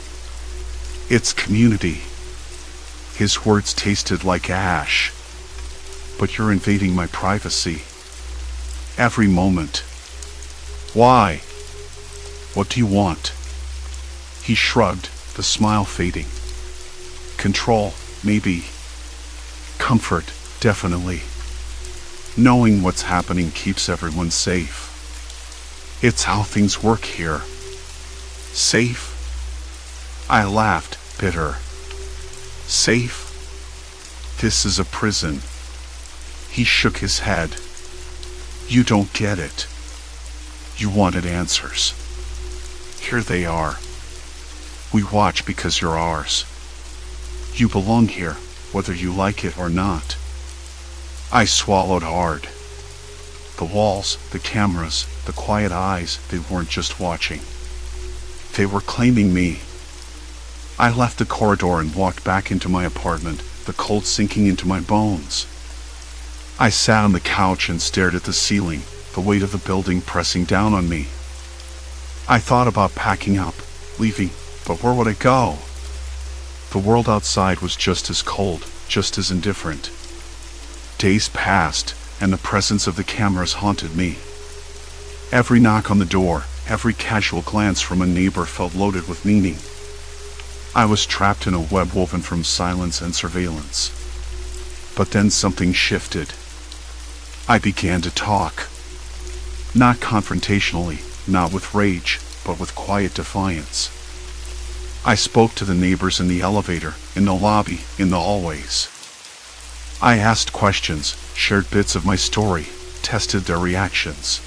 It's community. His words tasted like ash. But you're invading my privacy. Every moment. Why? What do you want? He shrugged, the smile fading. Control, maybe. Comfort, definitely. Knowing what's happening keeps everyone safe. It's how things work here. Safe? I laughed, bitter. Safe? This is a prison. He shook his head. You don't get it. You wanted answers. Here they are. We watch because you're ours. You belong here, whether you like it or not. I swallowed hard. The walls, the cameras, the quiet eyes, they weren't just watching. They were claiming me. I left the corridor and walked back into my apartment, the cold sinking into my bones. I sat on the couch and stared at the ceiling, the weight of the building pressing down on me. I thought about packing up, leaving, but where would I go? The world outside was just as cold, just as indifferent. Days passed, and the presence of the cameras haunted me. Every knock on the door, every casual glance from a neighbor felt loaded with meaning. I was trapped in a web woven from silence and surveillance. But then something shifted. I began to talk. Not confrontationally, not with rage, but with quiet defiance. I spoke to the neighbors in the elevator, in the lobby, in the hallways. I asked questions, shared bits of my story, tested their reactions.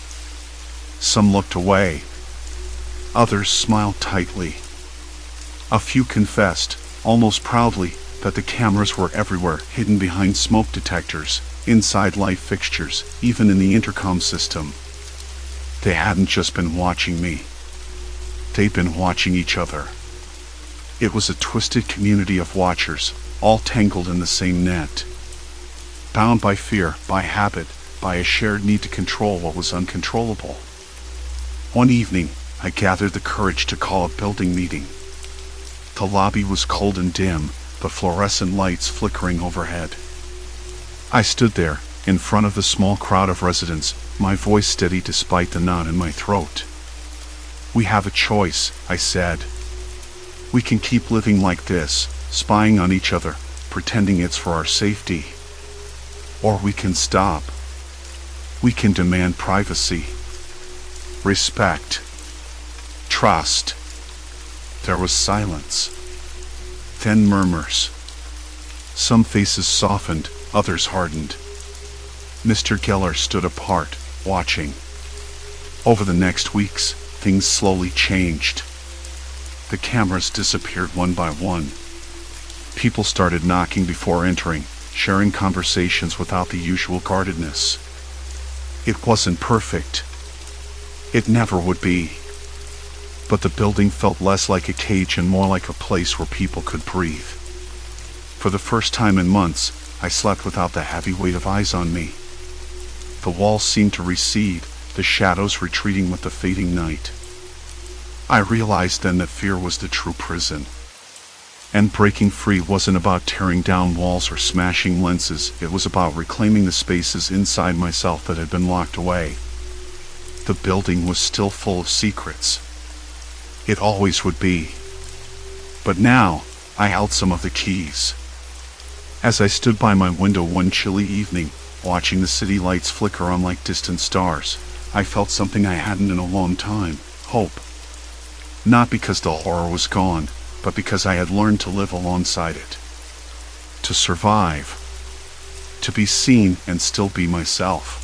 Some looked away. Others smiled tightly. A few confessed, almost proudly, that the cameras were everywhere, hidden behind smoke detectors, inside light fixtures, even in the intercom system. They hadn't just been watching me. They'd been watching each other. It was a twisted community of watchers, all tangled in the same net. Bound by fear, by habit, by a shared need to control what was uncontrollable. One evening, I gathered the courage to call a building meeting. The lobby was cold and dim, the fluorescent lights flickering overhead. I stood there, in front of the small crowd of residents, my voice steady despite the knot in my throat. "We have a choice," I said. "We can keep living like this, spying on each other, pretending it's for our safety. Or we can stop. We can demand privacy, respect, trust." There was silence. Then murmurs. Some faces softened, others hardened. Mr. Geller stood apart, watching. Over the next weeks, things slowly changed. The cameras disappeared one by one. People started knocking before entering, sharing conversations without the usual guardedness. It wasn't perfect. It never would be. But the building felt less like a cage and more like a place where people could breathe. For the first time in months, I slept without the heavy weight of eyes on me. The walls seemed to recede, the shadows retreating with the fading night. I realized then that fear was the true prison. And breaking free wasn't about tearing down walls or smashing lenses, it was about reclaiming the spaces inside myself that had been locked away. The building was still full of secrets. It always would be. But now, I held some of the keys. As I stood by my window one chilly evening, watching the city lights flicker on like distant stars, I felt something I hadn't in a long time: hope. Not because the horror was gone, but because I had learned to live alongside it. To survive. To be seen and still be myself.